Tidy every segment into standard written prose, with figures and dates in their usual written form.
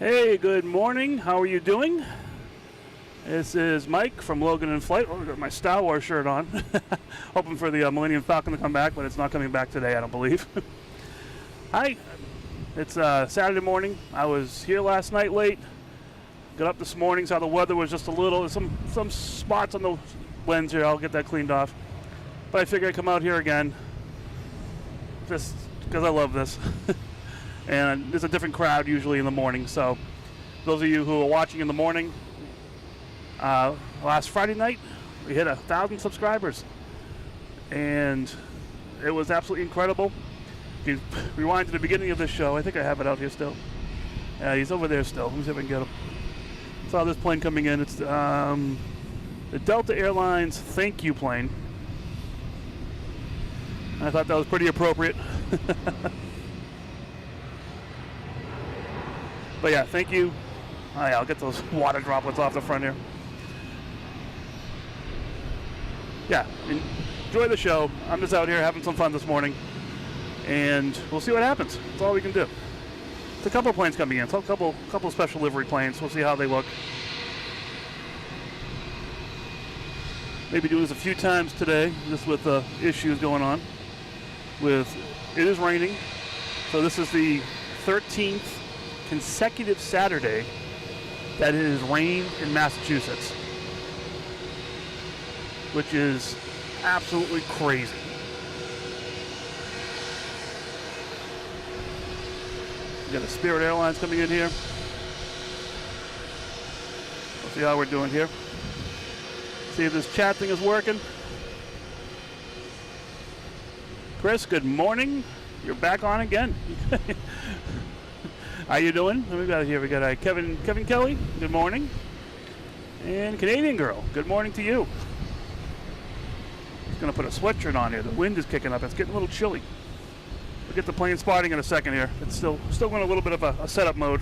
Hey, good morning. How are you doing? This is Mike from Logan in Flight. Oh, I got my Star Wars shirt on. Hoping for the Millennium Falcon to come back, but it's not coming back today, I don't believe. Hi. It's Saturday morning. I was here last night late. Got up this morning, saw the weather was just a little, some spots on the lens here. I'll get that cleaned off. But I figured I'd come out here again, just because I love this. And there's a different crowd usually in the morning. So those of you who are watching in the morning, last Friday night, we hit 1,000 subscribers. And it was absolutely incredible. If you rewind to the beginning of this show, I think I have it out here still. Yeah, he's over there still. Let me see if I can get him. Saw this plane coming in. It's the Delta Airlines thank you plane. And I thought that was pretty appropriate. But yeah, thank you. Oh yeah, I'll get those water droplets off the front here. Yeah, enjoy the show. I'm just out here having some fun this morning. And we'll see what happens. That's all we can do. It's a couple planes coming in. It's a couple special livery planes. We'll see how they look. Maybe do this a few times today, just with issues going on. It is raining. So this is the 13th consecutive Saturday that it has rained in Massachusetts, which is absolutely crazy. We got the Spirit Airlines coming in here. We'll see how we're doing here. See if this chat thing is working. Chris, good morning. You're back on again. How you doing? We got here. We got Kevin Kelly. Good morning. And Canadian Girl. Good morning to you. Just gonna put a sweatshirt on here. The wind is kicking up. It's getting a little chilly. We'll get the plane spotting in a second here. It's still in a little bit of a setup mode.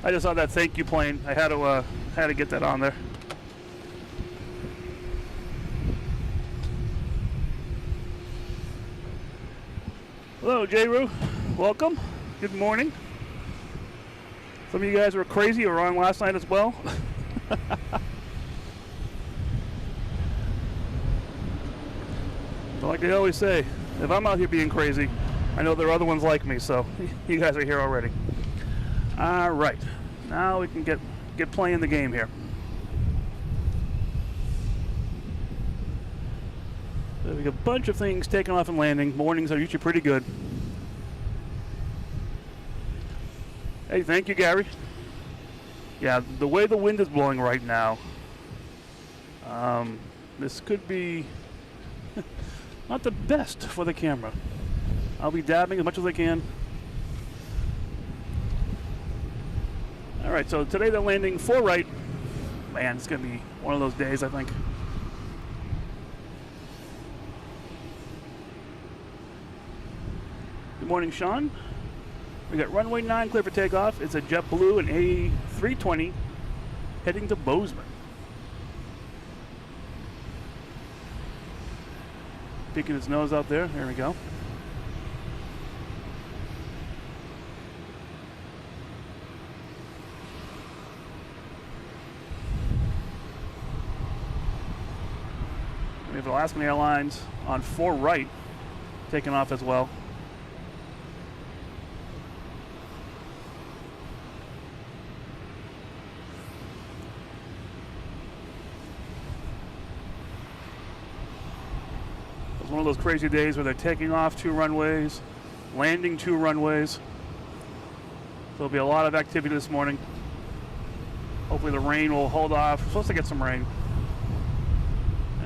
I just saw that thank you plane. I had to get that on there. Hello, J-Roo. Welcome. Good morning. Some of you guys were crazy or on last night as well. But like I always say, if I'm out here being crazy, I know there are other ones like me, so you guys are here already. All right, now we can get playing the game here. So we got a bunch of things taking off and landing. Mornings are usually pretty good. Hey, thank you, Gary. Yeah, the way the wind is blowing right now, this could be not the best for the camera. I'll be dabbing as much as I can. All right, so today they're landing 4 right. Man, it's gonna be one of those days, I think. Good morning, Sean. We got runway 9 clear for takeoff. It's a JetBlue and A320 heading to Bozeman. Peeking his nose out there. There we go. We have Alaskan Airlines on 4 right, taking off as well. It's one of those crazy days where they're taking off 2 runways, landing 2 runways. So there'll be a lot of activity this morning. Hopefully the rain will hold off. We're supposed to get some rain.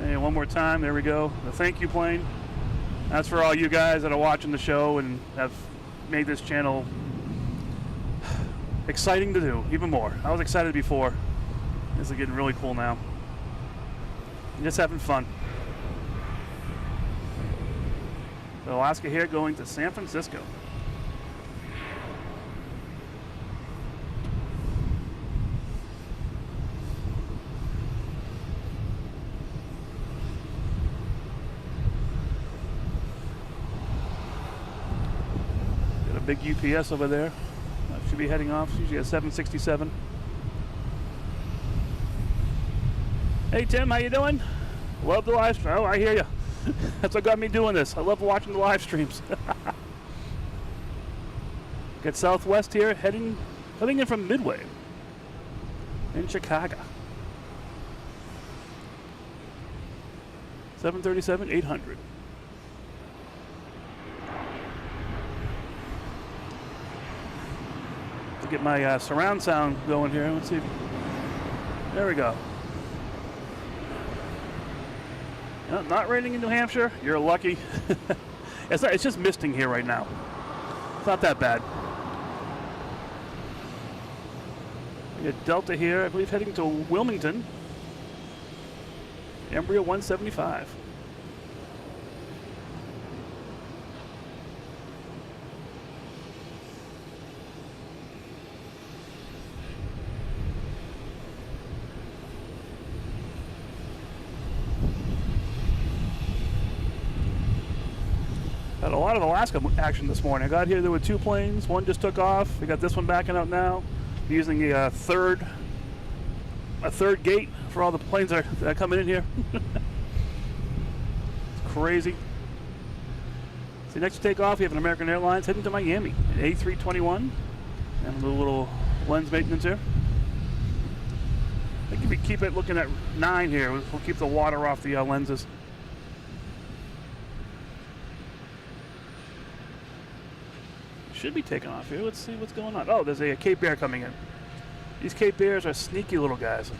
And one more time, there we go. The thank you plane. That's for all you guys that are watching the show and have made this channel exciting to do, even more. I was excited before. This is getting really cool now. Just having fun. So Alaska here going to San Francisco. Got a big UPS over there. Not should be heading off. It's usually at 7:67. Hey Tim, how you doing? Love the live stream. Oh, I hear you. That's what got me doing this. I love watching the live streams. Get Southwest here, coming in from Midway in Chicago. 737, 800. To get my surround sound going here. Let's see. There we go. No, not raining in New Hampshire. You're lucky. It's just misting here right now. It's not that bad. We got Delta here, I believe, heading to Wilmington. Embryo 175. Had a lot of Alaska action this morning. I got here, there were 2 planes. One just took off. We got this one backing out now. We're using a third gate for all the planes that are coming in here. It's crazy. So next to take off, we have an American Airlines heading to Miami, an A321, and a little lens maintenance here. I think if we keep it looking at 9 here, we'll keep the water off the lenses. Should be taking off here. Let's see what's going on. Oh, there's a Cape Air coming in. These Cape Airs are sneaky little guys.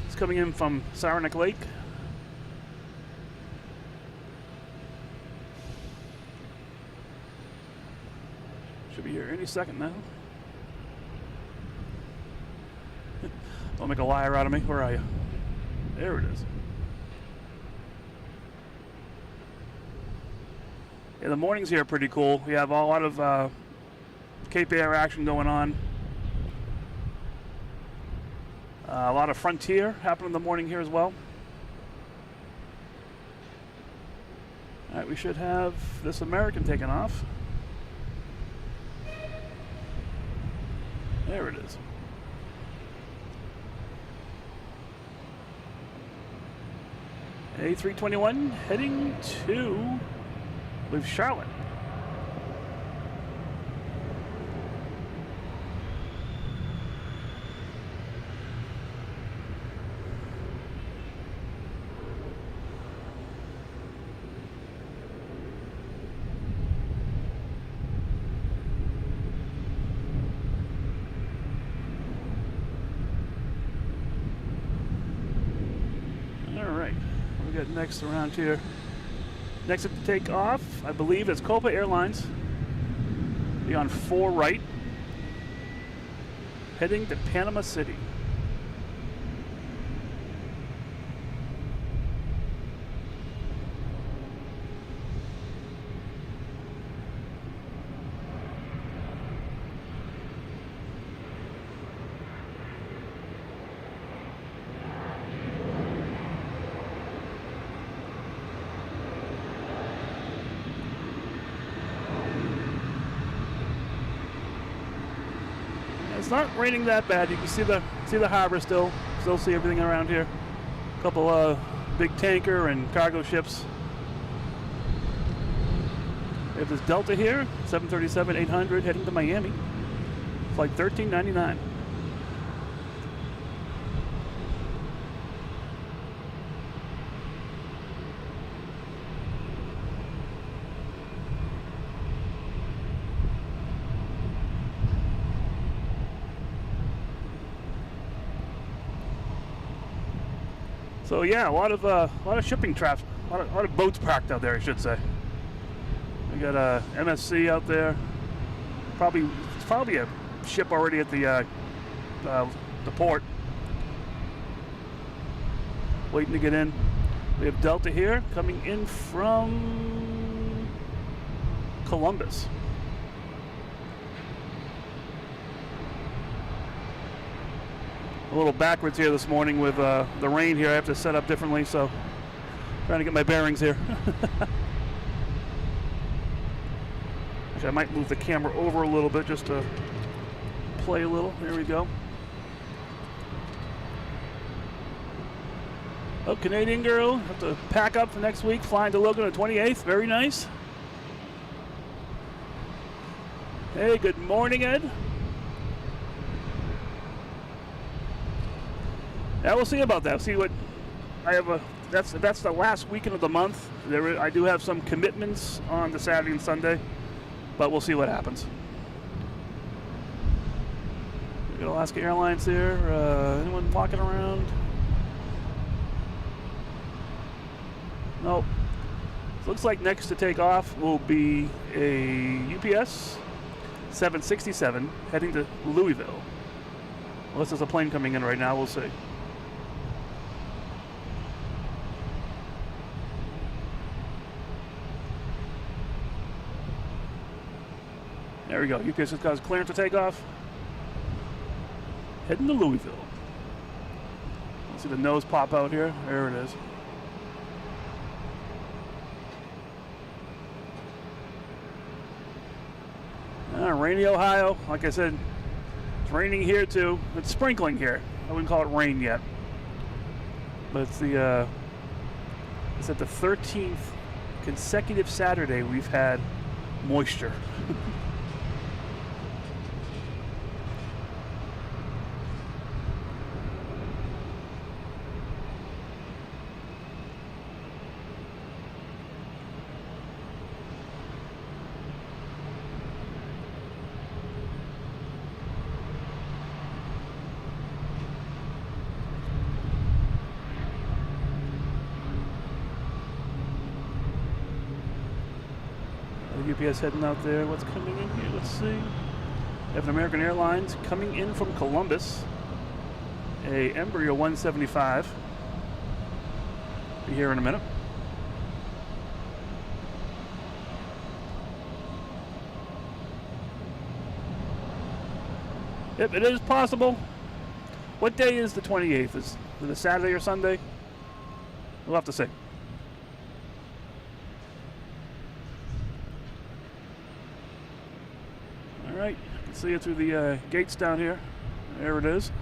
It's coming in from Saranac Lake. Should be here any second now. Don't make a liar out of me. Where are you? There it is. Yeah, the mornings here are pretty cool. We have a lot of Cape Air action going on. A lot of Frontier happening in the morning here as well. All right, we should have this American taking off. There it is. A321 heading to Charlotte. All right, what we got next around here? Next to take off, I believe it's Copa Airlines. Be on 4 right, heading to Panama City. It's not raining that bad. You can see the harbor still see everything around here. A couple big tanker and cargo ships. We have this Delta here, 737-800 heading to Miami. Flight 1399. So yeah, a lot of shipping traffic, a lot of boats parked out there, I should say. We got a MSC out there. It's probably a ship already at the port, waiting to get in. We have Delta here coming in from Columbus. A little backwards here this morning with the rain here. I have to set up differently, so trying to get my bearings here. Actually, I might move the camera over a little bit just to play a little. There we go. Oh, Canadian girl. Have to pack up for next week. Flying to Logan on the 28th. Very nice. Hey, good morning, Ed. Yeah, we'll see about that. See what I have. That's the last weekend of the month. I do have some commitments on the Saturday and Sunday, but we'll see what happens. We got Alaska Airlines there. Anyone walking around? Nope. Looks like next to take off will be a UPS 767 heading to Louisville. Unless there's a plane coming in right now, we'll see. There we go. UPS has got his clearance to take off. Heading to Louisville. See the nose pop out here? There it is. Rainy Ohio. Like I said, it's raining here too. It's sprinkling here. I wouldn't call it rain yet. But it's at the 13th consecutive Saturday we've had moisture. UPS heading out there. What's coming in here? Let's see. We have an American Airlines coming in from Columbus. A Embraer 175. Be here in a minute. Yep, it is possible. What day is the 28th? Is it a Saturday or Sunday? We'll have to see. Alright, I can see it through the gates down here. There it is.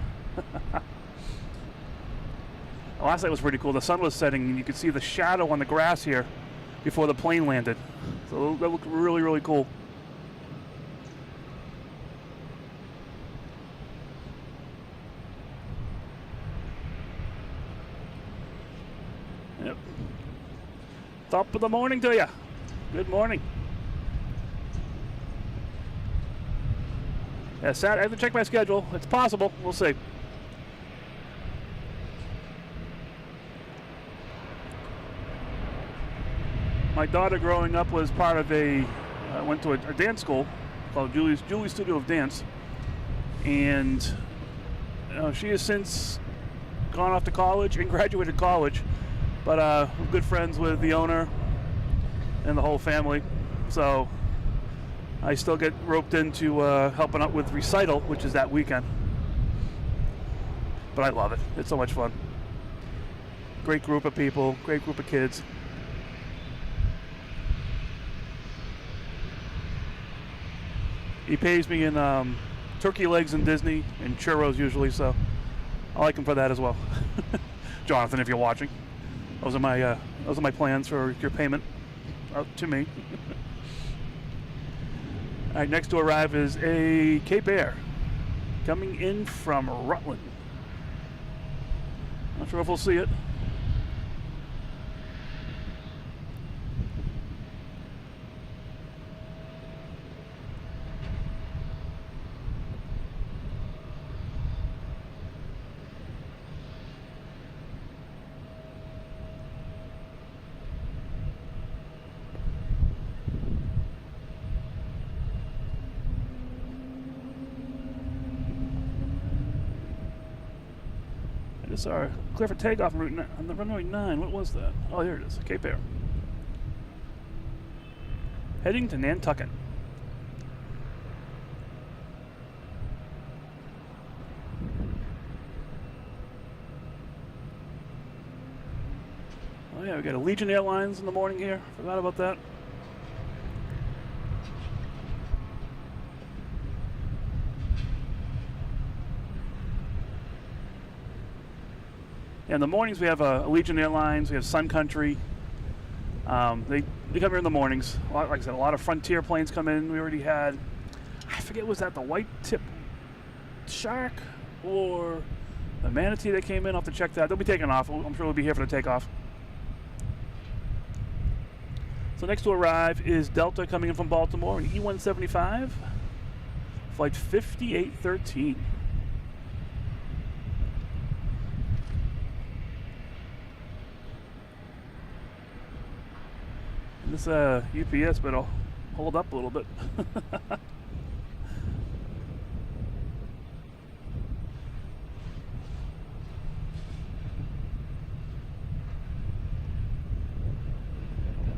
Last night was pretty cool. The sun was setting and you could see the shadow on the grass here before the plane landed. So that looked really, really cool. Yep. Top of the morning to you. Good morning. Yeah, I have to check my schedule. It's possible. We'll see. My daughter growing up was part of went to a dance school called Julie's Studio of Dance. And she has since gone off to college and graduated college. But we're good friends with the owner and the whole family. So I still get roped into helping out with recital, which is that weekend. But I love it. It's so much fun. Great group of people, great group of kids. He pays me in turkey legs and Disney and churros usually, so I like him for that as well. Jonathan, if you're watching, those are my plans for your payment to me. All right, next to arrive is a Cape Air coming in from Rutland. Not sure if we'll see it. Sorry, clear for takeoff on the runway 9. What was that? Oh, here it is, Cape Air. Heading to Nantucket. Oh yeah, we got Allegiant Airlines in the morning here. Forgot about that. In the mornings we have Allegiant Airlines, we have Sun Country. They come here in the mornings. Like I said, a lot of Frontier planes come in. We already had, I forget, was that the white tip shark or the manatee that came in? I'll have to check that. They'll be taking off. I'm sure we'll be here for the takeoff. So next to arrive is Delta coming in from Baltimore, an E175, flight 5813. And this UPS better hold up a little bit.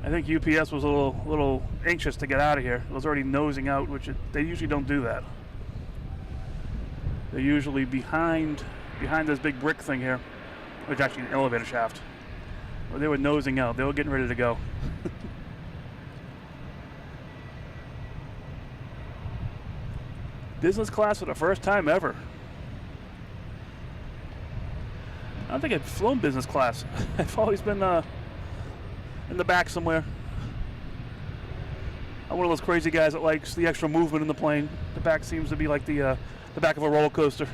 I think UPS was a little anxious to get out of here. It was already nosing out, which they usually don't do that. They're usually behind this big brick thing here, which is actually an elevator shaft. Well, they were nosing out. They were getting ready to go. Business class for the first time ever. I don't think I've flown business class. I've always been in the back somewhere. I'm one of those crazy guys that likes the extra movement in the plane. The back seems to be like the back of a roller coaster.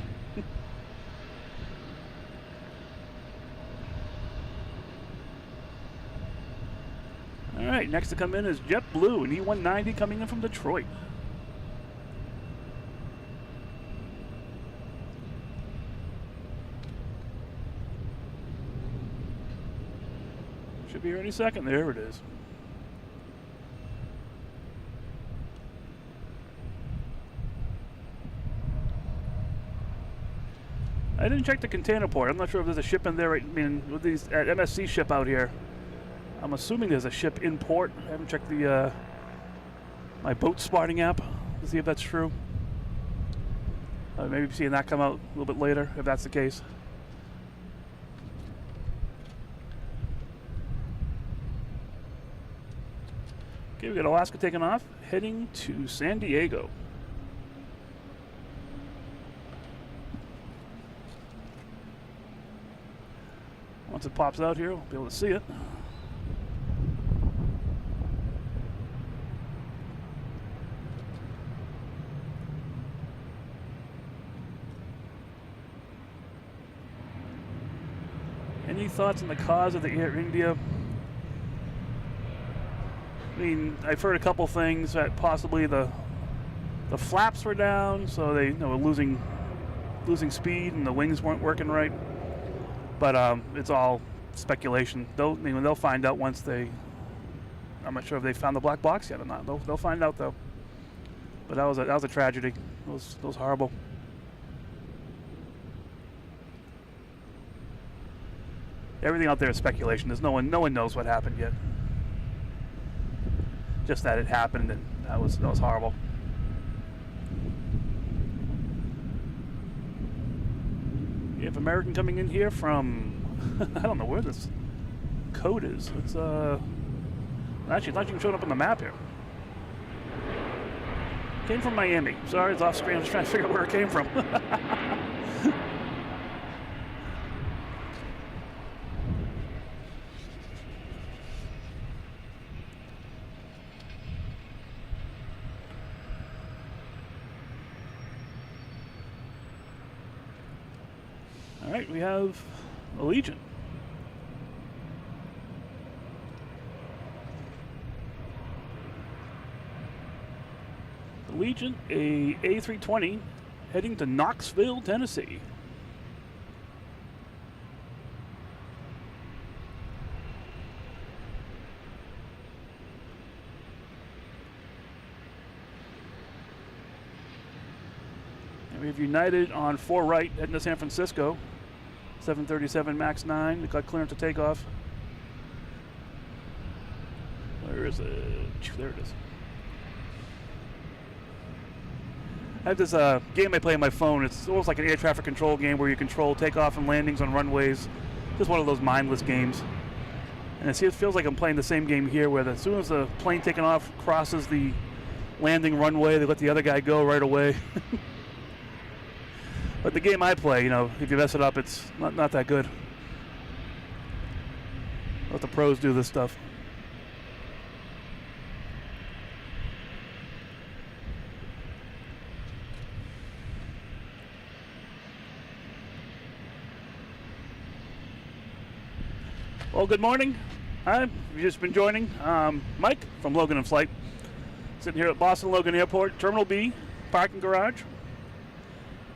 All right, next to come in is JetBlue, an E190 coming in from Detroit. Should be here any second. There it is. I didn't check the container port. I'm not sure if there's a ship in there. I mean, with these at MSC ship out here, I'm assuming there's a ship in port. I haven't checked the my boat spotting app to see if that's true. Maybe seeing that come out a little bit later, if that's the case. Okay, we got Alaska taking off, heading to San Diego. Once it pops out here, we'll be able to see it. Any thoughts on the cause of the Air India? I mean, I've heard a couple things that possibly the flaps were down, so they were losing speed and the wings weren't working right. But it's all speculation. They'll find out once they. I'm not sure if they found the black box yet or not. They'll find out though. But that was a tragedy. It was horrible. Everything out there is speculation. No one knows what happened yet. Just that it happened, and that was horrible. You have American coming in here from I don't know where this code is. It's actually, it's not even showing up on the map here. Came from Miami. Sorry, it's off screen. I'm just trying to figure out where it came from. All right, we have Allegiant. Allegiant, a A320 heading to Knoxville, Tennessee. And we have United on 4 right heading to San Francisco. 737 MAX 9. We got clearance to take off. Where is it? There it is. I have this game I play on my phone. It's almost like an air traffic control game where you control takeoff and landings on runways. Just one of those mindless games. And it feels like I'm playing the same game here, where as soon as the plane taking off crosses the landing runway, they let the other guy go right away. But the game I play, if you mess it up, it's not that good. Let the pros do this stuff. Well, good morning. Hi, you've just been joining Mike from Logan and Flight. Sitting here at Boston Logan Airport, Terminal B, parking garage,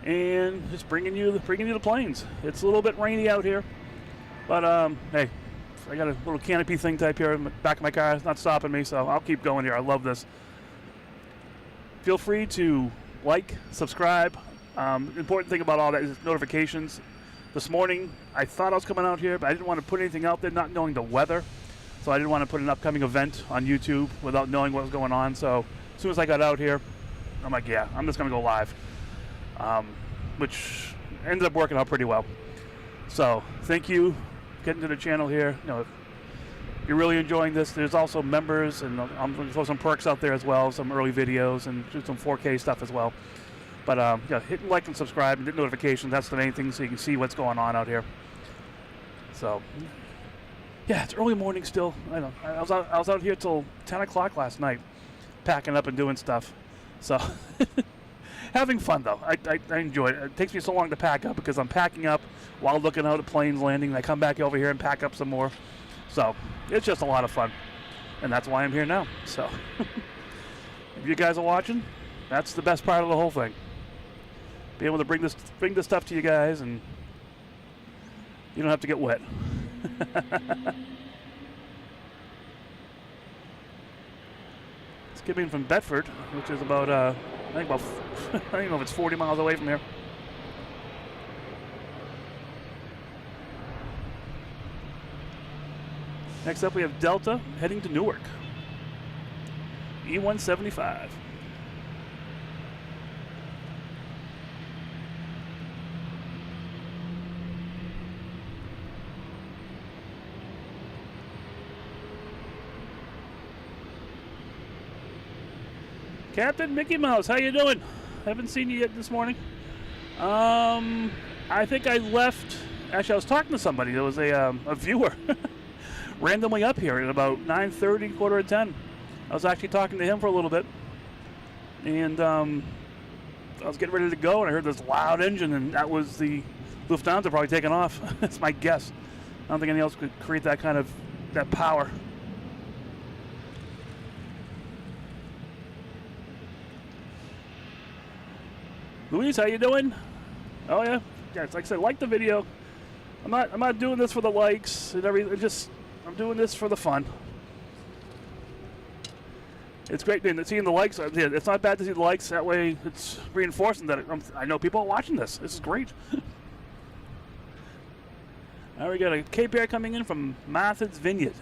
and just bringing you the planes. It's a little bit rainy out here, but hey, I got a little canopy thing type here in the back of my car. It's not stopping me, so I'll keep going here. I love this. Feel free to like, subscribe. Important thing about all that is notifications. This morning, I thought I was coming out here, but I didn't want to put anything out there, not knowing the weather. So I didn't want to put an upcoming event on YouTube without knowing what was going on. So as soon as I got out here, I'm like, yeah, I'm just going to go live. Which ended up working out pretty well. So thank you for getting to the channel here. You know, if you're really enjoying this, there's also members, and I'm going to throw some perks out there as well, some early videos, and do some 4K stuff as well. But yeah, hit like and subscribe and hit notifications. That's the main thing, so you can see what's going on out here. So yeah, it's early morning still. I know. I was out here till 10 o'clock last night, packing up and doing stuff. So having fun though. I enjoy it. It takes me so long to pack up because I'm packing up while looking out at planes landing. I come back over here and pack up some more. So it's just a lot of fun, and that's why I'm here now. So if you guys are watching, that's the best part of the whole thing. Be able to bring this stuff to you guys, and you don't have to get wet. It's coming from Bedford, which is about I don't know if it's 40 miles away from here. Next up, we have Delta heading to Newark. E175. Captain Mickey Mouse, how you doing? Haven't seen you yet this morning. I think I left. Actually, I was talking to somebody. There was a viewer randomly up here at about 9:30, quarter to 10. I was actually talking to him for a little bit, and I was getting ready to go, and I heard this loud engine, and that was the Lufthansa probably taking off. That's my guess. I don't think anything else could create that kind of power. Louise, how you doing? Oh yeah, yeah. It's like I said, like the video. I'm not doing this for the likes and everything. I'm doing this for the fun. It's great seeing the likes. It's not bad to see the likes. That way, it's reinforcing that I know people are watching this. This is great. Now we got a Cape Air coming in from Martha's Vineyard.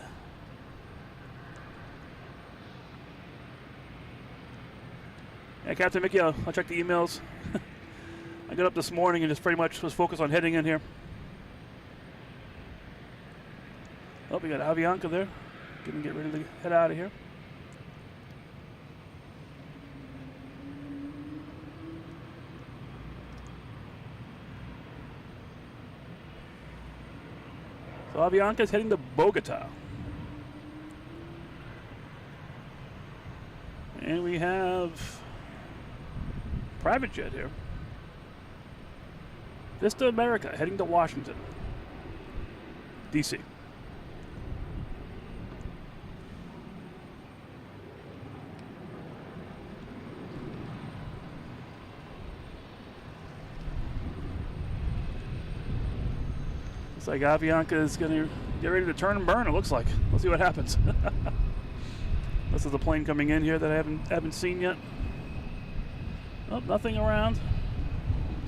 Yeah, Captain Mickey, I'll check the emails. I got up this morning and just pretty much was focused on heading in here. Oh, we got Avianca there. Gonna get ready to head out of here. So Avianca is heading to Bogota. And we have private jet here. Vista America heading to Washington, D.C. Looks like Avianca is going to get ready to turn and burn, it looks like. We'll see what happens. This is the plane coming in here that I haven't seen yet. Oh, nothing around.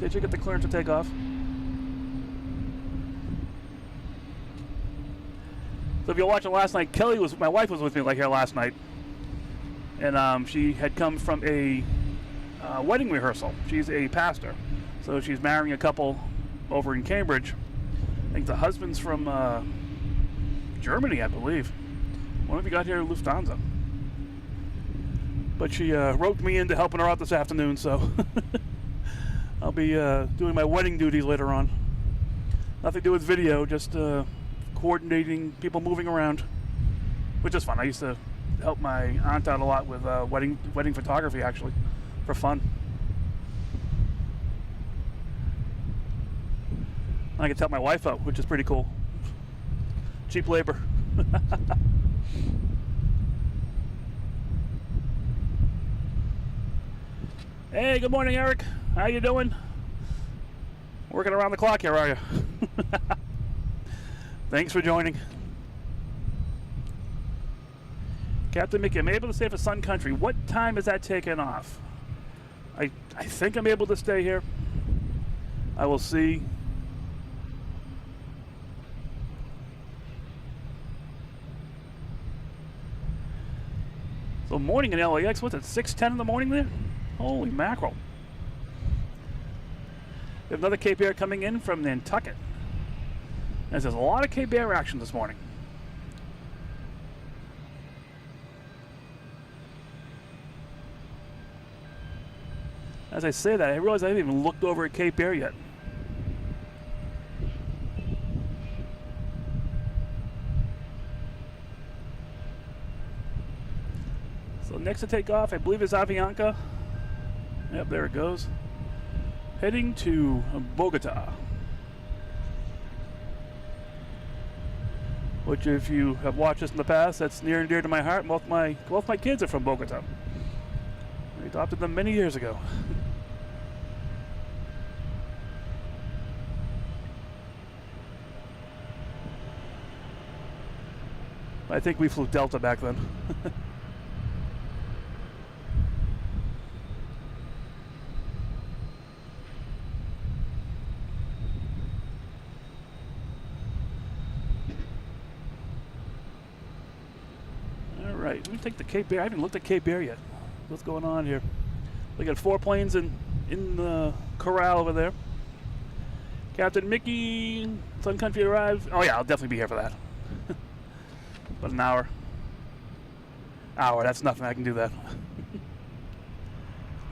Did you get the clearance to take off? So if you're watching last night, my wife was with me like here last night, and she had come from a wedding rehearsal. She's a pastor, so she's marrying a couple over in Cambridge. I think the husband's from Germany, I believe. When have you got here, Lufthansa? But she roped me into helping her out this afternoon, so I'll be doing my wedding duties later on. Nothing to do with video, just coordinating people moving around, which is fun. I used to help my aunt out a lot with wedding photography, actually, for fun. I can help my wife out, which is pretty cool. Cheap labor. Hey, good morning, Eric. How you doing? Working around the clock here, are you? Thanks for joining. Captain Mickey, I'm able to stay for Sun Country. What time is that taking off? I think I'm able to stay here. I will see. So morning in LAX, what's it, 6:10 in the morning there? Holy mackerel. We have another Cape Air coming in from Nantucket. And there's a lot of Cape Air action this morning. As I say that, I realize I haven't even looked over at Cape Air yet. So next to take off, I believe, is Avianca. Yep, there it goes. Heading to Bogota. Which, if you have watched this in the past, that's near and dear to my heart. Both my kids are from Bogota. We adopted them many years ago. I think we flew Delta back then. Alright, let me take the Cape Air. I haven't looked at Cape Air yet. What's going on here? We got 4 planes in the corral over there. Captain Mickey, Sun Country arrived. Oh yeah, I'll definitely be here for that. About an hour. That's nothing. I can do that.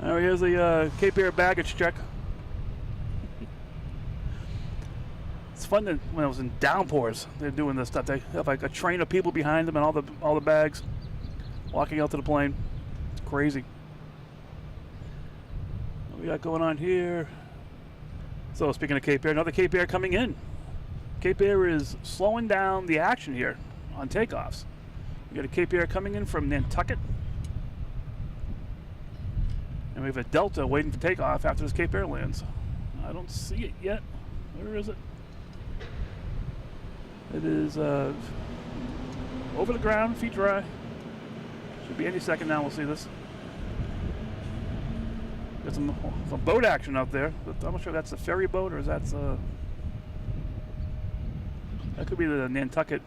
Alright, here's the Cape Air baggage check. It's fun that when I was in downpours, they're doing this stuff. They have like a train of people behind them and all the bags walking out to the plane. It's crazy. What we got going on here? So speaking of Cape Air, another Cape Air coming in. Cape Air is slowing down the action here on takeoffs. We got a Cape Air coming in from Nantucket. And we have a Delta waiting for takeoff after this Cape Air lands. I don't see it yet. Where is it? It is over the ground, feet dry. Should be any second now. We'll see this. Got some boat action out there. But I'm not sure if that's a ferry boat or is that could be the Nantucket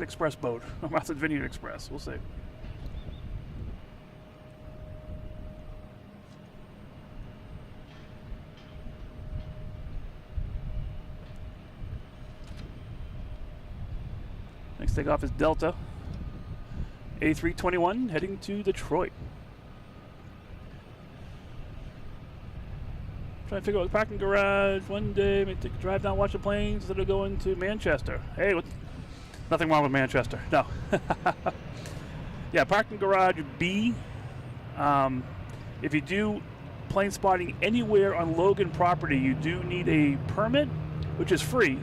Express boat, Mountain Vineyard Express. We'll see. Next takeoff is Delta A321 heading to Detroit. Trying to figure out the parking garage. One day, maybe take a drive down, watch the planes instead of going to Manchester. Hey, nothing wrong with Manchester. No. Yeah, parking garage B. If you do plane spotting anywhere on Logan property, you do need a permit, which is free.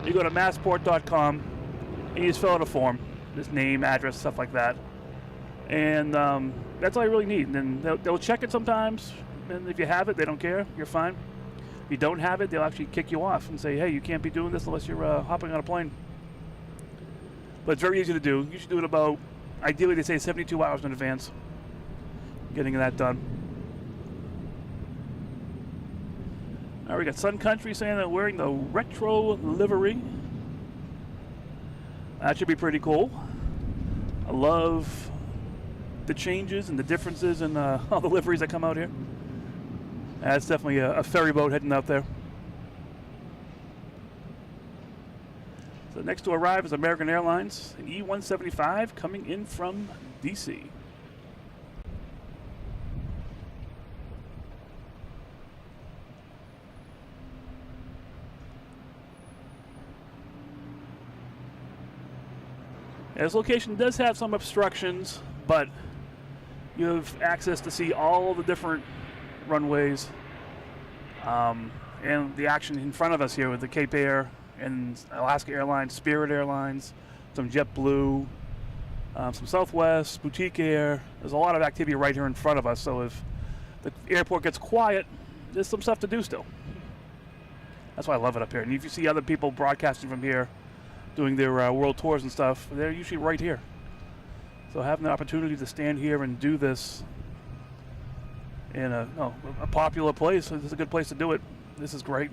You go to massport.com. And you just fill out a form, just name, address, stuff like that. And that's all you really need. And then they'll check it sometimes, and if you have it, they don't care. You're fine. If you don't have it, they'll actually kick you off and say, hey, you can't be doing this unless you're hopping on a plane. But it's very easy to do. You should do it about, ideally they say 72 hours in advance, getting that done. All right, we got Sun Country saying they're wearing the retro livery. That should be pretty cool. I love the changes and the differences in all the liveries that come out here. That's definitely a ferry boat heading out there. So next to arrive is American Airlines, an E-175 coming in from DC. And this location does have some obstructions, but you have access to see all the different runways and the action in front of us here with the Cape Air and Alaska Airlines, Spirit Airlines, some JetBlue, some Southwest, Boutique Air. There's a lot of activity right here in front of us, so if the airport gets quiet, there's some stuff to do still. That's why I love it up here. And if you see other people broadcasting from here, doing their world tours and stuff, they're usually right here. So having the opportunity to stand here and do this in a popular place, this is a good place to do it. This is great.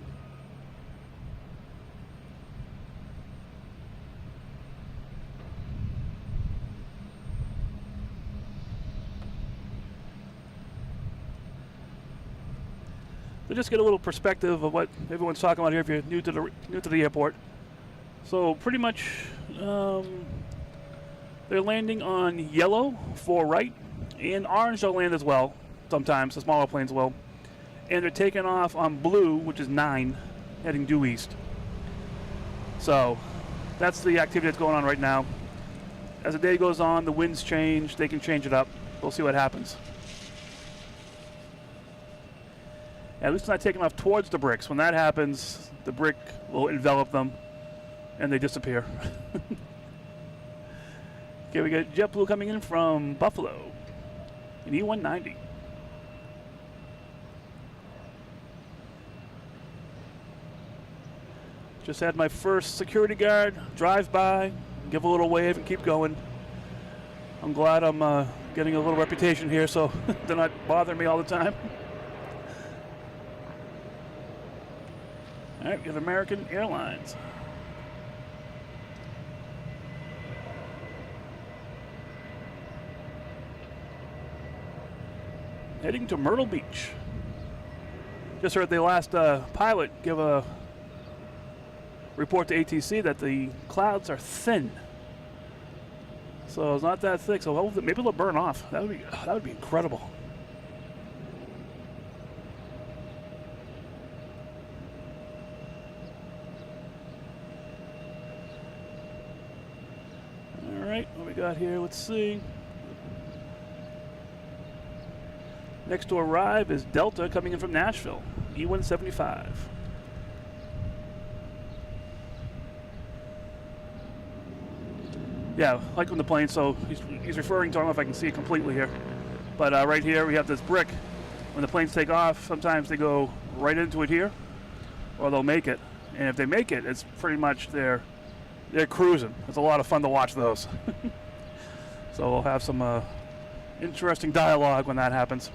To just get a little perspective of what everyone's talking about here if you're new to the airport. So pretty much they're landing on yellow for right, and orange they'll land as well. Sometimes the smaller planes will. And they're taking off on blue, which is 9, heading due east. So that's the activity that's going on right now. As the day goes on, the winds change. They can change it up. We'll see what happens. At least it's not taking off towards the bricks. When that happens, the brick will envelop them and they disappear. Okay, we got JetBlue coming in from Buffalo in E190. Just had my first security guard drive by, give a little wave and keep going. I'm glad I'm getting a little reputation here, so they're not bothering me all the time. All right, we have American Airlines. Heading to Myrtle Beach. Just heard the last pilot give a report to ATC that the clouds are thin. So it's not that thick, so maybe it'll burn off. That would be incredible. What we got here, let's see. Next to arrive is Delta coming in from Nashville, E175. Yeah, like on the plane, so he's referring to, I don't know if I can see it completely here, but right here we have this brick. When the planes take off, sometimes they go right into it here, or they'll make it. And if they make it, it's pretty much they're cruising. It's a lot of fun to watch those. So we'll have some interesting dialogue when that happens.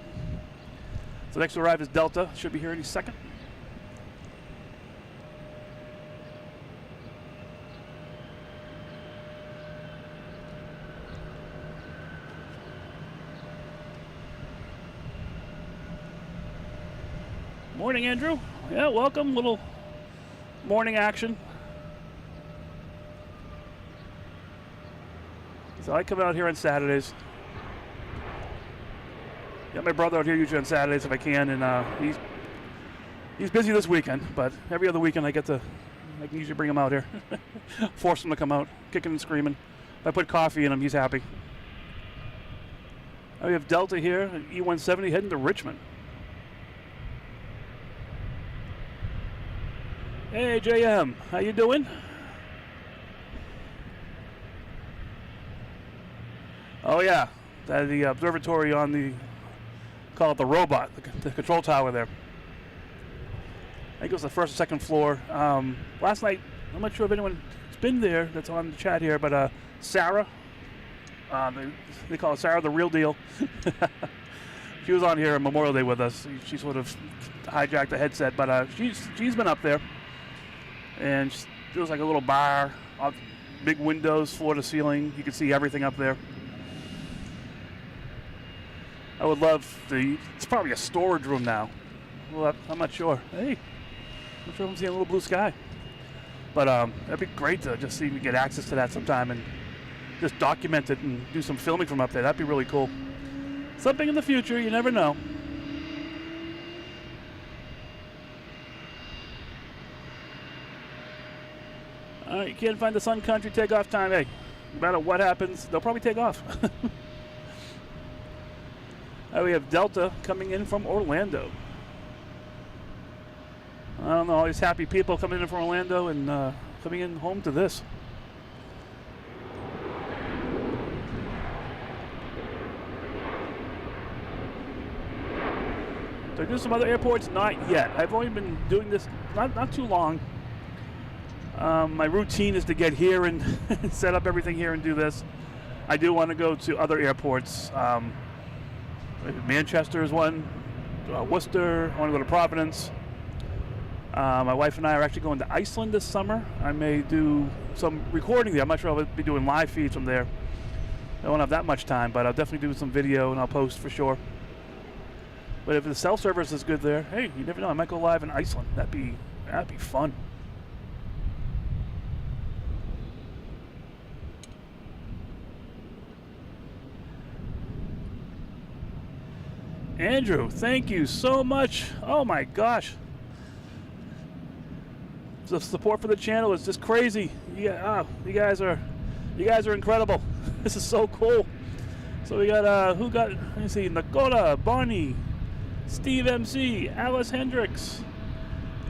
So next to arrive is Delta. Should be here any second. Morning, Andrew. Yeah, welcome. Little morning action. So I come out here on Saturdays. Got my brother out here usually on Saturdays if I can, and he's busy this weekend, but every other weekend I can usually bring him out here. Force him to come out, kicking and screaming. If I put coffee in him, he's happy. Now we have Delta here, E170 heading to Richmond. Hey JM, how you doing? Oh yeah, the observatory on the, call it the robot, the control tower there. I think it was the first or second floor. Last night, I'm not sure if anyone's been there that's on the chat here, but Sarah, they call her Sarah the real deal. She was on here on Memorial Day with us. She sort of hijacked the headset, but she's been up there. And there was like a little bar, big windows, floor to ceiling. You could see everything up there. I would love it's probably a storage room now. Well, I'm not sure. Hey, I'm sure I'm seeing a little blue sky. But that'd be great to just see if we get access to that sometime and just document it and do some filming from up there. That'd be really cool. Something in the future, you never know. All right, you can't find the Sun Country takeoff time. Hey, no matter what happens, they'll probably take off. We have Delta coming in from Orlando. I don't know, all these happy people coming in from Orlando and coming in home to this. Do I do some other airports? Not yet. I've only been doing this not too long. My routine is to get here and set up everything here and do this. I do want to go to other airports. Manchester is one. Worcester. I want to go to Providence. My wife and I are actually going to Iceland this summer. I may do some recording there. I'm not sure I'll be doing live feeds from there. I won't have that much time, but I'll definitely do some video and I'll post for sure. But if the cell service is good there, hey, you never know. I might go live in Iceland. That'd be fun. Andrew, thank you so much. Oh my gosh. The support for the channel is just crazy. Yeah, you guys are incredible. This is so cool. So we got let me see, Nicola, Bonnie, Steve MC, Alice Hendricks,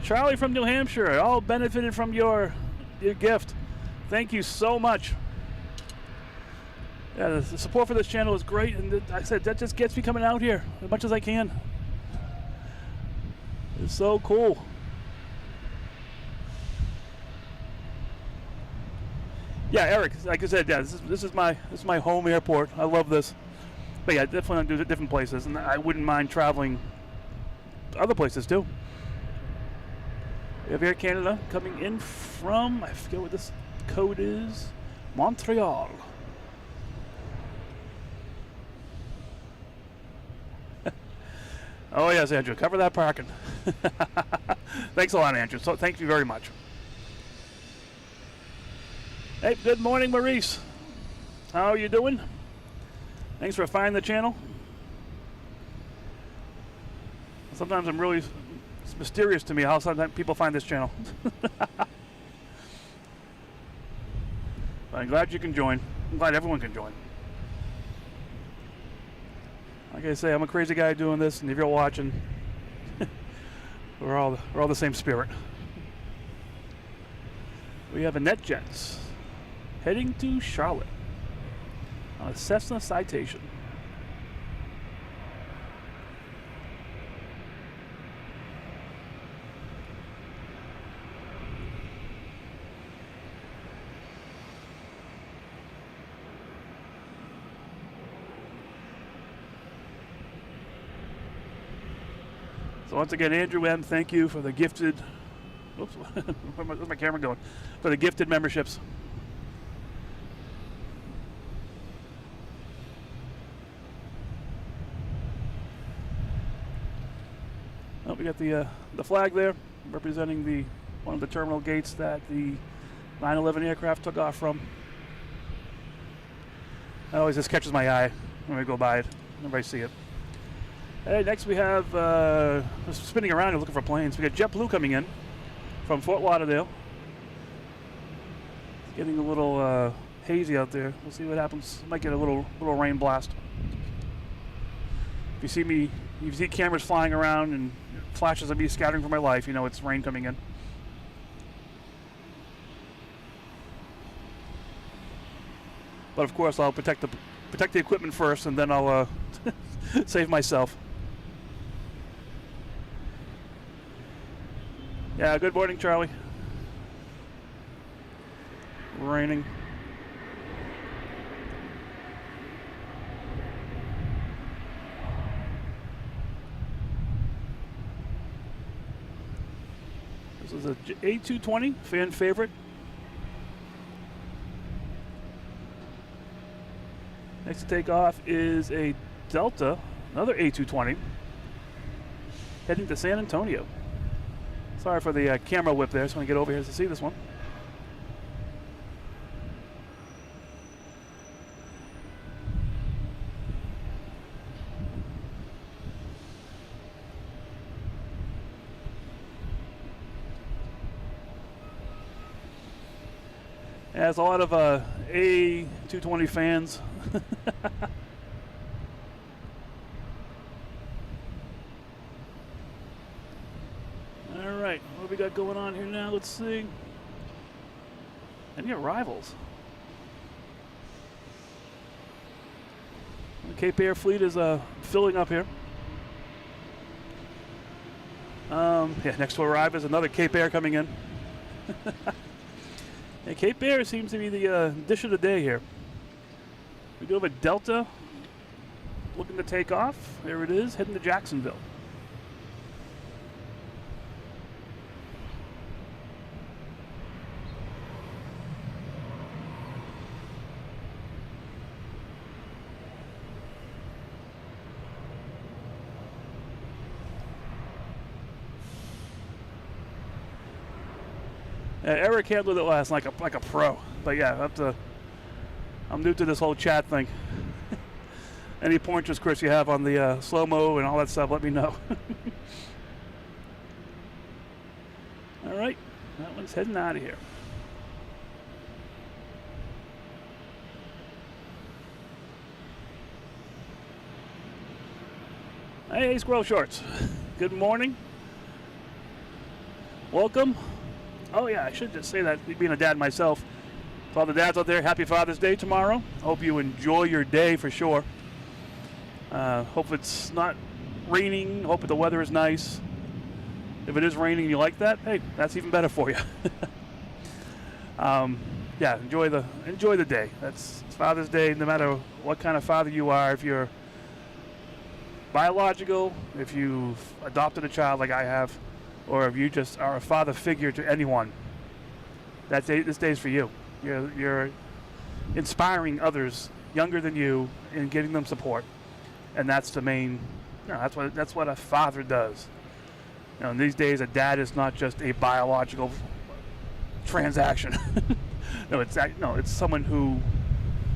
Charlie from New Hampshire, all benefited from your gift. Thank you so much. Yeah, the support for this channel is great, and like I said, that just gets me coming out here as much as I can. It's so cool. Yeah, Eric, like I said, yeah, this is my home airport. I love this. But yeah, definitely do different places, and I wouldn't mind traveling to other places too. We have Air Canada coming in from, I forget what this code is, Montreal. Oh yes, Andrew, cover that parking. Thanks a lot, Andrew. So thank you very much. Hey, good morning, Maurice. How are you doing? Thanks for finding the channel. Sometimes it's mysterious to me how sometimes people find this channel. I'm glad you can join. I'm glad everyone can join. Like I say, I'm a crazy guy doing this, and if you're watching, we're all the same spirit. We have a NetJets heading to Charlotte on a Cessna Citation. So once again, Andrew M., thank you for the gifted, oops, where's my camera going? For the gifted memberships. Oh, we got the flag there representing one of the terminal gates that the 9/11 aircraft took off from. That always just catches my eye when we go by it. Whenever I see it. Hey, next we have, spinning around and looking for planes. We got JetBlue coming in from Fort Lauderdale. It's getting a little hazy out there. We'll see what happens. Might get a little rain blast. If you see cameras flying around and flashes of me scattering for my life, you know it's rain coming in. But of course, I'll protect the equipment first, and then I'll save myself. Yeah, good morning, Charlie. Raining. This is a A220 fan favorite. Next to take off is a Delta, another A220, heading to San Antonio. Sorry for the camera whip there. I just want to get over here to see this one. There's a lot of A220 fans. All right, what we got going on here now? Let's see. Any arrivals? The Cape Air fleet is filling up here. Yeah, next to arrive is another Cape Air coming in. And Cape Air seems to be the dish of the day here. We do have a Delta looking to take off. There it is, heading to Jacksonville. Eric handled it last like a pro, but yeah, I'm new to this whole chat thing. Any pointers, Chris, you have on the slow-mo and all that stuff, let me know. All right, that one's heading out of here. Hey, Squirrel Shorts. Good morning. Welcome. Oh yeah, I should just say that, being a dad myself. To all the dads out there, happy Father's Day tomorrow. Hope you enjoy your day for sure. Hope it's not raining. Hope the weather is nice. If it is raining and you like that, hey, that's even better for you. Yeah, enjoy the day. It's Father's Day, no matter what kind of father you are. If you're biological, if you've adopted a child like I have, or if you just are a father figure to anyone, this day's for you. You're inspiring others younger than you and giving them support, and that's the main. That's what a father does. In these days, a dad is not just a biological transaction. It's someone who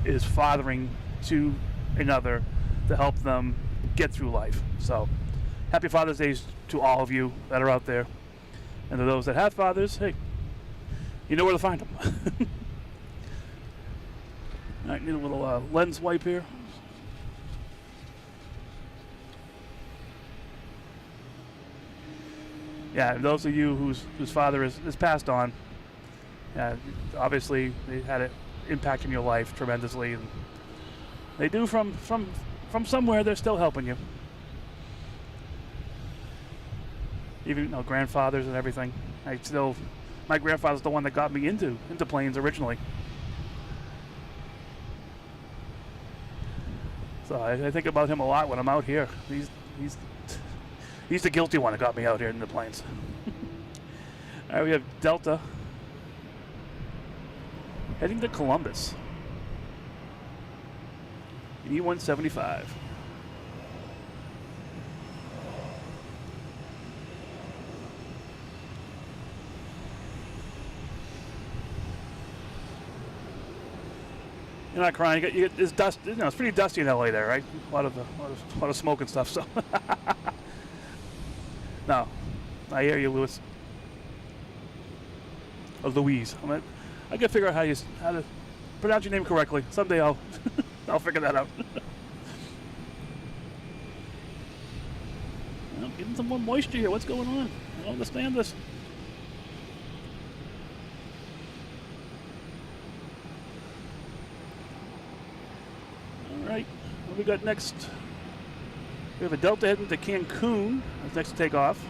is fathering to another to help them get through life. So, happy Father's Day to all of you that are out there. And to those that have fathers, hey, you know where to find them. All right, need a little lens wipe here. Yeah, those of you whose father is passed on, obviously they had an impact in your life tremendously, and they do from somewhere. They're still helping you. Even grandfathers and everything. My grandfather's the one that got me into planes originally. So I think about him a lot when I'm out here. He's the guilty one that got me out here in the planes. All right, we have Delta heading to Columbus. E175. You're not crying. You get this dust. It's pretty dusty in LA there, right? A lot of smoke and stuff. So, no, I hear you, Louis. Or Louise. I gotta figure out how to pronounce your name correctly. Someday I'll figure that out. Well, getting some more moisture here. What's going on? I don't understand this. Right, what we got next? We have a Delta heading to Cancun. That's next to take off.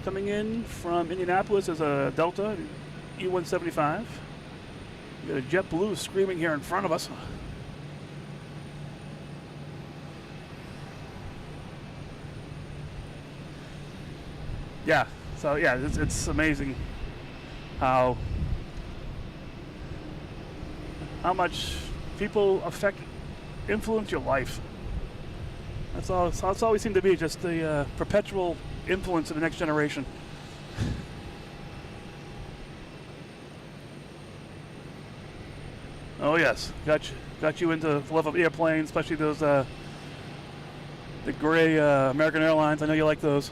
Coming in from Indianapolis is a Delta E175. We got a JetBlue screaming here in front of us. Yeah, so yeah, it's amazing how much people influence your life. That's all we seem to be, just the perpetual influence of the next generation. Oh yes, got you into the love of airplanes, especially those the gray American Airlines. I know you like those.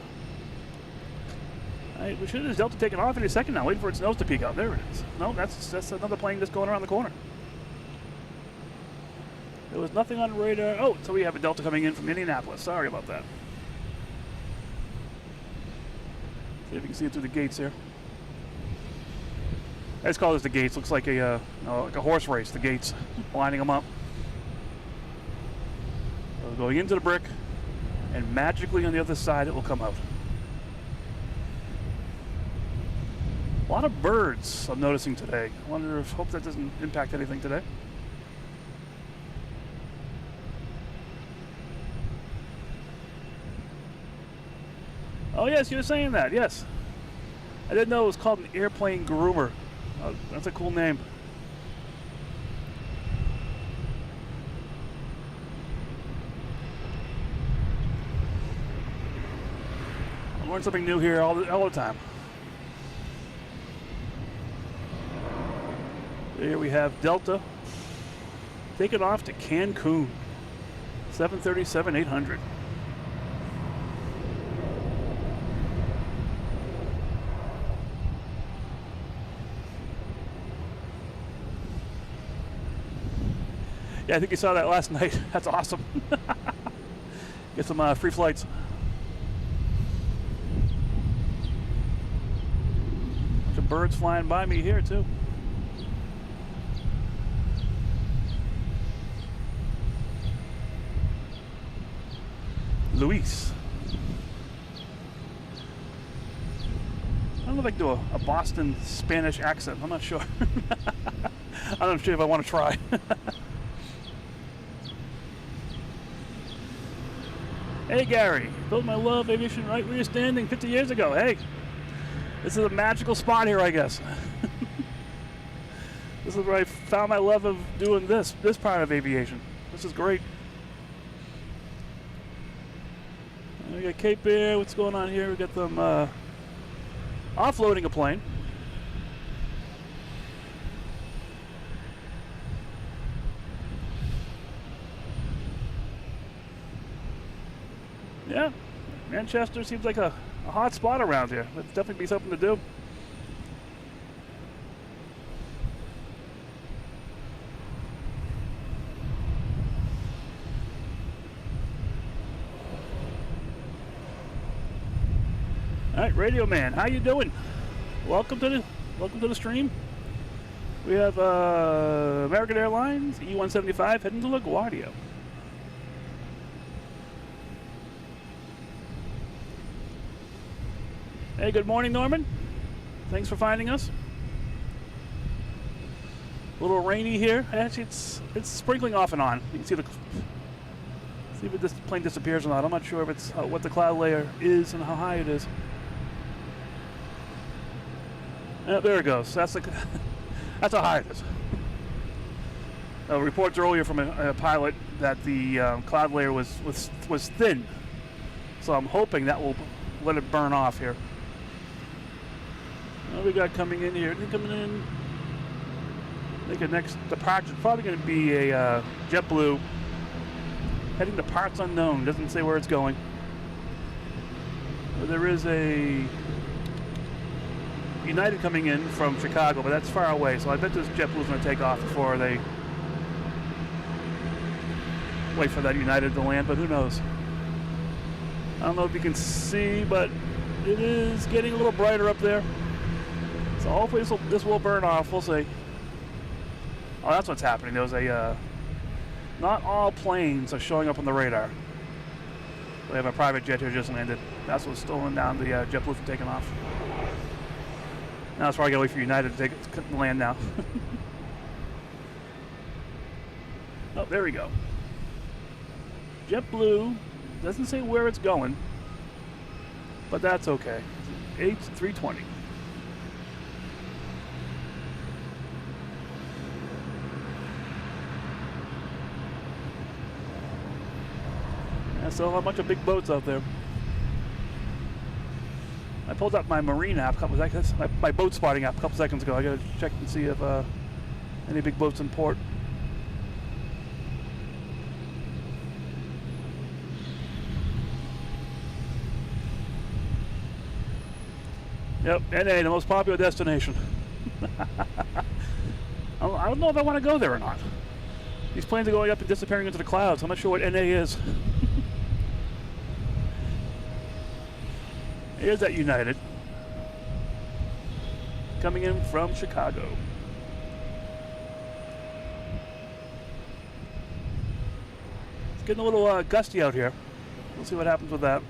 Alright, we should have Delta taking off any second now, waiting for its nose to peek out. There it is. No, that's another plane just going around the corner. There was nothing on radar. Oh, so we have a Delta coming in from Indianapolis. Sorry about that. See if you can see it through the gates here. I just call this the gates. Looks like a horse race. The gates, lining them up. So going into the brick, and magically on the other side it will come out. A lot of birds I'm noticing today. I wonder if, hope that doesn't impact anything today. Oh yes, you were saying that, yes. I didn't know it was called an airplane groomer. Oh, that's a cool name. I learn something new here all the time. Here we have Delta taking off to Cancun, 737-800. Yeah, I think you saw that last night. That's awesome. Get some free flights. Bunch of birds flying by me here too. Luis. I don't know if I can do a Boston Spanish accent. I'm not sure. I'm not sure if I want to try. Hey Gary, built my love aviation right where you're standing 50 years ago. Hey, this is a magical spot here, I guess. This is where I found my love of doing this part of aviation. This is great. We got Cape Air. What's going on here? We got them offloading a plane. Yeah, Manchester seems like a hot spot around here. There'd definitely be something to do. All right, Radio Man, how you doing? Welcome to the stream. We have American Airlines E-175 heading to LaGuardia. Hey, good morning, Norman. Thanks for finding us. A little rainy here. Actually, it's sprinkling off and on. You can see if this plane disappears or not. I'm not sure if it's what the cloud layer is and how high it is. Oh, there it goes. That's how high it is. Reports earlier from a pilot that the cloud layer was thin, so I'm hoping that will let it burn off here. What we got coming in here? Coming in. I think the next departure is probably going to be a JetBlue heading to parts unknown. Doesn't say where it's going. There is a United coming in from Chicago, but that's far away. So I bet this JetBlue's going to take off before they wait for that United to land. But who knows? I don't know if you can see, but it is getting a little brighter up there. So hopefully this will burn off. We'll see. Oh, that's what's happening. There was a not all planes are showing up on the radar. We have a private jet here just landed. That's what's slowing down the JetBlue from taking off. Now it's probably gonna wait for United to land now. Oh, there we go. JetBlue doesn't say where it's going, but that's okay. 320. Yeah, so a bunch of big boats out there. I pulled up my marine app a couple seconds, my boat spotting app a couple seconds ago. I gotta check and see if any big boats in port. Yep, NA, the most popular destination. I don't know if I want to go there or not. These planes are going up and disappearing into the clouds. I'm not sure what NA is. Here's that United. Coming in from Chicago. It's getting a little gusty out here. We'll see what happens with that.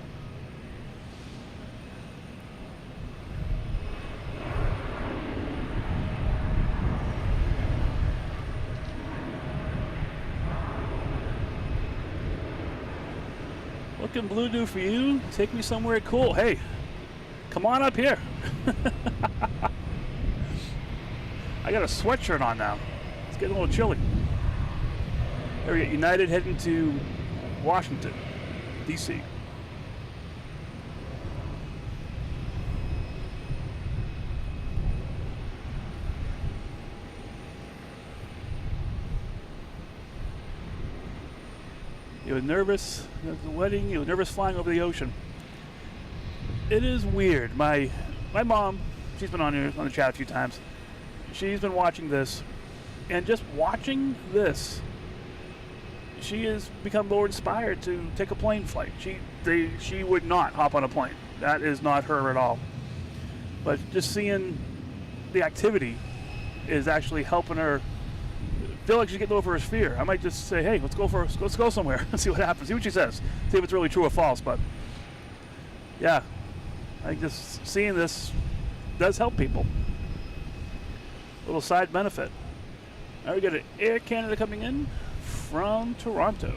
What can Blue do for you? Take me somewhere cool. Hey, come on up here. I got a sweatshirt on now. It's getting a little chilly. There we go. United heading to Washington, D.C. You were nervous at the wedding. You were nervous flying over the ocean. It is weird. My mom, she's been on here on the chat a few times. She's been watching this, and just watching this, she has become more inspired to take a plane flight. She would not hop on a plane. That is not her at all. But just seeing the activity is actually helping her feel like she's getting over her fear. I might just say, hey, let's go somewhere and see what happens. See what she says. See if it's really true or false. But yeah, I think just seeing this does help people. A little side benefit. Now we got an Air Canada coming in from Toronto.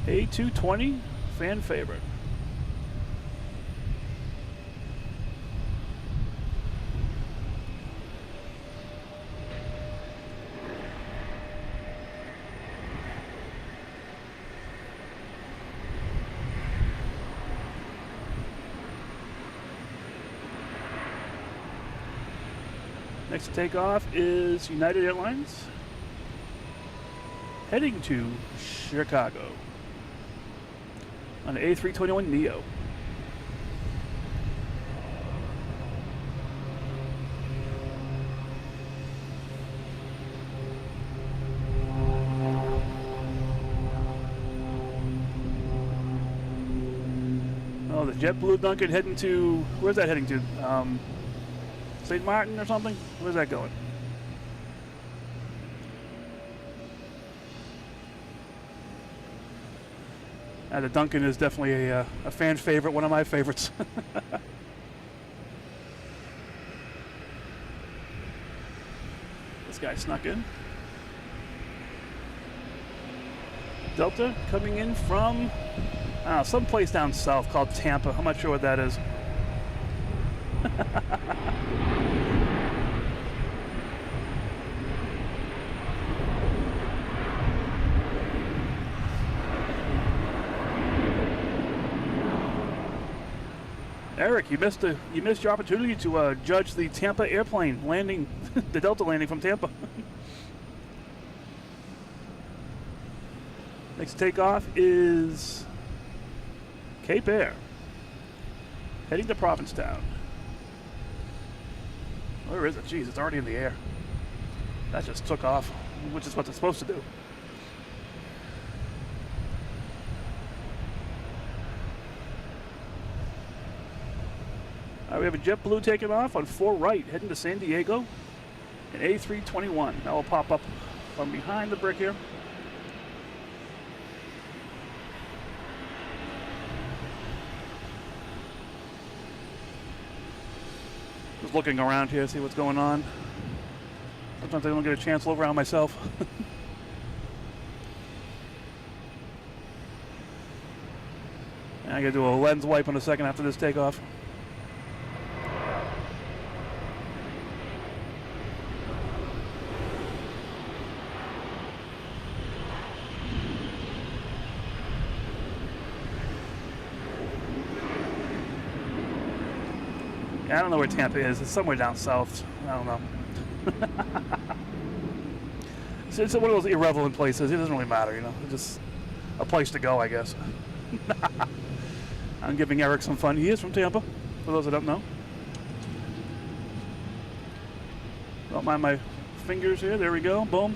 A220, fan favorite. Next to take off is United Airlines, heading to Chicago on the A321 Neo. Oh, the JetBlue Duncan heading to, where's that heading to? St. Martin or something? Where's that going? The Duncan is definitely a fan favorite, one of my favorites. This guy snuck in. Delta coming in from some place down south called Tampa. I'm not sure what that is. Eric, you missed your opportunity to judge the Tampa airplane landing, the Delta landing from Tampa. Next takeoff is Cape Air, heading to Provincetown. Where is it? Jeez, it's already in the air. That just took off, which is what it's supposed to do. We have a JetBlue taking off on 4 right, heading to San Diego. An A321. That will pop up from behind the brick here. Just looking around here, see what's going on. Sometimes I don't get a chance to look around myself. I gotta do a lens wipe in a second after this takeoff. I don't know where Tampa is. It's somewhere down south. I don't know. It's one of those irrelevant places. It doesn't really matter, you know. a place to go, I guess. I'm giving Eric some fun. He is from Tampa, for those that don't know. Don't mind my fingers here. There we go. Boom.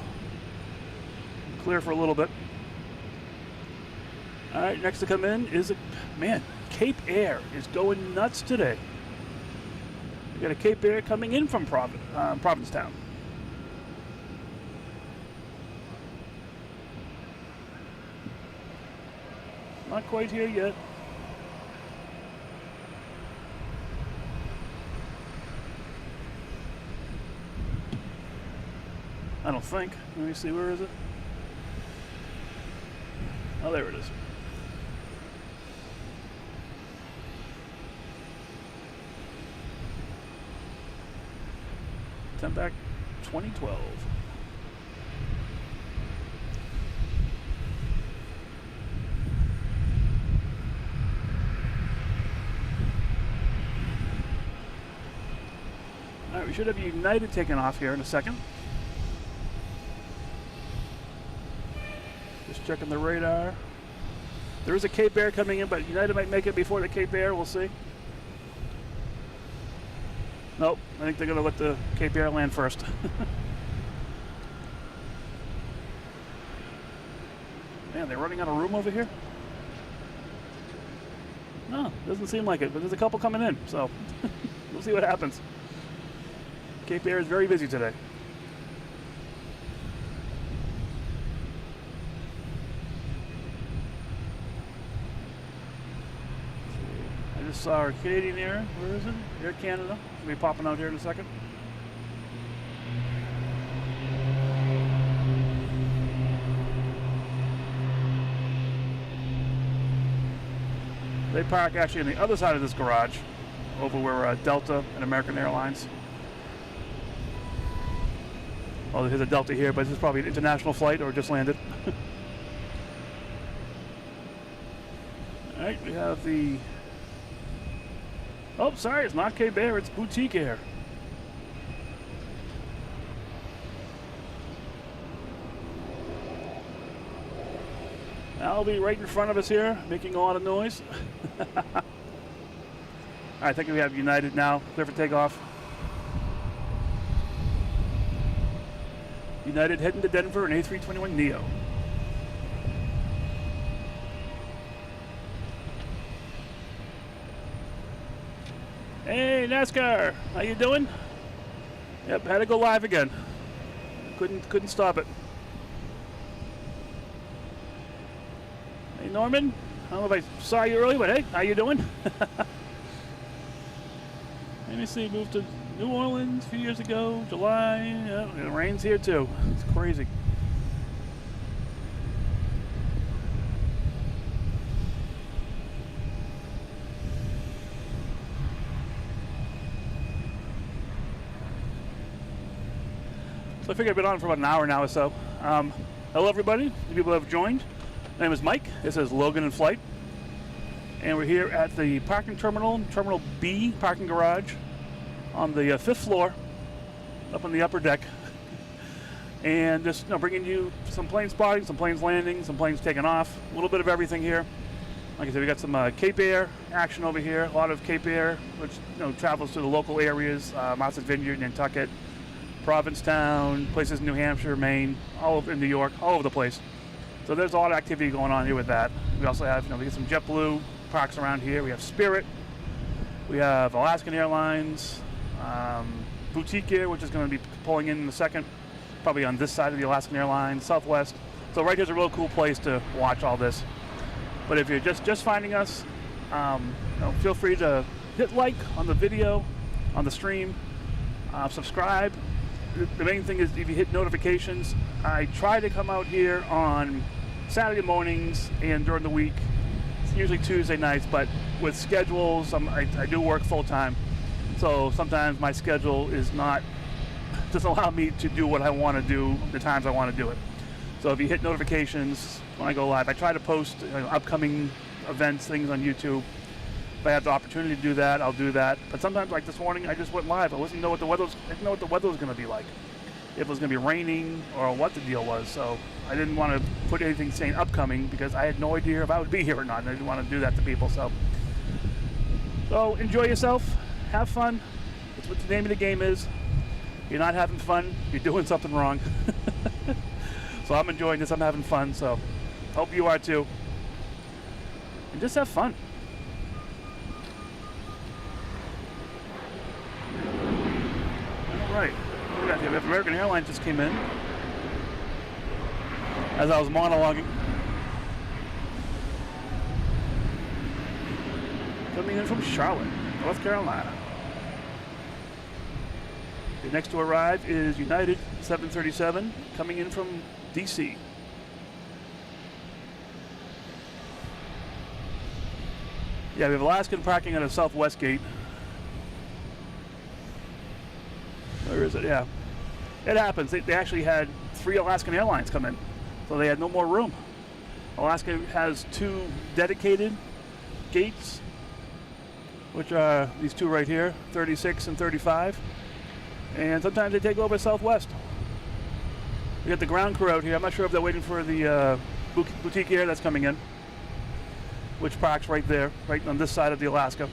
Clear for a little bit. All right, next to come in is man, Cape Air is going nuts today. We got a Cape Air coming in from Provincetown. Not quite here yet. I don't think. Let me see, where is it? Oh, there it is. Back 2012. All right, we should have United taking off here in a second. Just checking the radar. There is a Cape Air coming in, but United might make it before the Cape Air. We'll see. Nope, I think they're going to let the Cape Air land first. Man, they're running out of room over here? No, doesn't seem like it, but there's a couple coming in, so we'll see what happens. Cape Air is very busy today. I just saw our Canadian Air. Where is it? Air Canada. It'll be popping out here in a second. They park actually on the other side of this garage, over where Delta and American Airlines. Oh, there's a Delta here, but this is probably an international flight or just landed. All right, we have the... Oh, sorry, it's not Cape Air, it's Boutique Air. I'll be right in front of us here, making a lot of noise. I think we have United now, clear for takeoff. United heading to Denver, an A321neo. Hey, NASCAR, how you doing? Yep, had to go live again. Couldn't stop it. Hey, Norman, I don't know if I saw you earlier, but hey, how you doing? Let me see, moved to New Orleans a few years ago, July. Yeah, it rains here too. It's crazy. So I figured I've been on for about an hour now or so. Hello everybody, the people that have joined. My name is Mike. This is Logan in Flight. And we're here at the parking terminal, Terminal B parking garage on the 5th floor, up on the upper deck. And just bringing you some plane spotting, some planes landing, some planes taking off, a little bit of everything here. Like I said, we got some Cape Air action over here, a lot of Cape Air, which travels to the local areas, Martha's Vineyard, Nantucket, Provincetown, places in New Hampshire, Maine, all over in New York, all over the place. So there's a lot of activity going on here with that. We also have, we get some JetBlue parks around here. We have Spirit, we have Alaskan Airlines, Boutique Air, which is going to be pulling in a second, probably on this side of the Alaskan Airlines, Southwest. So right here's a real cool place to watch all this. But if you're just finding us, feel free to hit like on the video, on the stream, subscribe. The main thing is if you hit notifications. I try to come out here on Saturday mornings and during the week. It's usually Tuesday nights, but with schedules, I do work full time. So sometimes my schedule doesn't allow me to do what I want to do the times I want to do it. So if you hit notifications when I go live, I try to post upcoming events, things on YouTube. If I have the opportunity to do that, I'll do that. But sometimes, like this morning, I just went live. I didn't know what the weather was going to be like. if it was going to be raining or what the deal was. So I didn't want to put anything saying upcoming because I had no idea if I would be here or not, and I didn't want to do that to people. So enjoy yourself, have fun. That's what the name of the game is. If you're not having fun, you're doing something wrong. So I'm enjoying this, I'm having fun, so hope you are too. And just have fun. Alright, we have American Airline just came in as I was monologuing. Coming in from Charlotte, North Carolina. The next to arrive is United 737 coming in from DC. Yeah, we have Alaskan parking at a southwest gate. Where is it? Yeah. It happens. They actually had 3 Alaskan Airlines come in, so they had no more room. Alaska has 2 dedicated gates, which are these 2 right here, 36 and 35. And sometimes they take over Southwest. We got the ground crew out here. I'm not sure if they're waiting for the boutique air that's coming in, which parks right there, right on this side of the Alaska.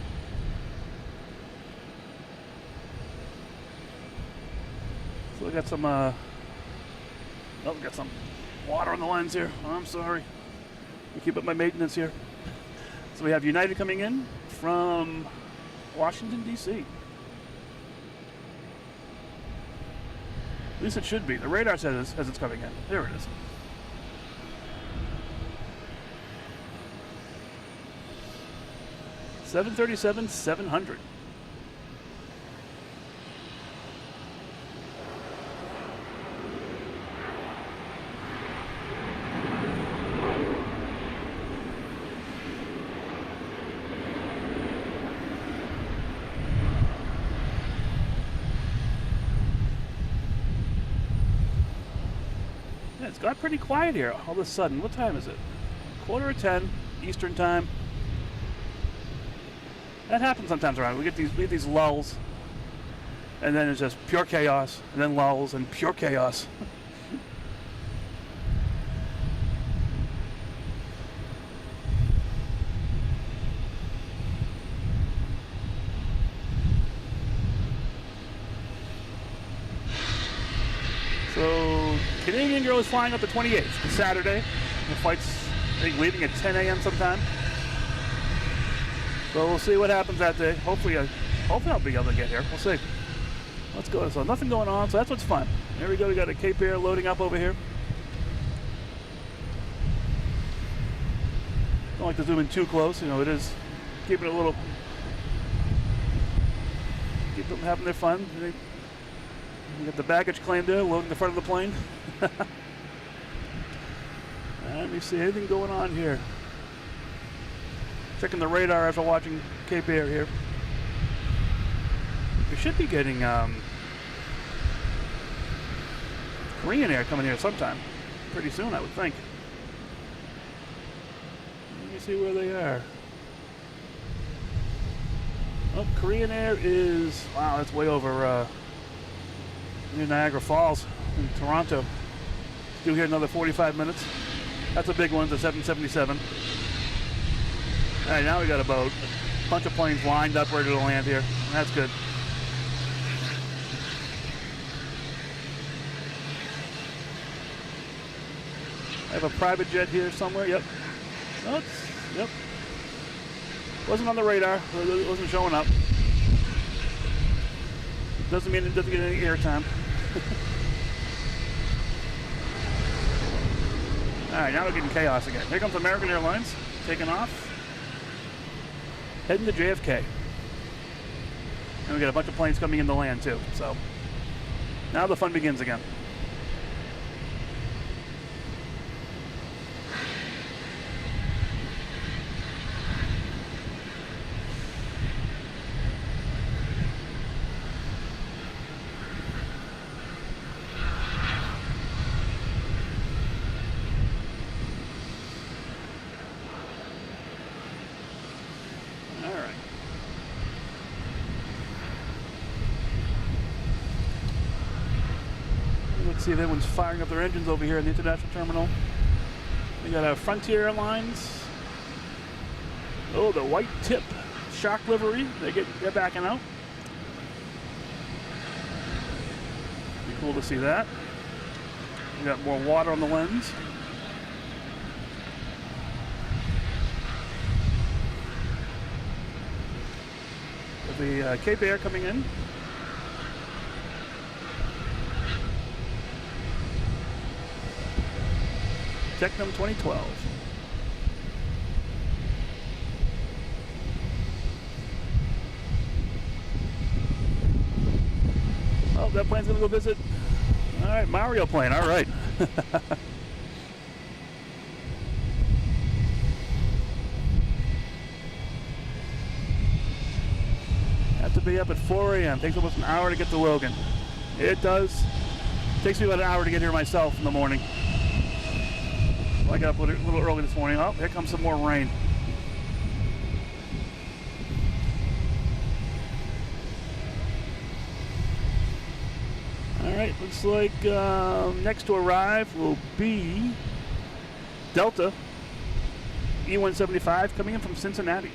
So we got some, we got some water on the lens here. Oh, I'm sorry. We keep up my maintenance here. So we have United coming in from Washington, D.C. At least it should be. The radar says as it's coming in. There it is. $737-700. It's got pretty quiet here all of a sudden. What time is it? 9:45 Eastern time. That happens sometimes around. We get these lulls, and then it's just pure chaos, and then lulls and pure chaos. So, Canadian girl is flying up the 28th, Saturday. The flight's, I think, leaving at 10 a.m. sometime. So we'll see what happens that day. Hopefully I'll be able to get here. We'll see. Let's go. So nothing going on, so that's what's fun. There we go. We got a Cape Air loading up over here. Don't like to zoom in too close. You know, it is keeping it a little. Keep them having their fun. We got the baggage claim there, loading the front of the plane. Let me see, anything going on here? Checking the radar after watching Cape Air here. We should be getting Korean Air coming here sometime. Pretty soon, I would think. Let me see where they are. Oh, Korean Air is, wow, that's way over near Niagara Falls in Toronto. Due here another 45 minutes. That's a big one, the 777. All right, now we got about a bunch of planes lined up ready to land here. That's good. I have a private jet here somewhere. Yep. Oh, yep. Wasn't on the radar. It wasn't showing up. Doesn't mean it doesn't get any airtime. All right, now we're getting chaos again. Here comes American Airlines taking off, heading to JFK. And we got a bunch of planes coming in to land too. So now the fun begins again. See if everyone's firing up their engines over here in the international terminal. We got a Frontier Airlines. Oh, the white tip shark livery. They're backing out. Be cool to see that. We got more water on the lens. With the Cape Air coming in. Technum 2012. Oh, that plane's gonna go visit. All right, Mario plane. All right. Have to be up at 4 a.m. Takes almost an hour to get to Logan. It does. Takes me about an hour to get here myself in the morning. I got up a little early this morning. Oh, here comes some more rain. All right, looks like next to arrive will be Delta E-175 coming in from Cincinnati.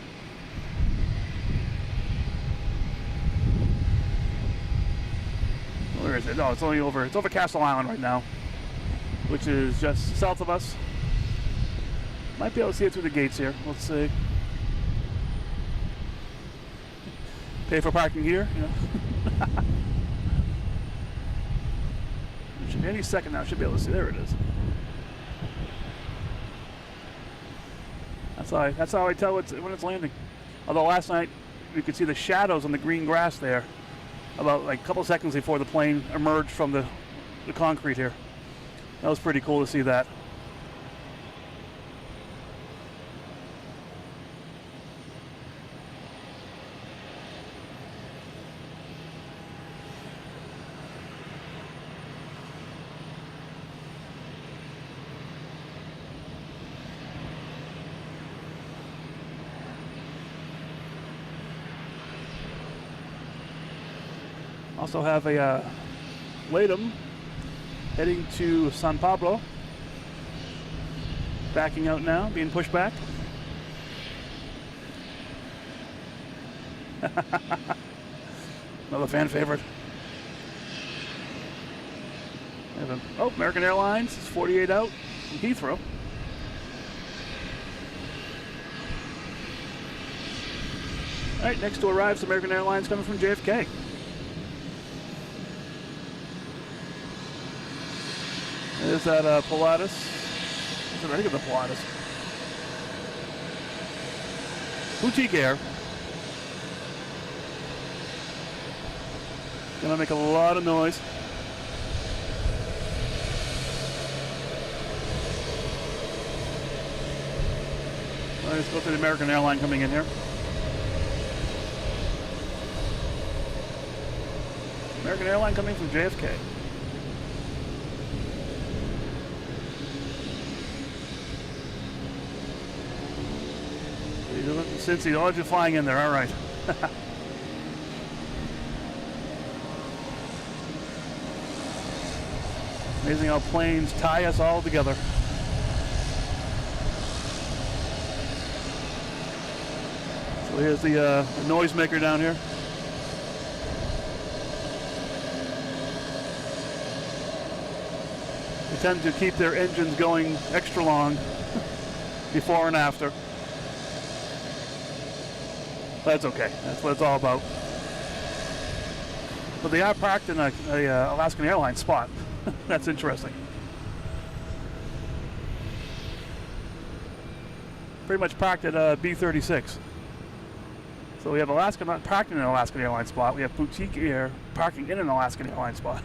Where is it? No, it's over Castle Island right now, which is just south of us. Might be able to see it through the gates here. Let's see. Pay for parking here, you know. It should be any second now. Should be able to see. There it is. That's how I tell when it's landing. Although last night you could see the shadows on the green grass there, about like a couple seconds before the plane emerged from the concrete here. That was pretty cool to see that. Also have a LATAM heading to San Pablo. Backing out now, being pushed back. Another fan favorite. Oh, American Airlines is 48 out from Heathrow. All right, next to arrive is American Airlines coming from JFK. Is that Pilatus? I think it's a Pilatus. Boutique Air. Gonna make a lot of noise. All right, let's go to the American Airline coming in here. American Airline coming from JFK. Since he's always flying in there, all right. Amazing how planes tie us all together. So here's the noisemaker down here. They tend to keep their engines going extra long before and after. That's okay. That's what it's all about. But they are parked in a Alaskan Airlines spot. That's interesting. Pretty much parked at B36. So we have Alaska not parked in an Alaskan Airlines spot. We have Boutique Air parking in an Alaskan Airlines spot.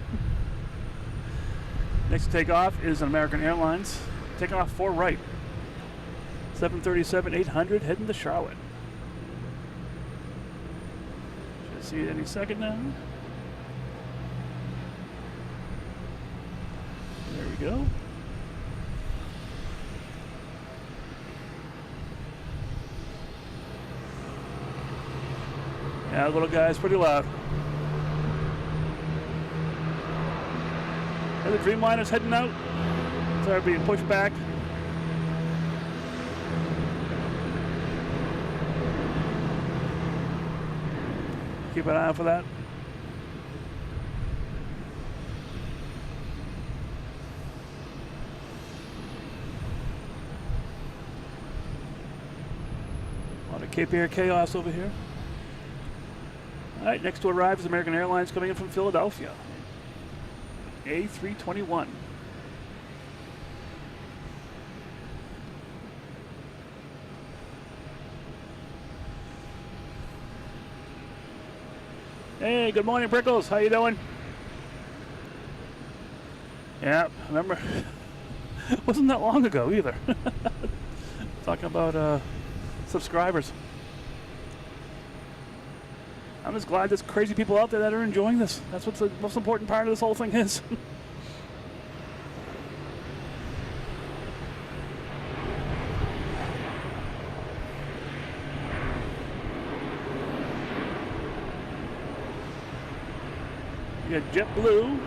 Next to take off is an American Airlines. Taking off 4 right. 737-800 heading to Charlotte. See it any second now. There we go. Yeah, the little guy's pretty loud. the Dreamliner's heading out. They're being pushed back. Keep an eye out for that. A lot of Cape Air chaos over here. All right, next to arrive is American Airlines coming in from Philadelphia. A321. Hey, good morning, Prickles. How you doing? Yeah, remember, it wasn't that long ago either. Talking about subscribers. I'm just glad there's crazy people out there that are enjoying this. That's what the most important part of this whole thing is. We got JetBlue,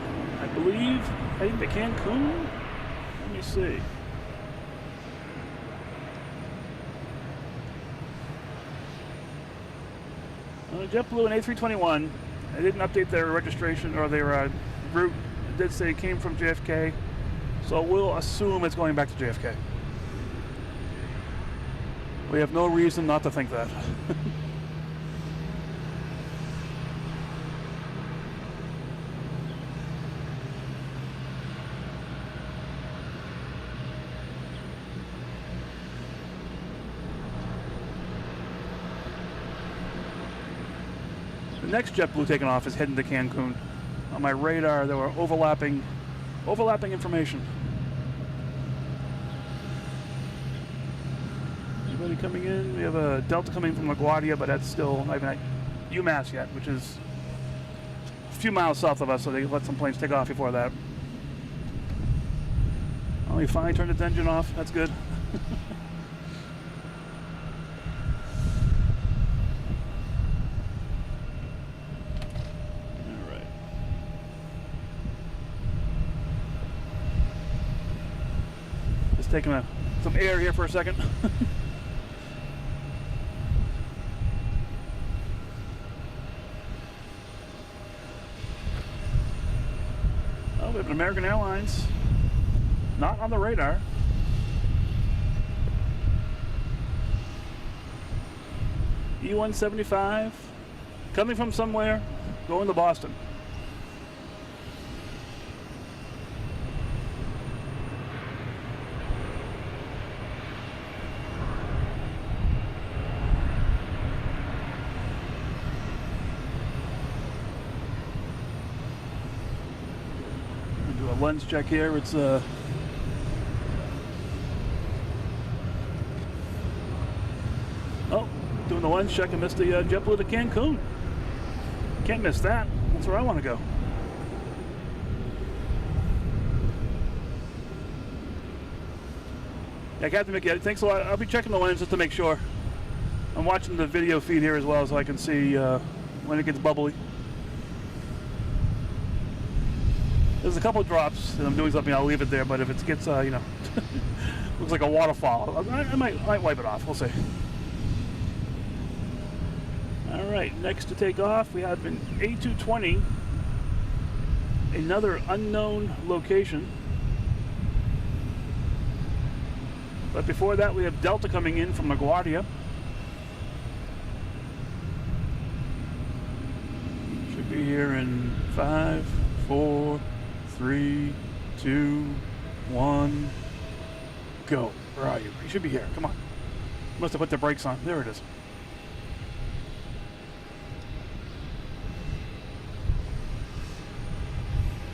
I believe, heading to Cancun. Let me see. JetBlue and A321, they didn't update their registration or their route. It did say it came from JFK, so we'll assume it's going back to JFK. We have no reason not to think that. The next JetBlue taking off is heading to Cancun. On my radar, there were overlapping information. Anybody coming in? We have a Delta coming from LaGuardia, but that's still not even at UMass yet, which is a few miles south of us, so they let some planes take off before that. Oh, he finally turned its engine off. That's good. Taking some air here for a second. Oh, we have an American Airlines not on the radar. E175 coming from somewhere, going to Boston. Lens check here. It's oh, doing the lens check and missed the JetBlue to Cancun. Can't miss that. That's where I want to go. Yeah, Captain Mickey, thanks a lot. I'll be checking the lens just to make sure. I'm watching the video feed here as well, so I can see when it gets bubbly. There's a couple of drops, and I'm doing something, I'll leave it there, but if it gets, you know, looks like a waterfall, I might wipe it off, we'll see. All right, next to take off, we have an A220, another unknown location. But before that, we have Delta coming in from LaGuardia. Should be here in 5, 4, 3, 2, 1, go. Where are you? You should be here. Come on. Must have put the brakes on. There it is.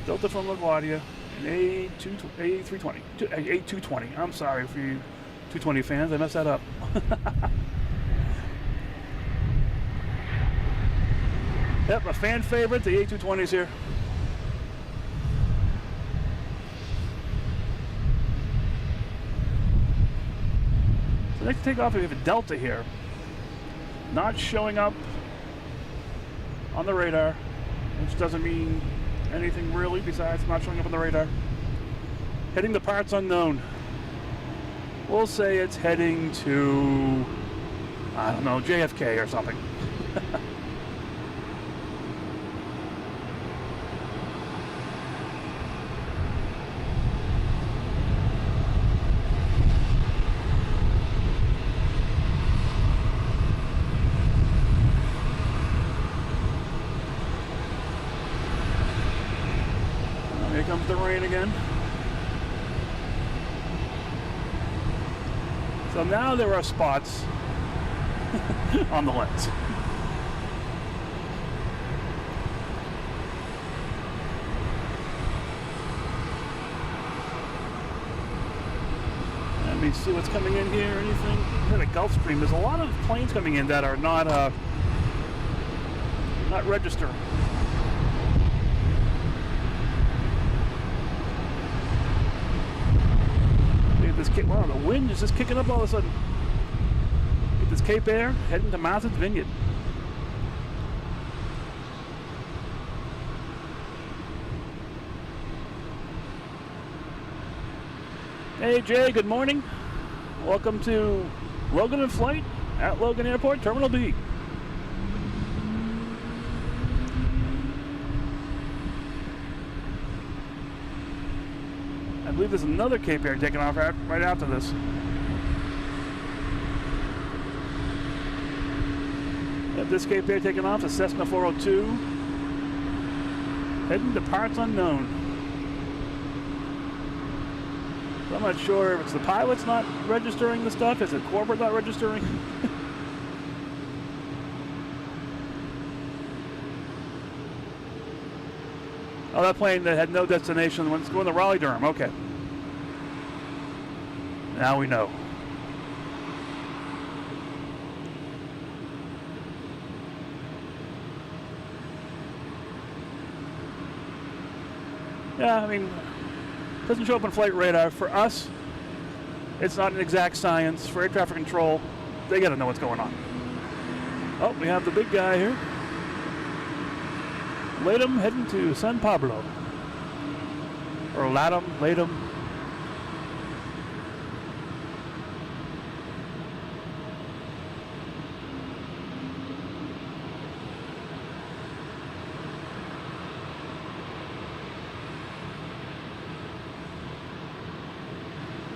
Delta from LaGuardia, an A320. A220. I'm sorry for you 220 fans. I messed that up. Yep, a fan favorite. The A220 is here. So next to take off, we have a Delta here. Not showing up on the radar, which doesn't mean anything really besides not showing up on the radar. Heading to parts unknown. We'll say it's heading to, I don't know, JFK or something. Here comes the rain again. So now there are spots on the lens. Let me see what's coming in here. Anything? The Gulf Stream. There's a lot of planes coming in that are not registering. Wow, the wind is just kicking up all of a sudden. Get this Cape Air heading to Martha's Vineyard. Hey Jay, good morning. Welcome to Logan in Flight at Logan Airport, Terminal B. I believe there's another Cape Air taking off right after this. Yep, this Cape Air taking off, the Cessna 402. Heading to parts unknown. So I'm not sure if it's the pilot's not registering the stuff, is it corporate not registering? Oh, that plane that had no destination when it's going to Raleigh-Durham. Okay. Now we know. Yeah, I mean, it doesn't show up on flight radar. For us, it's not an exact science. For air traffic control, they got to know what's going on. Oh, we have the big guy here. Latham heading to San Pablo. Or Latham.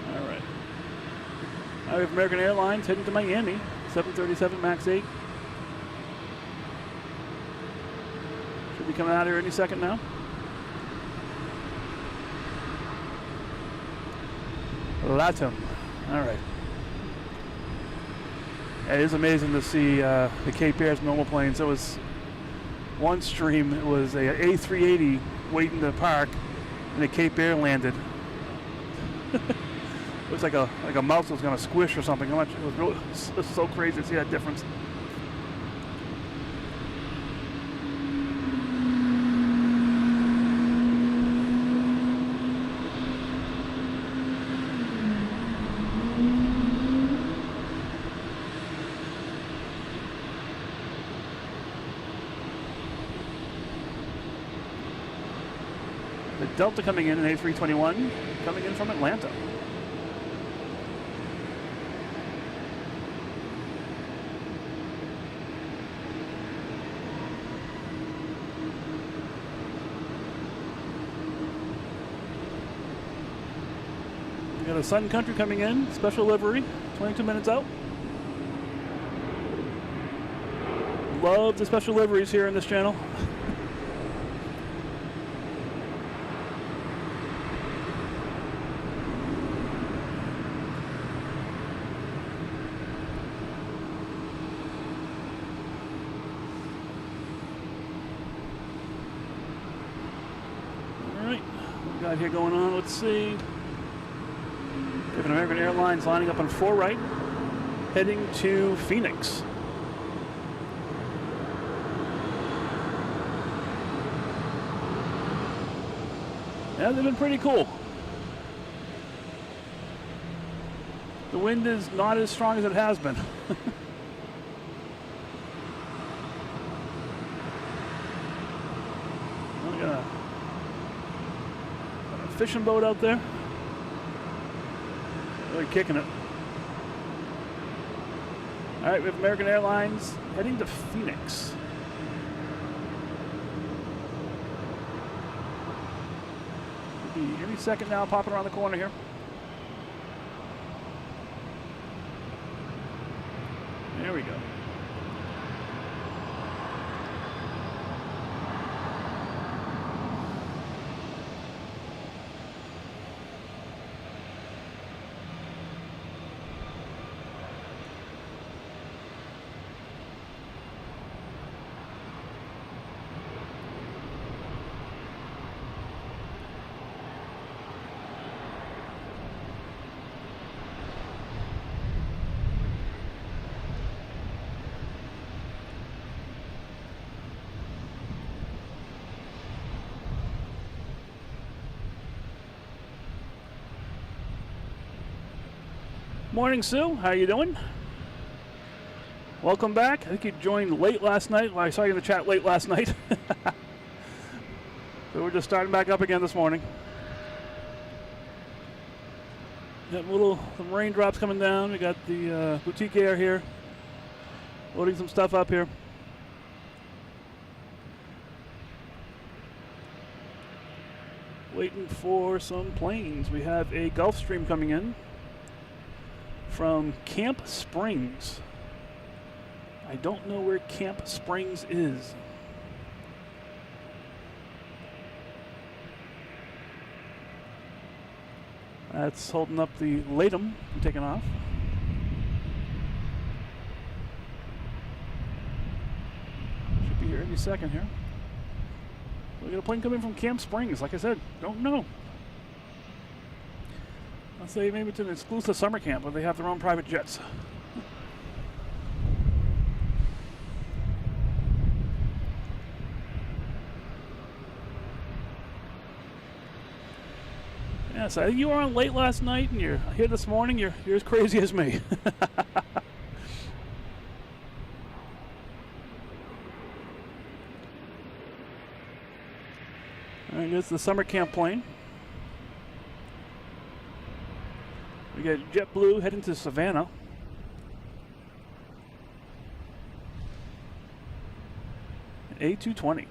Alright. Now we have American Airlines heading to Miami. 737 MAX 8. Should be coming out here any second now. Latham. All right. It is amazing to see the Cape Air's normal planes. It was one stream. It was a A380 waiting to park, and the Cape Air landed. It was like a mouse was going to squish or something. It was so crazy to see that difference. The Delta coming in an A321, coming in from Atlanta. We got a Sun Country coming in, special livery, 22 minutes out. Love the special liveries here in this channel. Got here going on, let's see. We have an American Airlines lining up on 4 right, heading to Phoenix. Yeah, they've been pretty cool. The wind is not as strong as it has been. Fishing boat out there. Really kicking it. All right, we have American Airlines heading to Phoenix. Should be any second now, popping around the corner here. There we go. Morning, Sue. How you doing? Welcome back. I think you joined late last night. Well, I saw you in the chat late last night. So we're just starting back up again this morning. Got some raindrops coming down. We got the boutique air here. Loading some stuff up here. Waiting for some planes. We have a Gulfstream coming in from Camp Springs. I don't know where Camp Springs is. That's holding up the Latham from taking off. Should be here any second here. We got a plane coming from Camp Springs. Like I said, don't know. I'll say maybe it's an exclusive summer camp where they have their own private jets. Yeah, so you were on late last night and you're here this morning. You're as crazy as me. All right, here's the summer camp plane. We got JetBlue heading to Savannah. A220.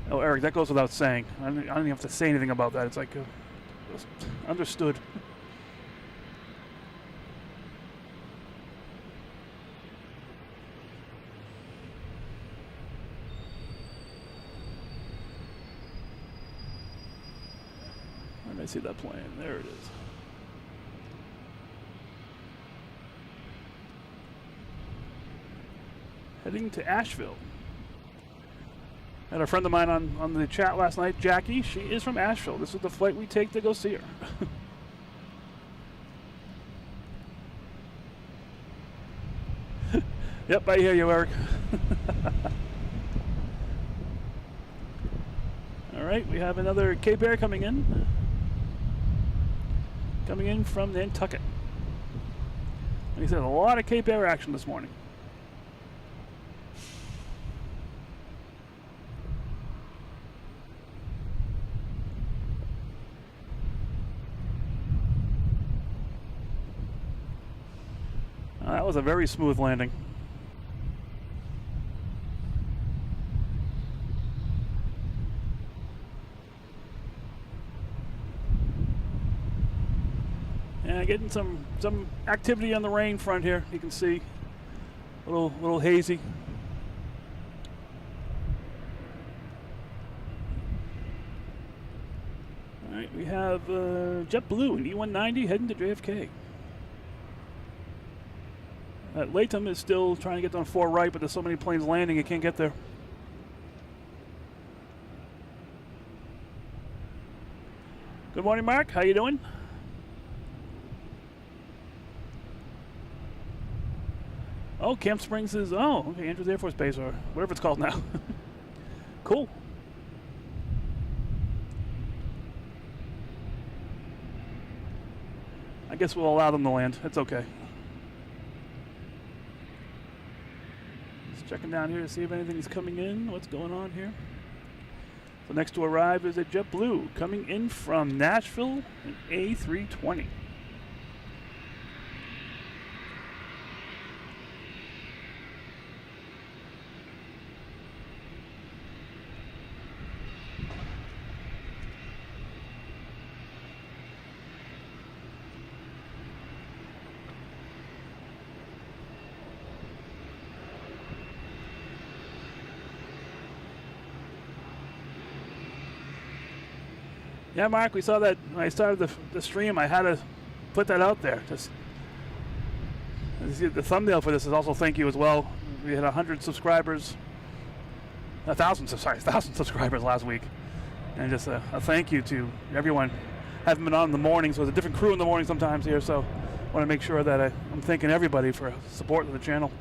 Oh, Eric, that goes without saying. I don't even have to say anything about that. It's like understood. I see that plane. There it is. Heading to Asheville. Had a friend of mine on the chat last night, Jackie. She is from Asheville. This is the flight we take to go see her. Yep, I hear you, Eric. All right, we have another Cape Air coming in. Coming in from Nantucket. Like I said, a lot of Cape Air action this morning. That was a very smooth landing. Getting some activity on the rain front here. You can see a little hazy. All right, we have JetBlue and E190 heading to JFK. Latham is still trying to get on 4 right, but there's so many planes landing, it can't get there. Good morning, Mark. How you doing? Oh, Camp Springs is, oh, okay, Andrews Air Force Base, or whatever it's called now. Cool. I guess we'll allow them to land. It's okay. Just checking down here to see if anything's coming in. What's going on here? So next to arrive is a JetBlue coming in from Nashville, an A320. Yeah, Mark, we saw that when I started the stream. I had to put that out there. Just the thumbnail for this is also thank you as well. We had 100 subscribers, 1,000 subscribers last week, and just a thank you to everyone. Haven't been on in the morning, so it's a different crew in the morning sometimes here. So I want to make sure that I'm thanking everybody for supporting the channel.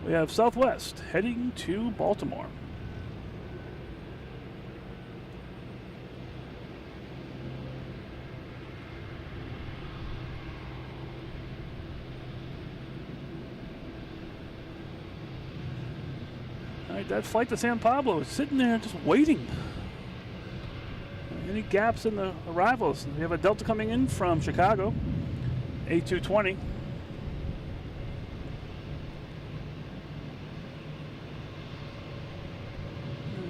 We have Southwest heading to Baltimore. That flight to San Pablo is sitting there just waiting. Any gaps in the arrivals? We have a Delta coming in from Chicago, A220.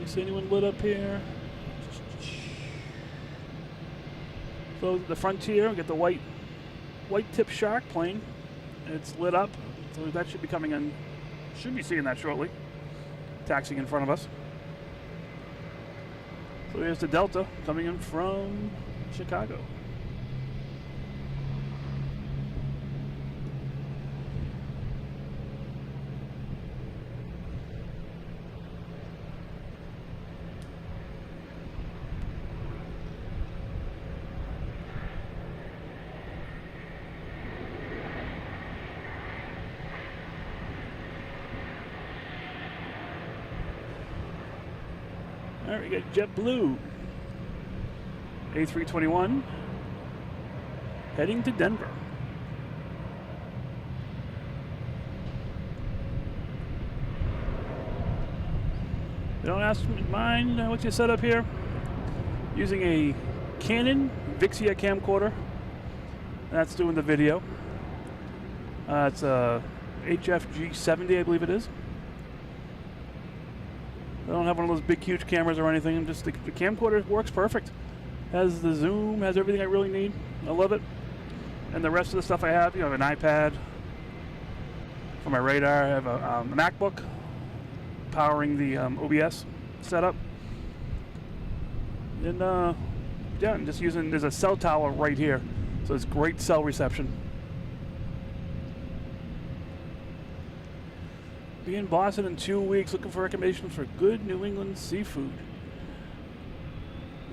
You see anyone lit up here? So the Frontier, we get the white tip shark plane. It's lit up, so that should be coming in. Should be seeing that shortly. Taxiing in front of us. So here's the Delta coming in from Chicago. All right, we got JetBlue, A321, heading to Denver. Don't ask me mine what you set up here. Using a Canon Vixia camcorder. That's doing the video. It's a HFG 70, I believe it is. I don't have one of those big, huge cameras or anything. Just the camcorder works perfect. Has the zoom, has everything I really need. I love it. And the rest of the stuff I have, you know, I have an iPad for my radar. I have a MacBook powering the OBS setup. And yeah, I'm just using. There's a cell tower right here, so it's great cell reception. Be in Boston in 2 weeks, looking for recommendations for good New England seafood.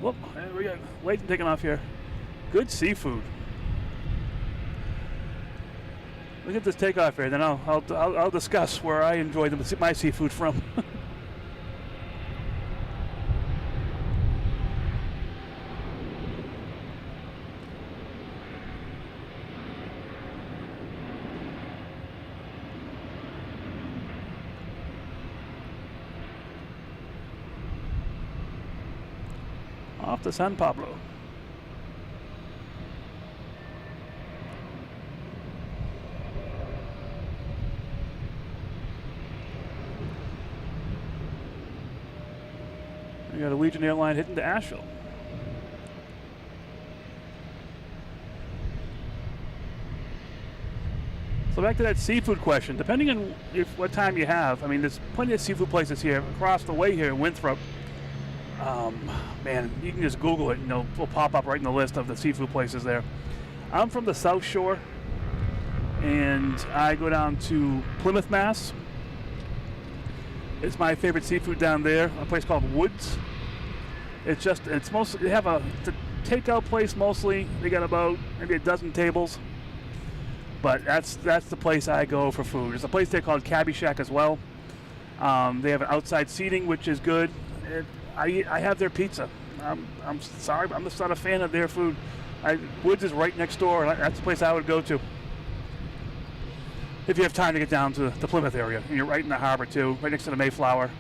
Whoop, we got Leighton taking off here. Good seafood. Look at this takeoff here, then I'll discuss where I enjoy my seafood from. Off to San Pablo. We got a Legion Airline heading to Asheville. So back to that seafood question. Depending on what time you have, I mean, there's plenty of seafood places here across the way here in Winthrop. Man, you can just Google it, and it'll pop up right in the list of the seafood places there. I'm from the South Shore, and I go down to Plymouth, Mass. It's my favorite seafood down there, a place called Woods. It's mostly, it's a takeout place mostly. They got about maybe a dozen tables, but that's the place I go for food. There's a place there called Cabbie Shack as well. They have outside seating, which is good. I have their pizza. I'm sorry, but I'm just not a fan of their food. Woods is right next door, and that's the place I would go to. if you have time to get down to the Plymouth area. And you're right in the harbor too, right next to the Mayflower.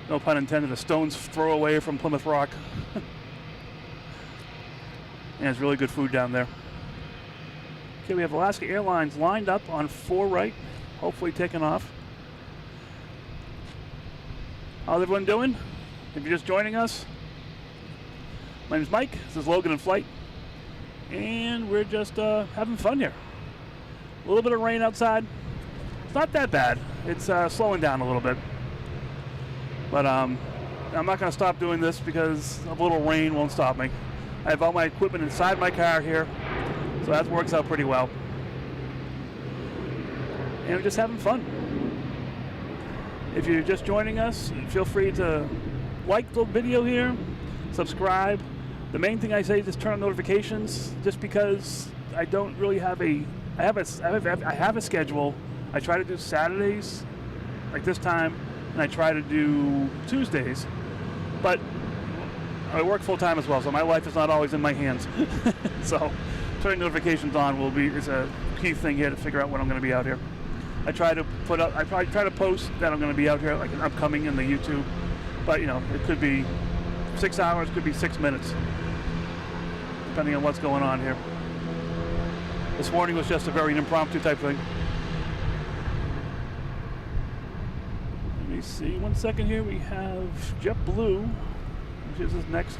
No pun intended, a stone's throw away from Plymouth Rock. And it's really good food down there. Okay, we have Alaska Airlines lined up on 4 right, hopefully taking off. How's everyone doing? If you're just joining us, my name's Mike, this is Logan in Flight, and we're just having fun here. A little bit of rain outside. It's not that bad. It's slowing down a little bit. But I'm not going to stop doing this because a little rain won't stop me. I have all my equipment inside my car here, so that works out pretty well. And we're just having fun. If you're just joining us, feel free to like the video here, subscribe. The main thing I say is just turn on notifications, just because I don't really have I have a schedule. I try to do Saturdays, like this time, and I try to do Tuesdays. But I work full time as well, so my life is not always in my hands. So turning notifications on is a key thing here to figure out when I'm going to be out here. I try to post that I'm going to be out here, like an upcoming in the YouTube. But you know, it could be 6 hours, could be 6 minutes, depending on what's going on here. This morning was just a very impromptu type thing. Let me see, 1 second here. We have JetBlue, which is next.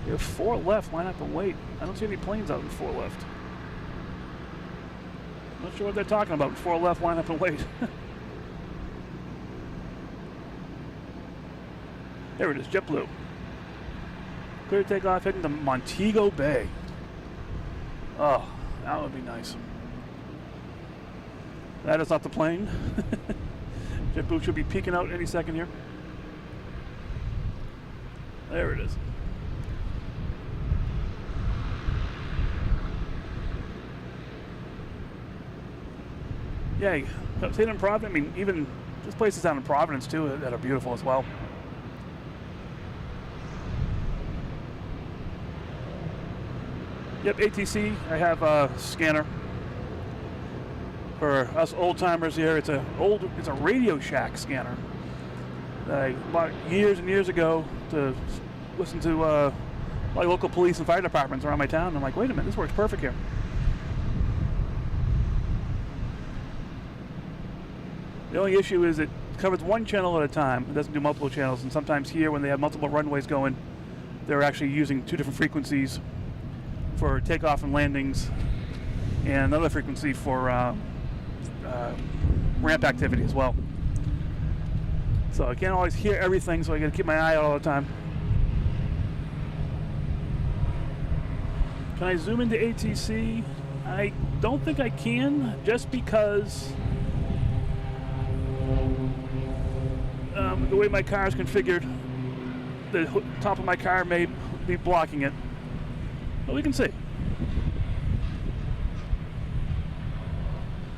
We have 4 left, line up and wait. I don't see any planes out in 4 left. Not sure what they're talking about. 4 left, line up and wait. There it is, JetBlue. Clear takeoff, heading to Montego Bay. Oh, that would be nice. That is not the plane. JetBlue should be peeking out any second here. There it is. Yeah, staying in Providence. I mean, even this place is down in Providence too that are beautiful as well. Yep, ATC. I have a scanner. For us old timers here, it's a Radio Shack scanner that I bought years and years ago to listen to my local police and fire departments around my town. And I'm like, wait a minute, this works perfect here. The only issue is it covers 1 channel at a time. It doesn't do multiple channels, and sometimes here when they have multiple runways going, they're actually using 2 different frequencies for takeoff and landings, and another frequency for ramp activity as well. So I can't always hear everything, so I got to keep my eye out all the time. Can I zoom into ATC? I don't think I can, just because the way my car is configured, the top of my car may be blocking it. But we can see.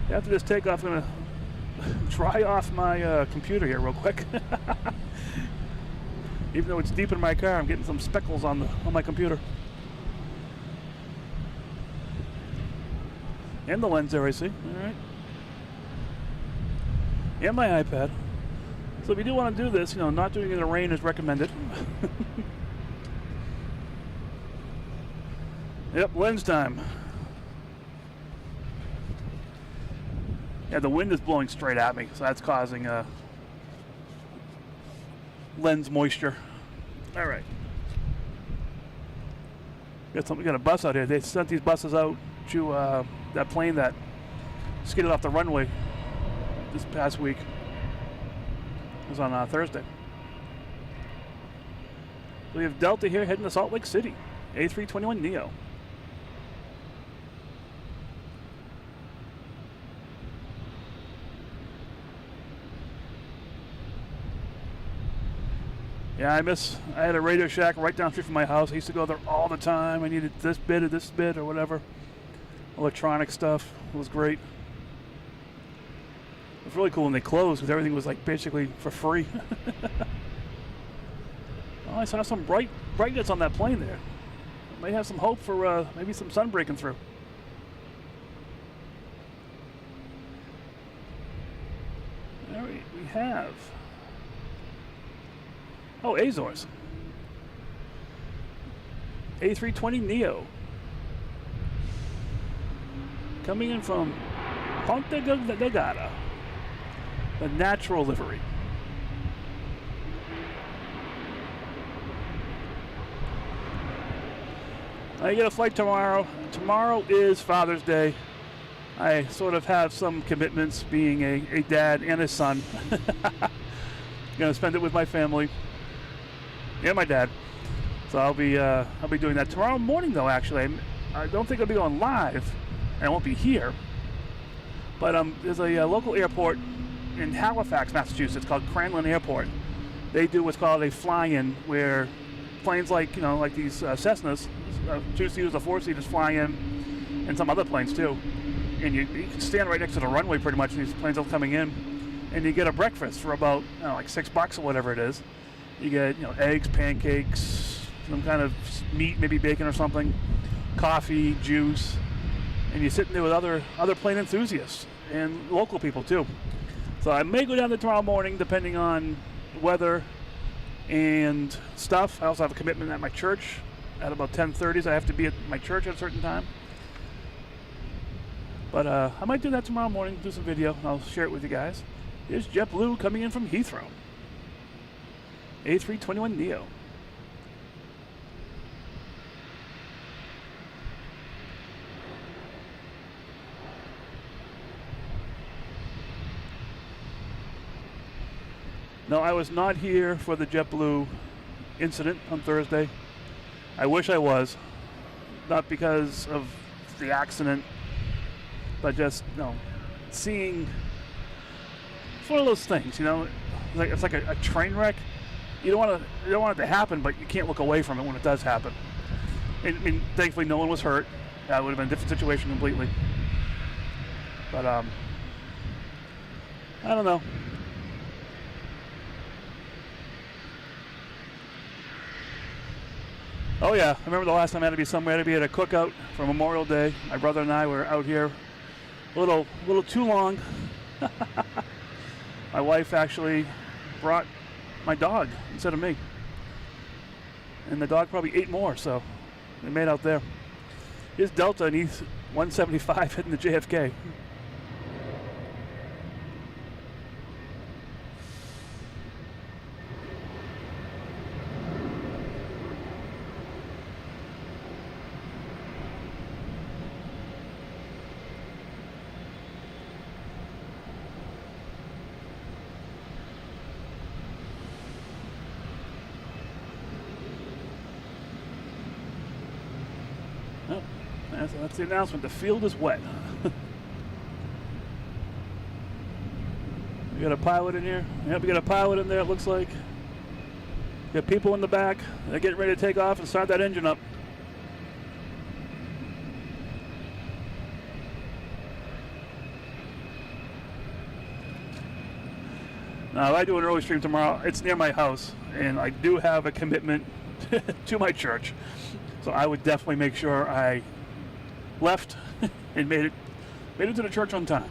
After this takeoff, I'm going to dry off my computer here real quick. Even though it's deep in my car, I'm getting some speckles on my computer. And the lens there, I see. All right. And my iPad. So if you do want to do this, you know, not doing it in the rain is recommended. Yep, lens time. Yeah, the wind is blowing straight at me, so that's causing lens moisture. All right. We got a bus out here. They sent these buses out to that plane that skidded off the runway this past week. It was on Thursday. We have Delta here heading to Salt Lake City, A321neo. Yeah, I had a Radio Shack right down the street from my house. I used to go there all the time. I needed this bit or whatever. Electronic stuff. It was great. It was really cool when they closed because everything was like basically for free. Oh, I saw some brightness on that plane there. might have some hope for maybe some sun breaking through. All right, we have. Oh, Azores. A320neo. Coming in from Ponte Delgada. The natural livery. I get a flight tomorrow. Tomorrow is Father's Day. I sort of have some commitments being a dad and a son. Gonna spend it with my family and my dad. So I'll be doing that tomorrow morning though. Actually, I don't think I'll be going live. I won't be here. But there's a local airport in Halifax, Massachusetts called Cranlin Airport. They do what's called a fly-in, where planes like these Cessnas, 2-seaters or 4-seaters fly in, and some other planes too. And you can stand right next to the runway pretty much. These planes are coming in, and you get a breakfast for about like $6 or whatever it is. You get eggs, pancakes, some kind of meat, maybe bacon or something, coffee, juice, and you're sitting there with other plane enthusiasts and local people too. So I may go down there tomorrow morning, depending on weather and stuff. I also have a commitment at my church at about 10:30, so I have to be at my church at a certain time. But I might do that tomorrow morning, do some video, and I'll share it with you guys. Here's JetBlue coming in from Heathrow. A321neo. No, I was not here for the JetBlue incident on Thursday. I wish I was. Not because of the accident, but just, seeing. It's one of those things, it's like a train wreck. You don't want it to happen, but you can't look away from it when it does happen. I mean, thankfully no one was hurt. That would have been a different situation completely. But I don't know. Oh yeah, I remember the last time I had to be somewhere. I had to be at a cookout for Memorial Day. My brother and I were out here a little too long. My wife actually brought my dog instead of me. And the dog probably ate more, so they made out there. Here's Delta and he's 175 hitting the JFK. That's the announcement. The field is wet. We got a pilot in here. Yep, we got a pilot in there, it looks like. Got people in the back. They're getting ready to take off and start that engine up. Now, if I do an early stream tomorrow, it's near my house, and I do have a commitment to my church. So I would definitely make sure I left and made it to the church on time.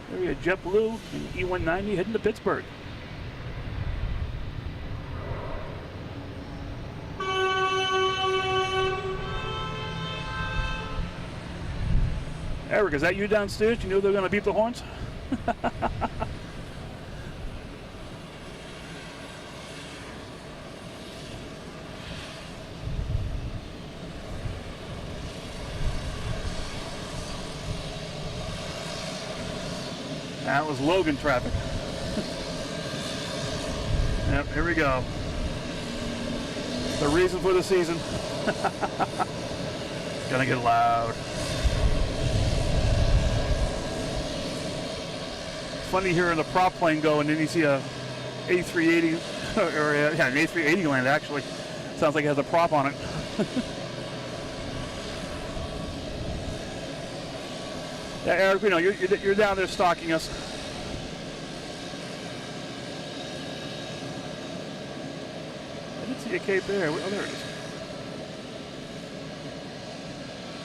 There we go, JetBlue and E190 heading to Pittsburgh. Eric, is that you downstairs? You knew they were going to beep the horns? That was Logan traffic. Yep, here we go. The reason for the season. It's gonna get loud. Funny hearing the prop plane go and then you see a A380 or an A380 land actually. Sounds like it has a prop on it. Yeah, Eric, you're down there stalking us. see a Cape there. Oh, there it is.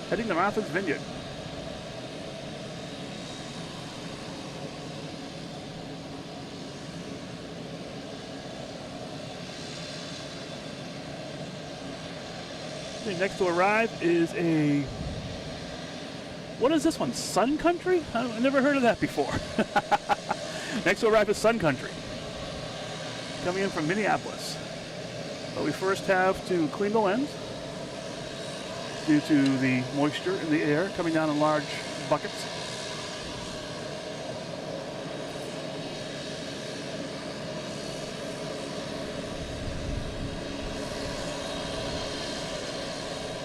Heading to Martha's Vineyard. Okay, next to arrive is a... What is this one? Sun Country? I've never heard of that before. Next to arrive is Sun Country. Coming in from Minneapolis. But we first have to clean the lens due to the moisture in the air coming down in large buckets.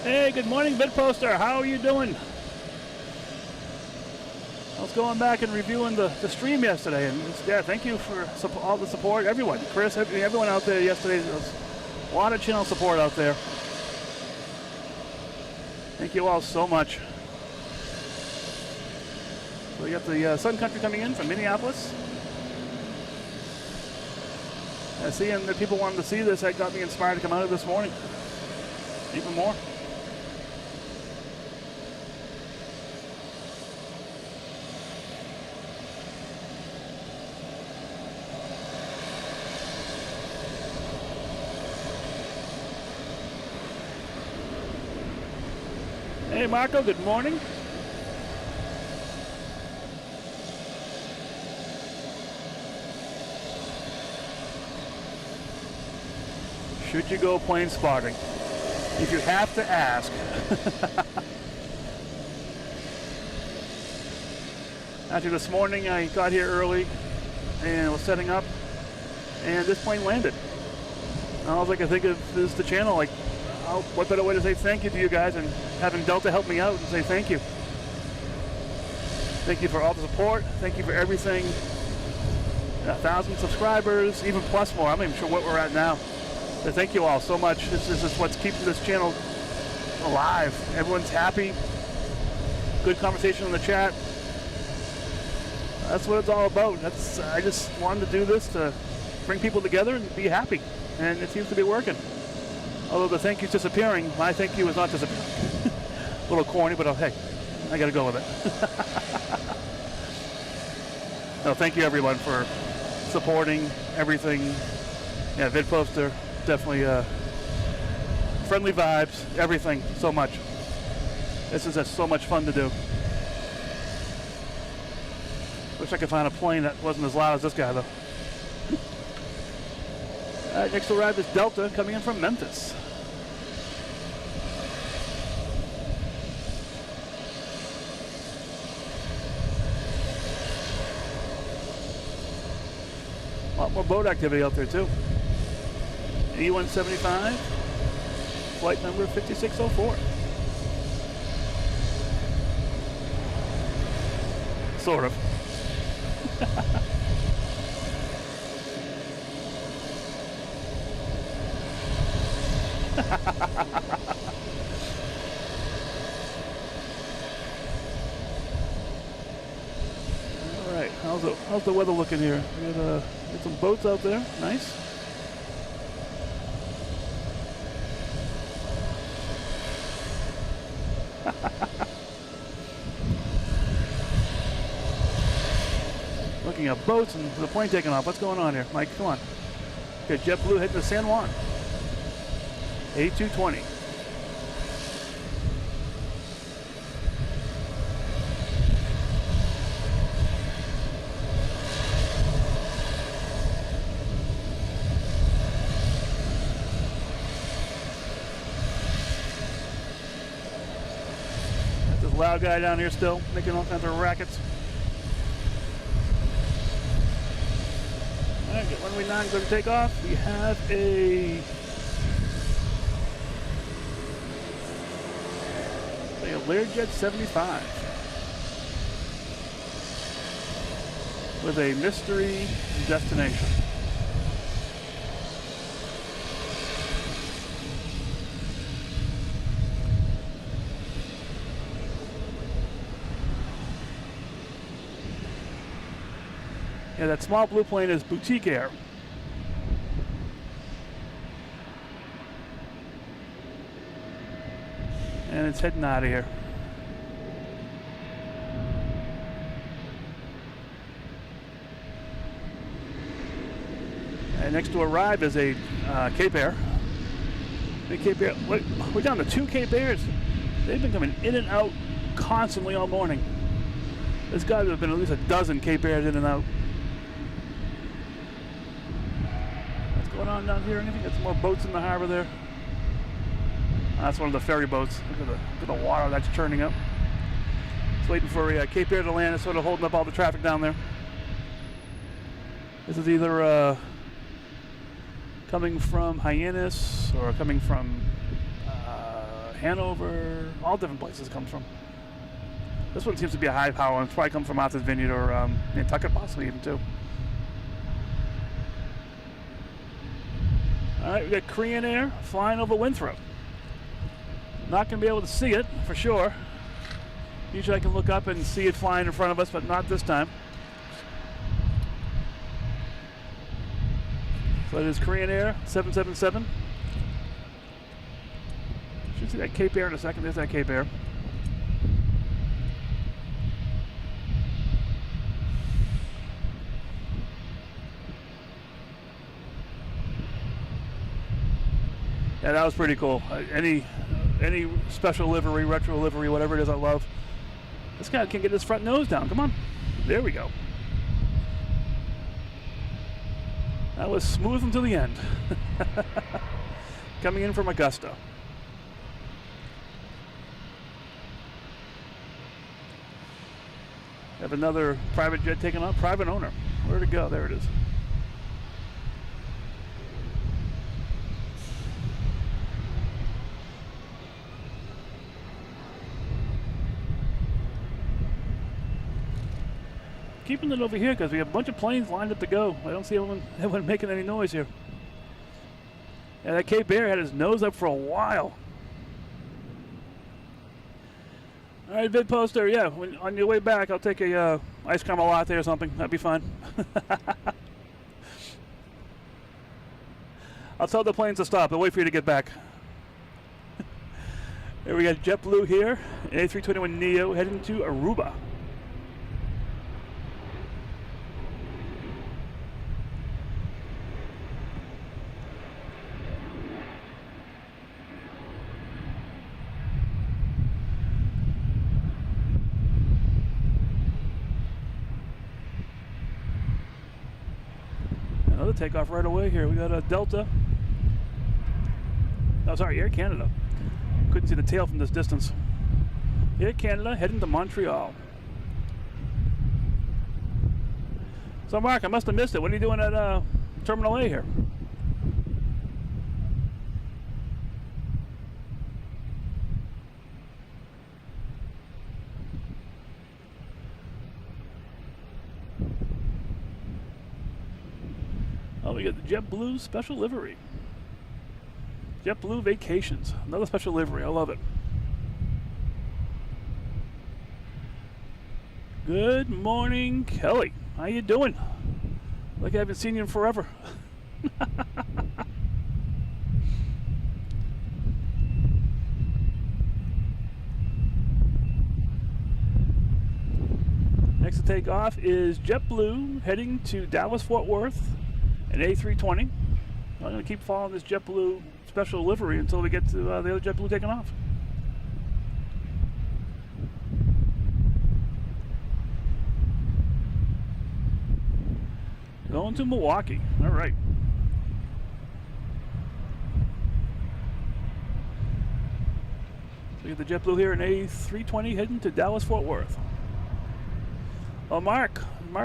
Hey, good morning, Bid Poster. How are you doing? I was going back and reviewing the stream yesterday, and yeah, thank you for all the support, everyone. Chris, everyone out there yesterday. There was a lot of channel support out there. Thank you all so much. So we got the Sun Country coming in from Minneapolis. Seeing that people wanted to see this, that got me inspired to come out of this morning. Even more. Hey Marco, good morning. Should you go plane spotting? If you have to ask. Actually, this morning I got here early and was setting up, and this plane landed. All I can think of is the channel, like, what better way to say thank you to you guys and having Delta help me out and say thank you. Thank you for all the support. Thank you for everything. 1,000 subscribers, even plus more. I'm not even sure what we're at now. But thank you all so much. This is what's keeping this channel alive. Everyone's happy. Good conversation in the chat. That's what it's all about. I just wanted to do this to bring people together and be happy. And it seems to be working. Although the thank you's disappearing, my thank you is not disappearing. A little corny, but hey, I gotta go with it. No, thank you everyone for supporting everything. Yeah, vid poster, definitely friendly vibes, everything, so much. This is just so much fun to do. Wish I could find a plane that wasn't as loud as this guy though. Next to arrive is Delta coming in from Memphis. A lot more boat activity out there too. E175, flight number 5604. Sort of. All right, how's the weather looking here? We got some boats out there. Nice. Looking at boats and the plane taking off. What's going on here, Mike? Come on. Okay, JetBlue heading to San Juan. A220. Got this loud guy down here still, making all kinds of rackets. All right, get runway 9 going to take off. We have a Learjet 75 with a mystery destination. Yeah, that small blue plane is Boutique Air. And it's heading out of here. And next to arrive is a Cape Air. Big Cape Air. We're down to 2 Cape Airs. They've been coming in and out constantly all morning. There's got to have been at least a dozen Cape Airs in and out. What's going on down here? Anything? Got some more boats in the harbor there. That's one of the ferry boats. Look at the water that's churning up. It's waiting for a Cape Air to land. It's sort of holding up all the traffic down there. This is either coming from Hyannis or coming from Hanover. All different places it comes from. This one seems to be a high power one. It's probably come from Martha's Vineyard or Nantucket possibly even too. Alright, we got Korean Air flying over Winthrop. Not going to be able to see it for sure. Usually I can look up and see it flying in front of us, but not this time. So it is Korean Air 777. Should see that Cape Air in a second. There's that Cape Air. Yeah, that was pretty cool. Any special livery, retro livery, whatever it is I love. This guy can get his front nose down. Come on. There we go. That was smooth until the end. Coming in from Augusta. Have another private jet taken off. Private owner. Where'd it go? There it is. Keeping it over here because we have a bunch of planes lined up to go. I don't see anyone making any noise here. Yeah, that Cape Air had his nose up for a while. All right, vid poster. Yeah, on your way back, I'll take a ice caramel latte or something. That'd be fun. I'll tell the planes to stop. I'll wait for you to get back. Here we got JetBlue here, A321neo heading to Aruba. Another takeoff right away here. We got a Delta. Oh, sorry, Air Canada. Couldn't see the tail from this distance. Air Canada heading to Montreal. So, Mark, I must have missed it. What are you doing at Terminal A here? Oh, we got the JetBlue special livery. JetBlue Vacations. Another special livery. I love it. Good morning, Kelly. How you doing? Like I haven't seen you in forever. Next to take off is JetBlue heading to Dallas-Fort Worth, an A320. I'm going to keep following this JetBlue special livery until we get to the other JetBlue taking off. Going to Milwaukee. All right. So we get the JetBlue here, an A320 heading to Dallas-Fort Worth. Well, Mark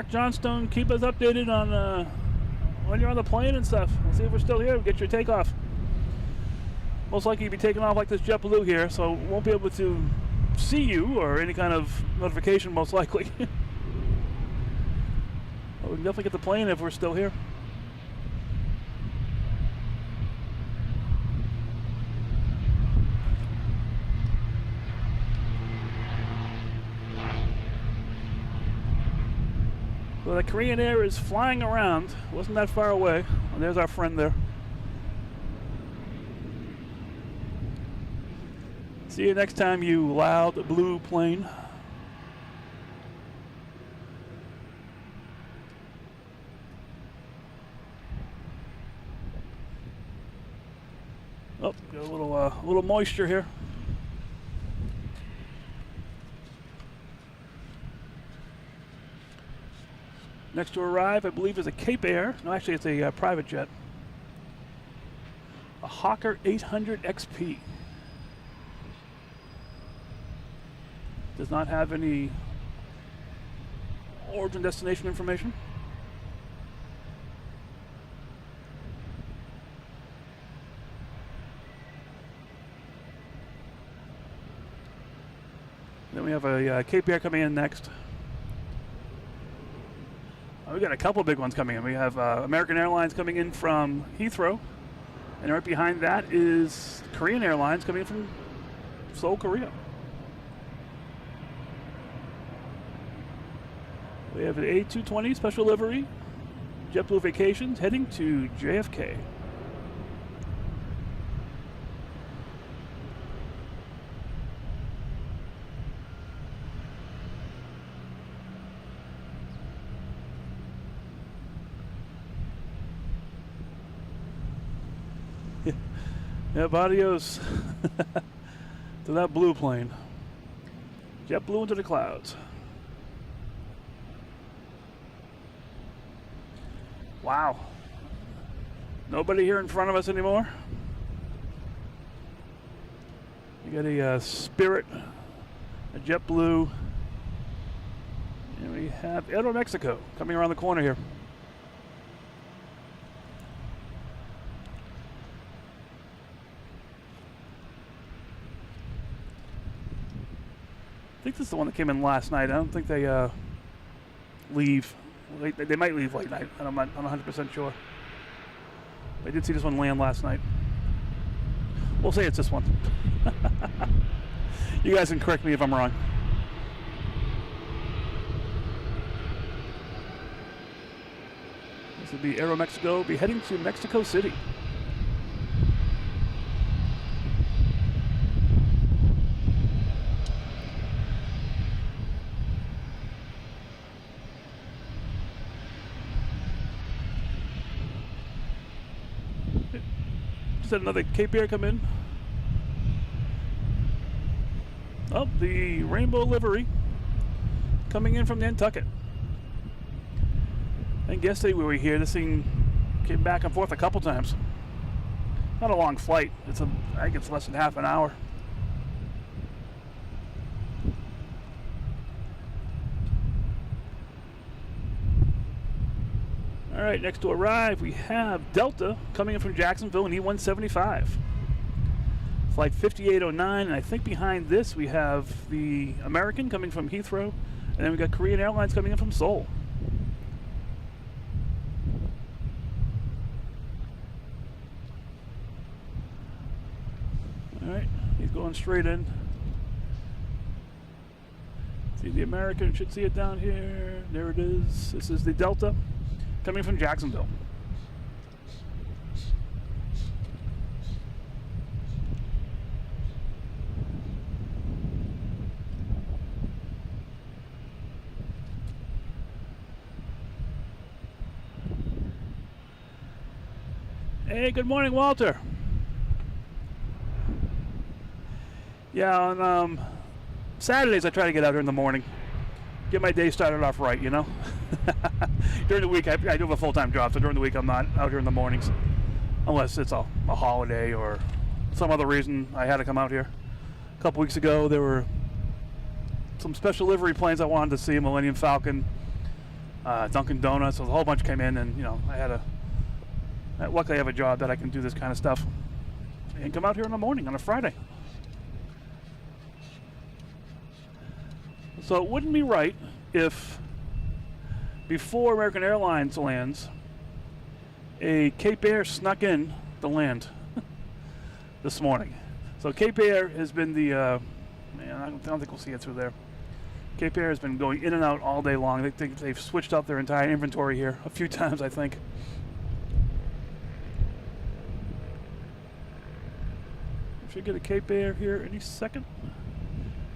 Johnstone, keep us updated on when you're on the plane and stuff. Let's see if we're still here. We'll get your takeoff. Most likely you'll be taking off like this JetBlue here, so won't be able to see you or any kind of notification most likely. But we can definitely get the plane if we're still here. Well, the Korean Air is flying around. Wasn't that far away. And there's our friend there. See you next time, you loud blue plane. Oh, got a little moisture here. Next to arrive, I believe, is a Cape Air. No, actually, it's a private jet. A Hawker 800 XP. Does not have any origin destination information. Then we have a Cape Air coming in next. We got a couple big ones coming in. We have American Airlines coming in from Heathrow, and right behind that is Korean Airlines coming in from Seoul, Korea. We have an A220 special livery, JetBlue Vacations heading to JFK. Yep, adios to that blue plane. JetBlue into the clouds. Wow. Nobody here in front of us anymore. You got a Spirit, a JetBlue, and we have Aeromexico coming around the corner here. I think this is the one that came in last night. I don't think they leave. They might leave late night. I'm not 100% sure. I did see this one land last night. We'll say it's this one. You guys can correct me if I'm wrong. This would be Aeromexico. Be heading to Mexico City. Just had another Cape Air come in. Oh, the rainbow livery coming in from Nantucket. I think yesterday we were here. This thing came back and forth a couple times. Not a long flight. I think it's less than half an hour. All right, next to arrive, we have Delta coming in from Jacksonville in E175. Flight 5809, and I think behind this we have the American coming from Heathrow, and then we got Korean Airlines coming in from Seoul. All right, he's going straight in. See the American, should see it down here. There it is. This is the Delta coming from Jacksonville. Hey, good morning, Walter. Yeah, on Saturdays I try to get out here in the morning. Get my day started off right, you know? During the week, I do have a full-time job, so during the week I'm not out here in the mornings. Unless it's a holiday or some other reason I had to come out here. A couple weeks ago, there were some special livery planes I wanted to see, Millennium Falcon, Dunkin' Donuts, so a whole bunch came in, and, you know, luckily I have a job that I can do this kind of stuff. And come out here in the morning on a Friday. So it wouldn't be right if before American Airlines lands, a Cape Air snuck in to land this morning. So Cape Air has been I don't think we'll see it through there. Cape Air has been going in and out all day long. They've switched out their entire inventory here a few times, I think. Should get a Cape Air here any second.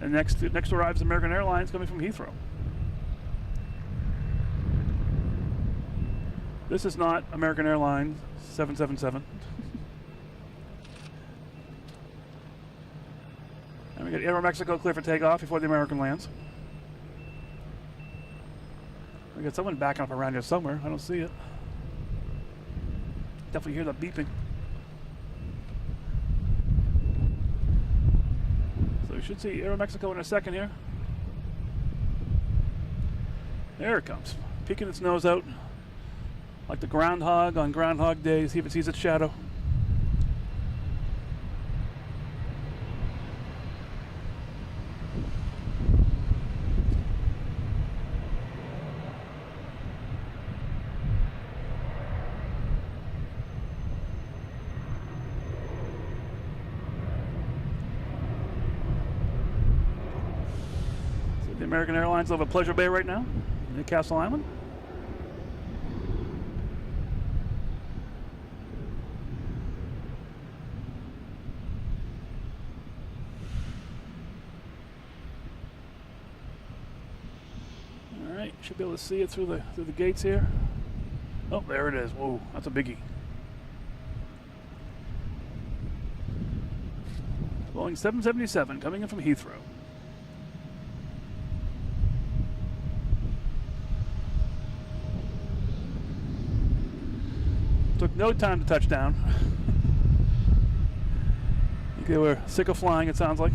And next arrives American Airlines coming from Heathrow. This is not American Airlines 777. And we got Aeromexico clear for takeoff before the American lands. We got someone backing up around here somewhere. I don't see it. Definitely hear that beeping. So we should see Aeromexico in a second here. There it comes. Peeking its nose out. Like the groundhog on Groundhog Day. See if it sees its shadow. The American Airlines over Pleasure Bay right now, Newcastle Island. All right, should be able to see it through the gates here. Oh, there it is. Whoa, that's a biggie. Boeing 777 coming in from Heathrow. Took no time to touch down. I think they were sick of flying, it sounds like.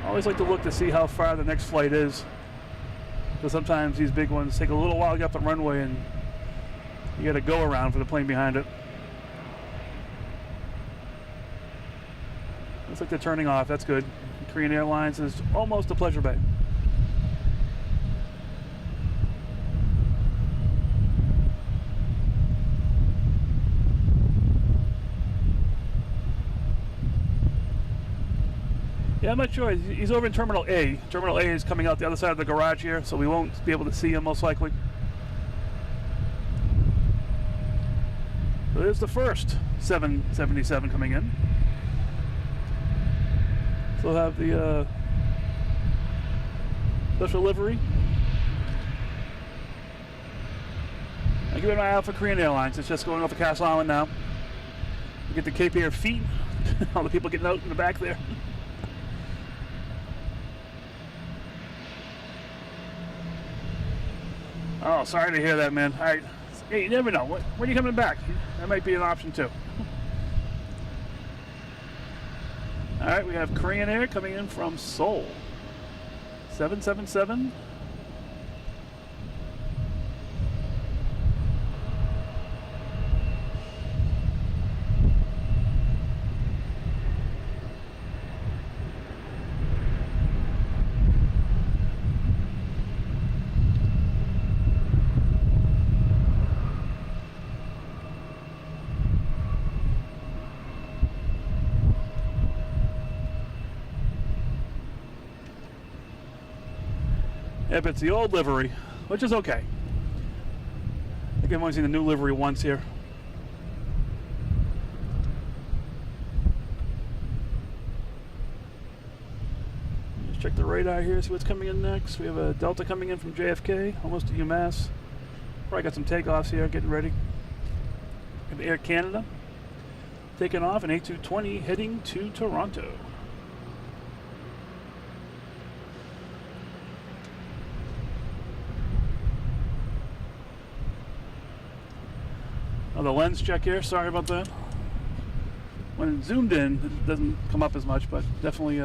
I always like to look to see how far the next flight is. Because sometimes these big ones take a little while to get up the runway and you got to go around for the plane behind it. Looks like they're turning off. That's good. Korean Airlines is almost to Pleasure Bay. Yeah, I'm not sure. He's over in Terminal A. Terminal A is coming out the other side of the garage here, so we won't be able to see him most likely. So there's the first 777 coming in. So we'll have the special livery. I give an eye out for Korean Airlines. It's just going off of Castle Island now. We get the Cape Air feet. All the people getting out in the back there. Oh, sorry to hear that, man. All right. Hey, you never know. When are you coming back? That might be an option too. All right, we have Korean Air coming in from Seoul. 777. Yep, it's the old livery, which is okay. I think I've only seen the new livery once here. Let's check the radar here, see what's coming in next. We have a Delta coming in from JFK, almost to UMass. Probably got some takeoffs here, getting ready. We have Air Canada taking off, an A220 heading to Toronto. Oh, the lens check here, sorry about that. When zoomed in, it doesn't come up as much, but definitely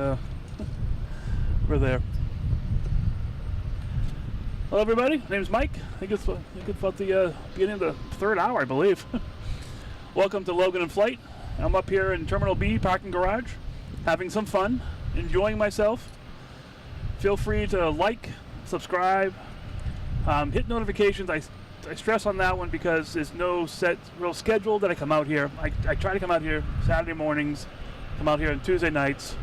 we're there. Hello everybody, my name's Mike. I think it's about the beginning of the third hour, I believe. Welcome to Logan in Flight. I'm up here in Terminal B parking garage, having some fun, enjoying myself. Feel free to like, subscribe, hit notifications. I stress on that one because there's no set real schedule that I come out here. I try to come out here Saturday mornings, come out here on Tuesday nights,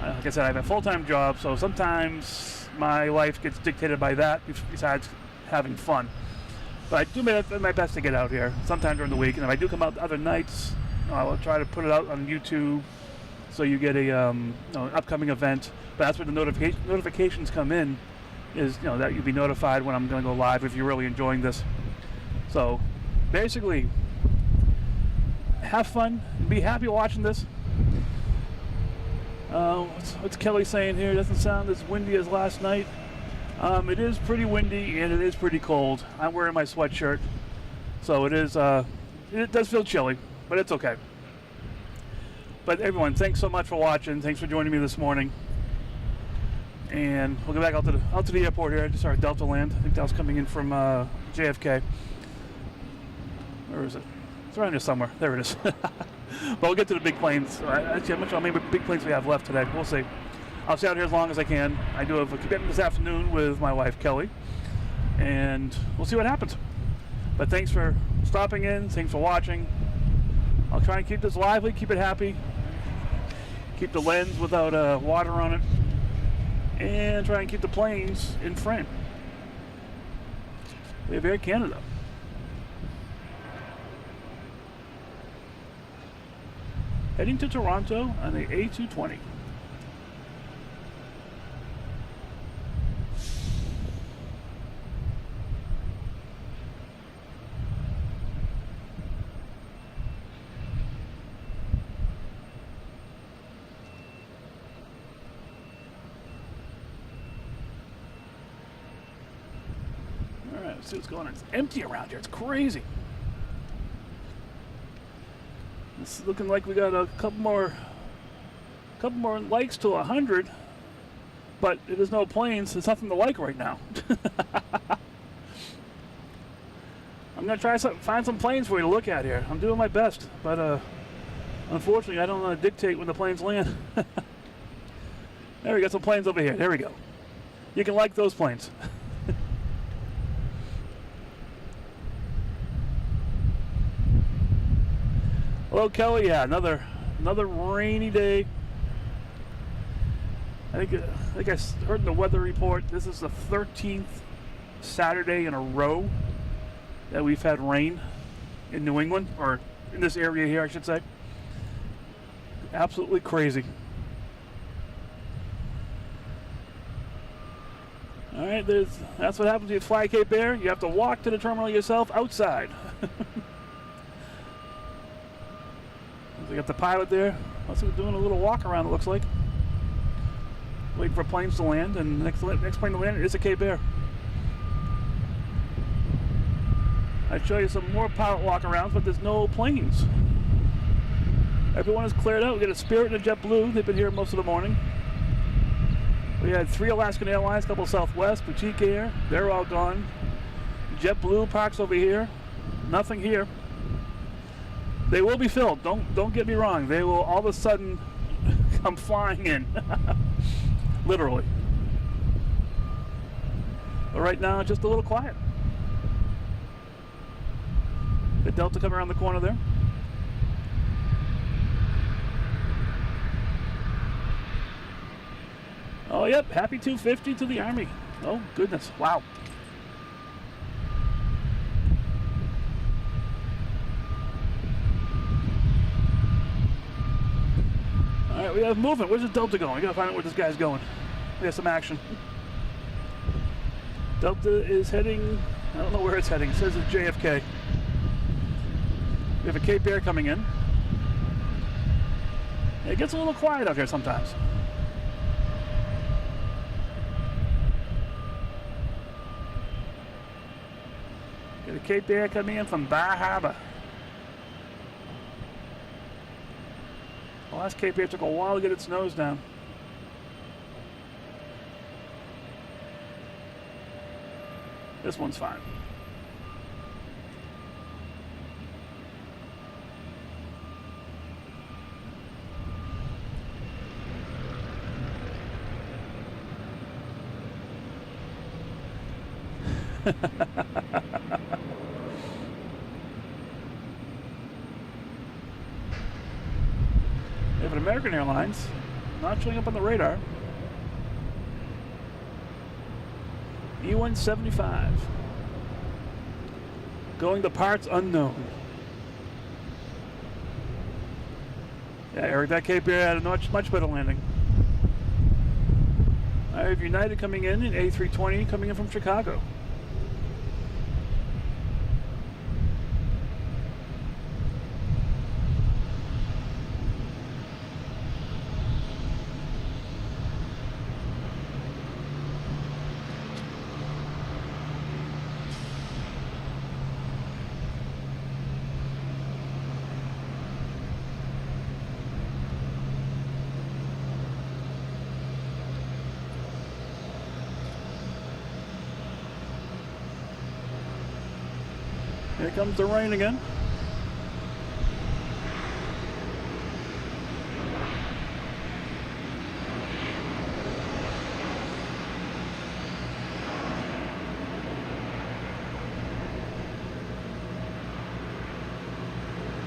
Like I said, I have a full-time job, so sometimes my life gets dictated by that besides having fun. But I do my best to get out here sometime during the week, and if I do come out other nights, I will try to put it out on YouTube so you get a an upcoming event. But that's where the notifications come in, is that you'll be notified when I'm going to go live if you're really enjoying this. So basically, have fun, be happy watching this. What's Kelly saying here? It doesn't sound as windy as last night. It is pretty windy and it is pretty cold. I'm wearing my sweatshirt, so it is. It does feel chilly, but it's okay. But everyone, thanks so much for watching. Thanks for joining me this morning. And we'll go back out to the airport here. I just saw Delta land. I think that was coming in from JFK. Where is it? It's around here somewhere. There it is. But we'll get to the big planes. Actually, I'm not sure how many big planes we have left today. We'll see. I'll stay out here as long as I can. I do have a commitment this afternoon with my wife, Kelly. And we'll see what happens. But thanks for stopping in. Thanks for watching. I'll try and keep this lively, keep it happy. Keep the lens without water on it. And try and keep the planes in frame. We have Air Canada. Heading to Toronto on the A220. All right, let's see what's going on. It's empty around here. It's crazy. It's looking like we got a couple more likes to 100, but there's no planes. There's nothing to like right now. I'm gonna try find some planes for you to look at here. I'm doing my best, but unfortunately, I don't dictate when the planes land. There we got some planes over here. There we go. You can like those planes. Hello, Kelly. Yeah, another rainy day. I think I heard in the weather report this is the 13th Saturday in a row that we've had rain in New England, or in this area here, I should say. Absolutely crazy. All right, that's what happens when you fly Cape Air. You have to walk to the terminal yourself outside. We got the pilot there. Let's see, we're doing a little walk around, it looks like. Waiting for planes to land, and the next plane to land is a Cape Air. I'd show you some more pilot walk-arounds, but there's no planes. Everyone is cleared out. We got a Spirit and a JetBlue. They've been here most of the morning. We had 3 Alaskan Airlines, a couple Southwest, Boutique Air. They're all gone. JetBlue parks over here. Nothing here. They will be filled. Don't get me wrong. They will all of a sudden come flying in. Literally. But right now, just a little quiet. The Delta coming around the corner there. Oh, yep. Happy 250 to the Army. Oh, goodness. Wow. All right, we have movement. Where's the Delta going? We gotta find out where this guy's going. We have some action. Delta is heading, I don't know where it's heading. It says it's JFK. We have a Cape Air coming in. It gets a little quiet out here sometimes. Got a Cape Air coming in from Bar Harbor. The last Cape Air took a while to get its nose down. This one's fine. We have an American Airlines Not showing up on the radar. E175. Going to parts unknown. Yeah, Eric, that Cape Air had a much better landing. I have United coming in A320 coming in from Chicago. Here comes the rain again.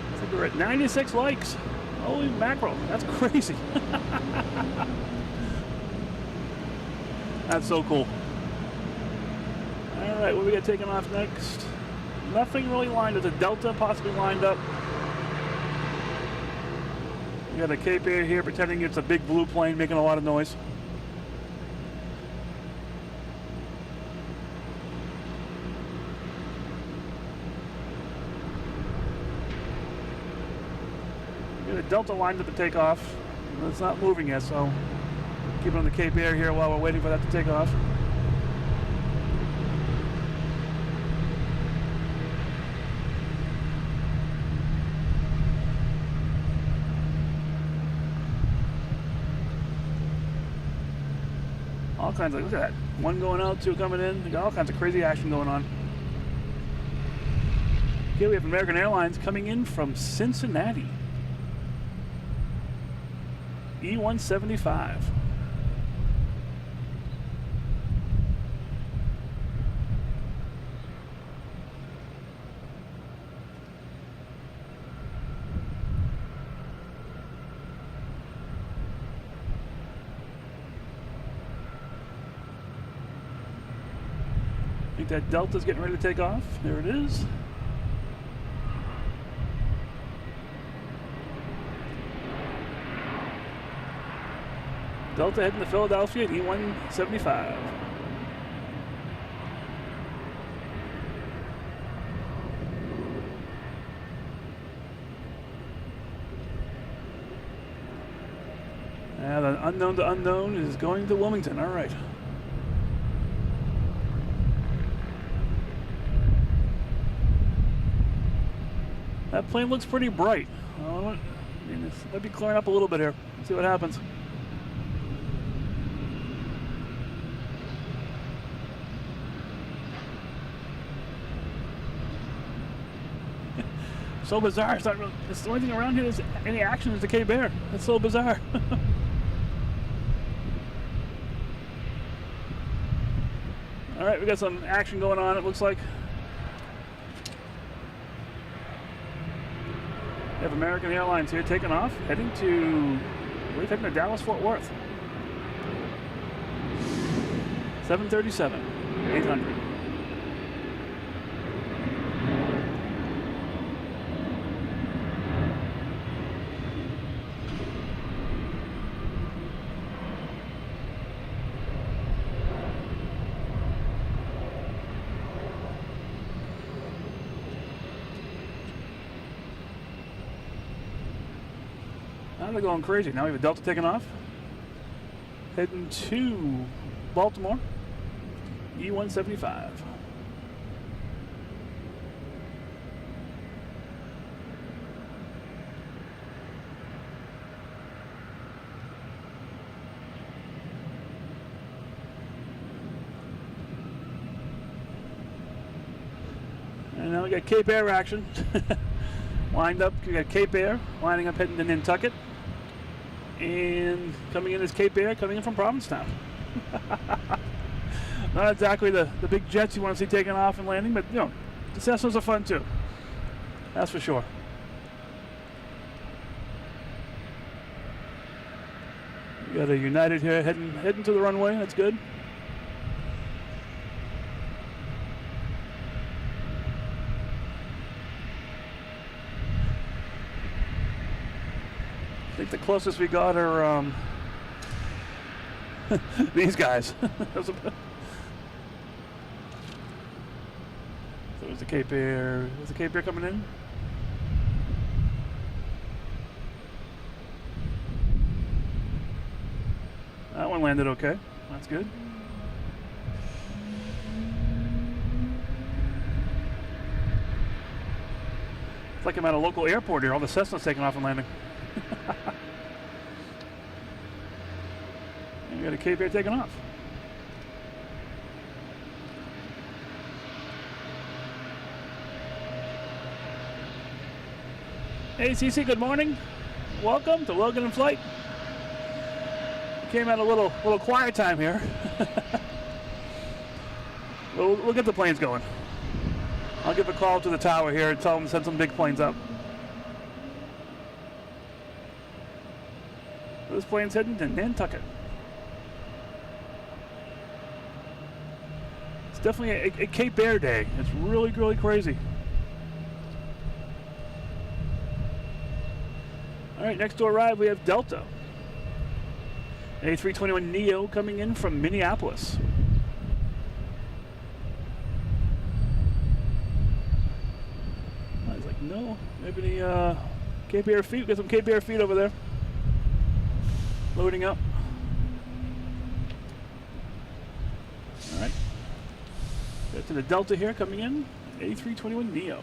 I think we're at 96 likes. Holy mackerel, that's crazy. That's so cool. All right, what we got taken off next? Nothing really lined up. The Delta possibly lined up. We got a Cape Air here pretending it's a big blue plane making a lot of noise. We got a Delta lined up to take off. It's not moving yet, so keep it on the Cape Air here while we're waiting for that to take off. All kinds of, look at that. One going out, two coming in. We got all kinds of crazy action going on. Okay, we have American Airlines coming in from Cincinnati. E175. I think that Delta's getting ready to take off. There it is. Delta heading to Philadelphia at E175. And the unknown to unknown is going to Wilmington. All right. That plane looks pretty bright. I mean, this might be clearing up a little bit here. Let's see what happens. So bizarre. It's not really, it's the only thing around here that's any action is the Cape Air. That's so bizarre. All right, we got some action going on, it looks like. We have American Airlines here taking off, heading to, we're heading to Dallas, Fort Worth. 737, 800. Now they're going crazy. Now we have a Delta taking off. Heading to Baltimore. E175. And now we got Cape Air action. Lined up, we got Cape Air lining up heading to Nantucket. And coming in is Cape Air, coming in from Provincetown. Not exactly the big jets you want to see taking off and landing, but you know, the Cessnas are fun too. That's for sure. We got a United here heading to the runway. That's good. I think the closest we got are these guys. So there's the Cape Air. Was the Cape Air coming in? That one landed okay. That's good. It's like I'm at a local airport here. All the Cessna's taking off and landing. And we got a Cape Air taking off. Hey CC, good morning. Welcome to Logan in Flight. Came at a little quiet time here. We'll get the planes going. I'll give a call to the tower here and tell them to send some big planes up. This plane's heading to Nantucket. It's definitely a Cape Air day. It's really crazy. All right, next to arrive we have Delta. A321neo coming in from Minneapolis. I was like, no, maybe any Cape Air feet. Got some Cape Air feet over there. Loading up. All right. Got to the Delta here coming in. A321neo.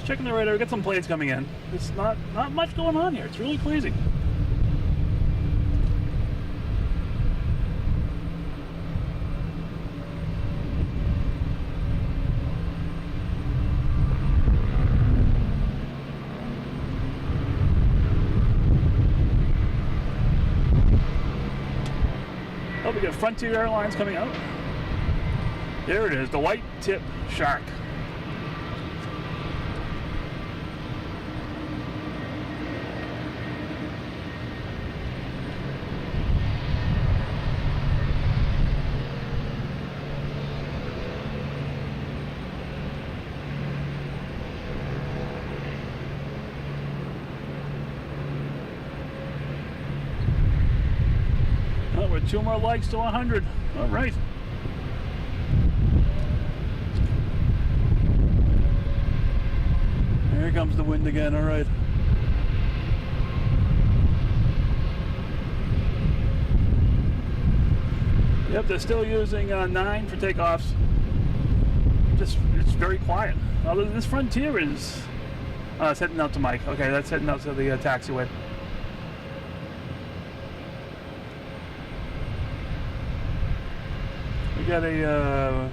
Checking the radar, we got some planes coming in. It's not much going on here. It's really crazy. Oh, we got Frontier Airlines coming out. There it is, the white tip shark. Two more likes to 100. All right. Here comes the wind again. All right. Yep, they're still using 9 for takeoffs. It's very quiet. This Frontier is it's heading out to Mike. Okay, that's heading out to the taxiway. We got a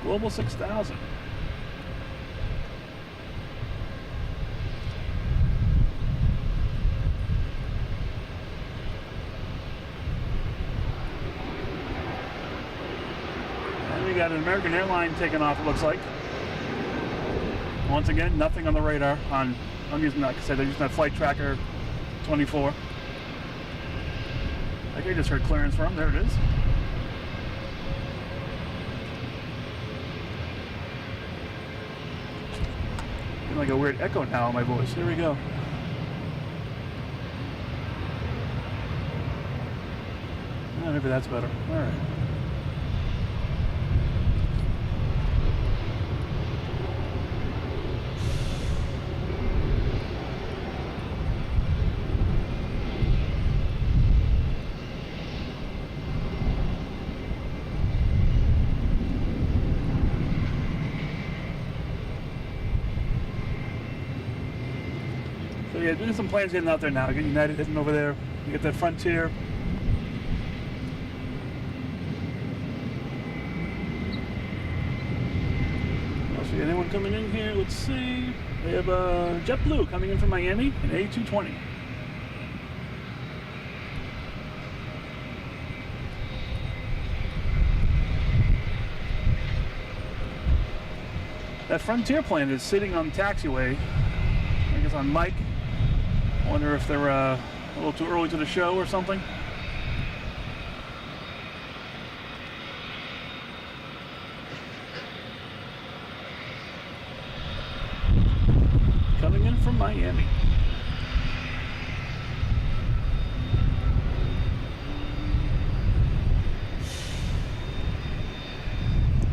Global 6000. And we got an American Airline taking off, it looks like. Once again, nothing on the radar. I'm using that, like I said, I'm using that flight tracker 24. I think I just heard clearance from. There it is. Getting like a weird echo now in my voice. Here we go. Oh, maybe that's better. All right. yeah, there's some planes getting out there now. Get United hitting over there. You get that Frontier. See anyone coming in here? Let's see. We have JetBlue coming in from Miami, an A220. That Frontier plane is sitting on the taxiway. I guess on Mike. I wonder if they're a little too early to the show or something. Coming in from Miami.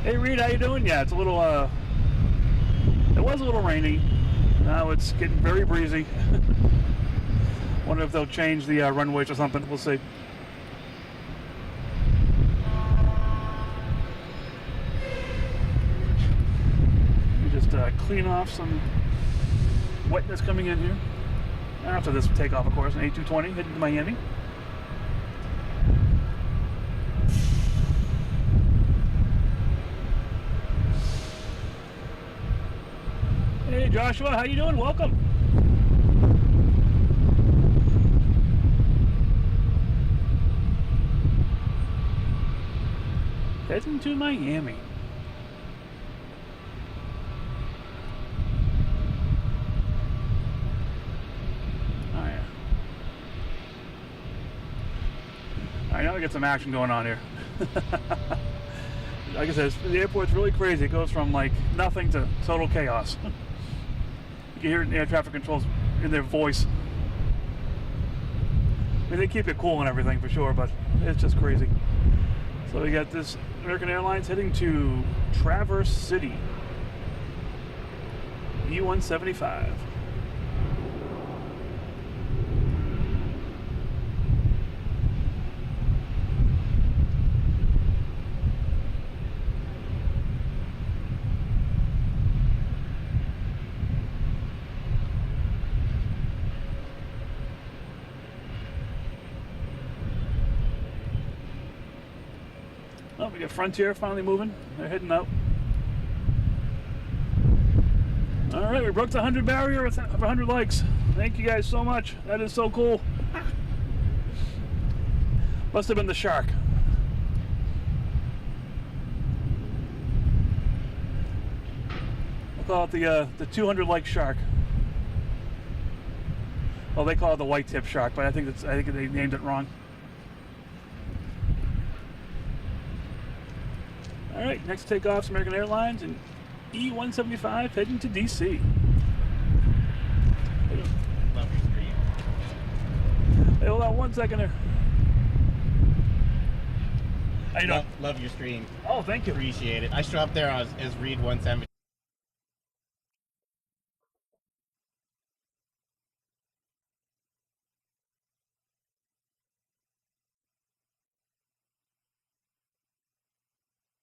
Hey Reed, how you doing? Yeah, it's a little it was a little rainy. Now it's getting very breezy. Wonder if they'll change the runways or something. We'll see. We just clean off some wetness coming in here. After this takeoff, of course, an A220 heading to Miami. Hey Joshua, how you doing? Welcome. Heading to Miami. Oh yeah. Alright, now we get some action going on here. Like I said, the airport's really crazy. It goes from like nothing to total chaos. You can hear it in air traffic controls in their voice. I mean, they keep it cool and everything for sure, but it's just crazy. So we got this American Airlines heading to Traverse City. E175. Oh, we got Frontier finally moving. They're heading out. All right, we broke the 100 barrier of 100 likes. Thank you guys so much. That is so cool. Must have been the shark. We'll call it the 200 like shark. Well, they call it the white tip shark, but I think they named it wrong. All right, next takeoff's American Airlines and E175 heading to DC. Love your stream. Hey, hold on 1 second there. How you doing? Love your stream. Oh, thank you. Appreciate it. I show up there as Reed 170.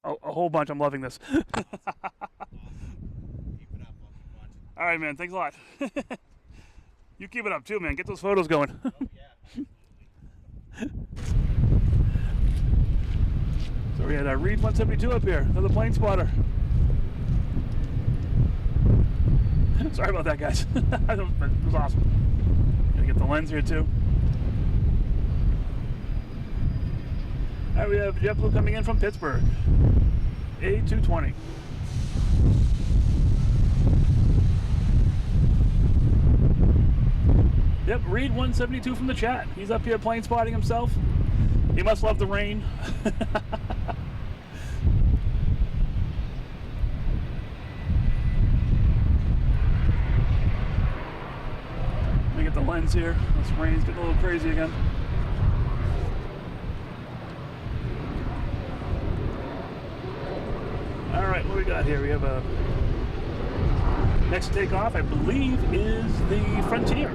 Oh, a whole bunch. I'm loving this. Keep it up. I'll keep watching. All right, man. Thanks a lot. You keep it up too, man. Get those photos going. Oh, yeah. So we had Reed 172 up here. Another plane spotter. Sorry about that, guys. It was awesome. Gotta get the lens here too. All right, we have JetBlue coming in from Pittsburgh. A220. Yep, Reed 172 from the chat. He's up here plane spotting himself. He must love the rain. Let me get the lens here. This rain's getting a little crazy again. All right, what we got here? We have a next takeoff, I believe, is the Frontier.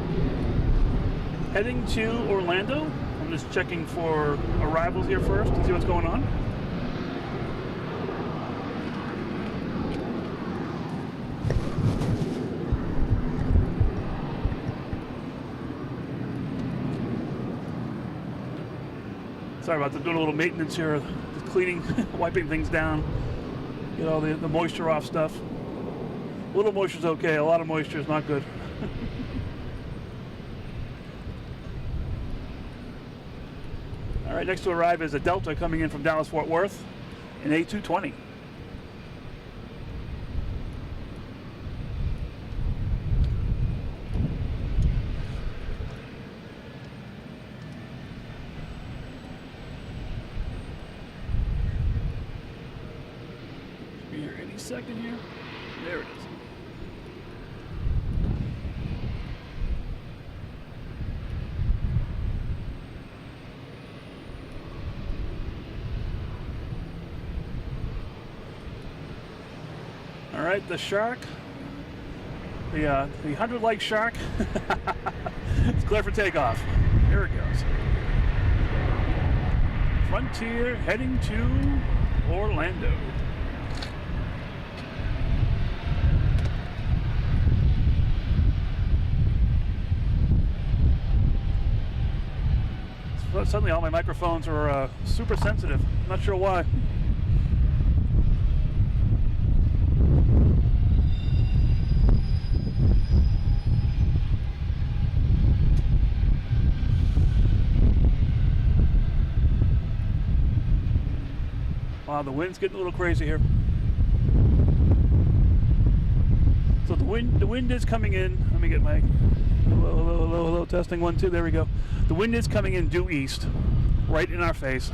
Heading to Orlando. I'm just checking for arrivals here first to see what's going on. Sorry about that. Doing a little maintenance here, just cleaning, wiping things down, get all the moisture off stuff. A little moisture's okay. A lot of moisture is not good. All right, next to arrive is a Delta coming in from Dallas-Fort Worth, an A220. Should be here any second here. There it is. All right, the Shark, the 100-leg Shark, it's clear for takeoff. Here it goes. Frontier heading to Orlando. Suddenly all my microphones are super sensitive. I'm not sure why. Wow, the wind's getting a little crazy here. So the wind is coming in. Let me get my hello, testing 1 2. There we go. The wind is coming in due east, right in our face.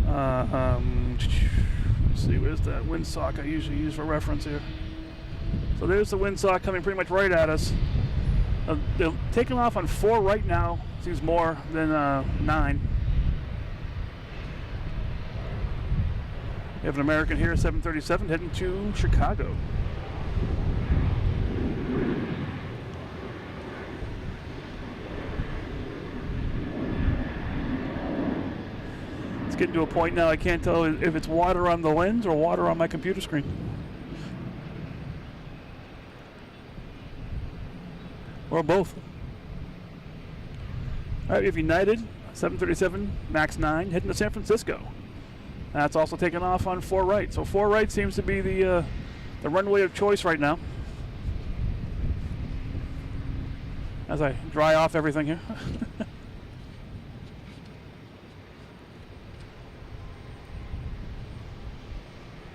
Let's see, where's that windsock I usually use for reference here? So there's the windsock coming pretty much right at us. They're taking off on 4 right now. Seems more than 9. We have an American here, 737, heading to Chicago. It's getting to a point now I can't tell if it's water on the lens or water on my computer screen. Or both. All right, we have United, 737, MAX 9, heading to San Francisco. That's also taken off on 4 right. So 4 right seems to be the runway of choice right now. As I dry off everything here.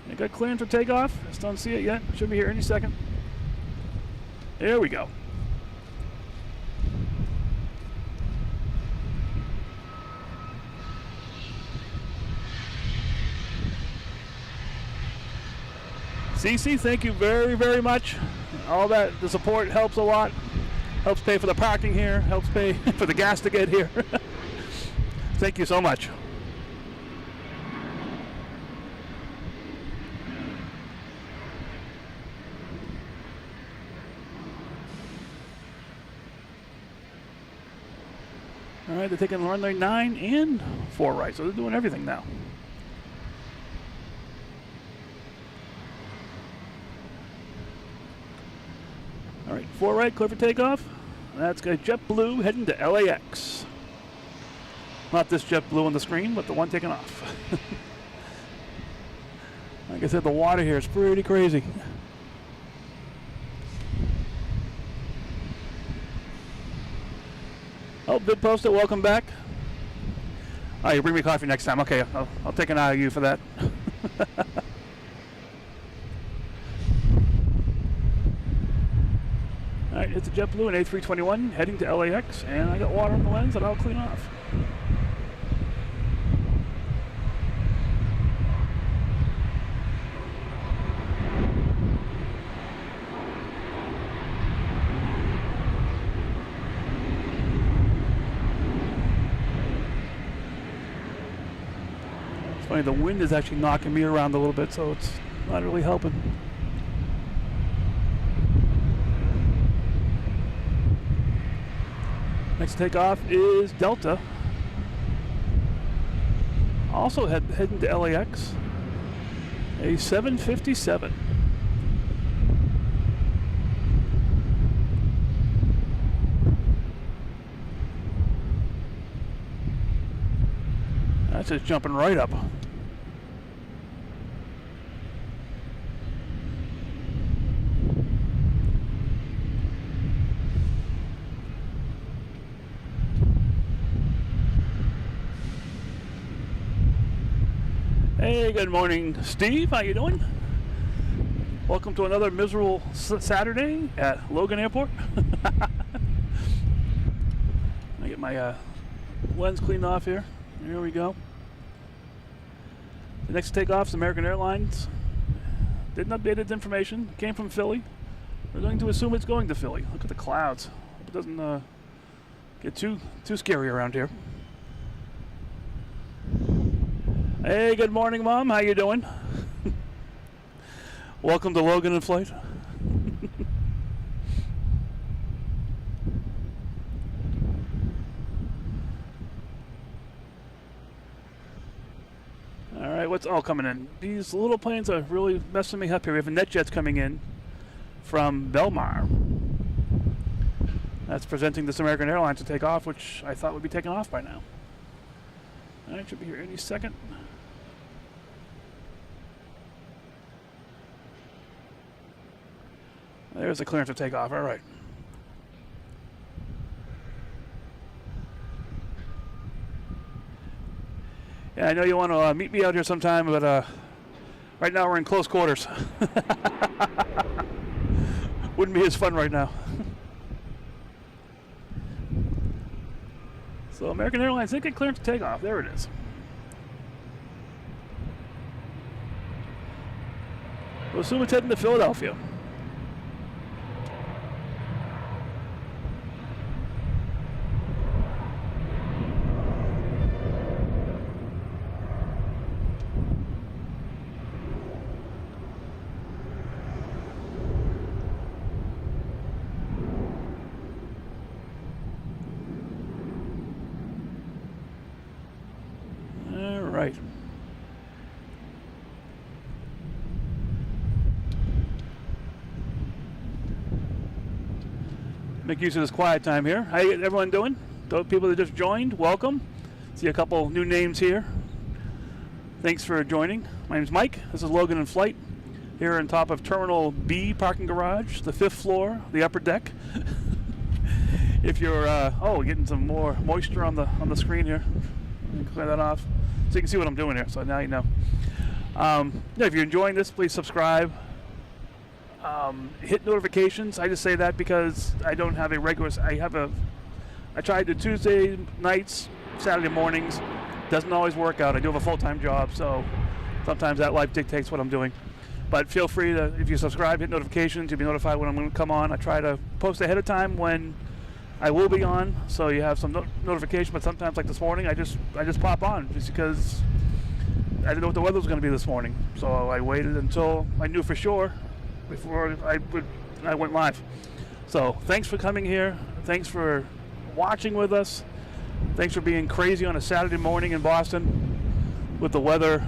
You got clearance for takeoff. Just don't see it yet. Should be here any second. There we go. CC, thank you very, very much. All that, the support helps a lot. Helps pay for the parking here, helps pay for the gas to get here. Thank you so much. All right, they're taking runway 9 and 4 right, so they're doing everything now. All right, 4 right, clear for takeoff. That's got JetBlue heading to LAX. Not this JetBlue on the screen, but the one taking off. Like I said, the water here is pretty crazy. Oh, Bid Poster, welcome back. Oh, you bring me coffee next time. Okay, I'll take an eye on you for that. All right, it's a JetBlue and A321 heading to LAX, and I got water on the lens that I'll clean off. It's funny, the wind is actually knocking me around a little bit, so it's not really helping. Next takeoff is Delta. Also heading to LAX. A 757. That's just jumping right up. Hey, good morning, Steve. How you doing? Welcome to another miserable Saturday at Logan Airport. I get my lens cleaned off here. Here we go. The next takeoff is American Airlines. Didn't update its information. Came from Philly. We're going to assume it's going to Philly. Look at the clouds. Hope it doesn't get too scary around here. Hey, good morning, Mom. How you doing? Welcome to Logan in Flight. All right, what's all coming in? These little planes are really messing me up here. We have NetJets coming in from Belmar. That's presenting this American Airlines to take off, which I thought would be taken off by now. All right, should be here any second. There's the clearance to take off. All right. Yeah, I know you want to meet me out here sometime, but right now we're in close quarters. Wouldn't be as fun right now. So American Airlines did get clearance to take off. There it is. We'll assume it's heading to Philadelphia. Right. Make use of this quiet time here. How everyone doing? Those people that just joined, welcome. See a couple new names here. Thanks for joining. My name's Mike. This is Logan in Flight. Here on top of Terminal B parking garage, the 5th floor, the upper deck. If you're getting some more moisture on the screen here. Clear that off. So you can see what I'm doing here, so now you know. If you're enjoying this, please subscribe. Hit notifications. I just say that because I don't have a regular. I tried the Tuesday nights, Saturday mornings. Doesn't always work out. I do have a full-time job, so sometimes that life dictates what I'm doing. But feel free to, if you subscribe, hit notifications. You'll be notified when I'm going to come on. I try to post ahead of time when I will be on, so you have some notification. But sometimes, like this morning, I just pop on just because I didn't know what the weather was going to be this morning. So I waited until I knew for sure before I went live. So thanks for coming here. Thanks for watching with us. Thanks for being crazy on a Saturday morning in Boston with the weather.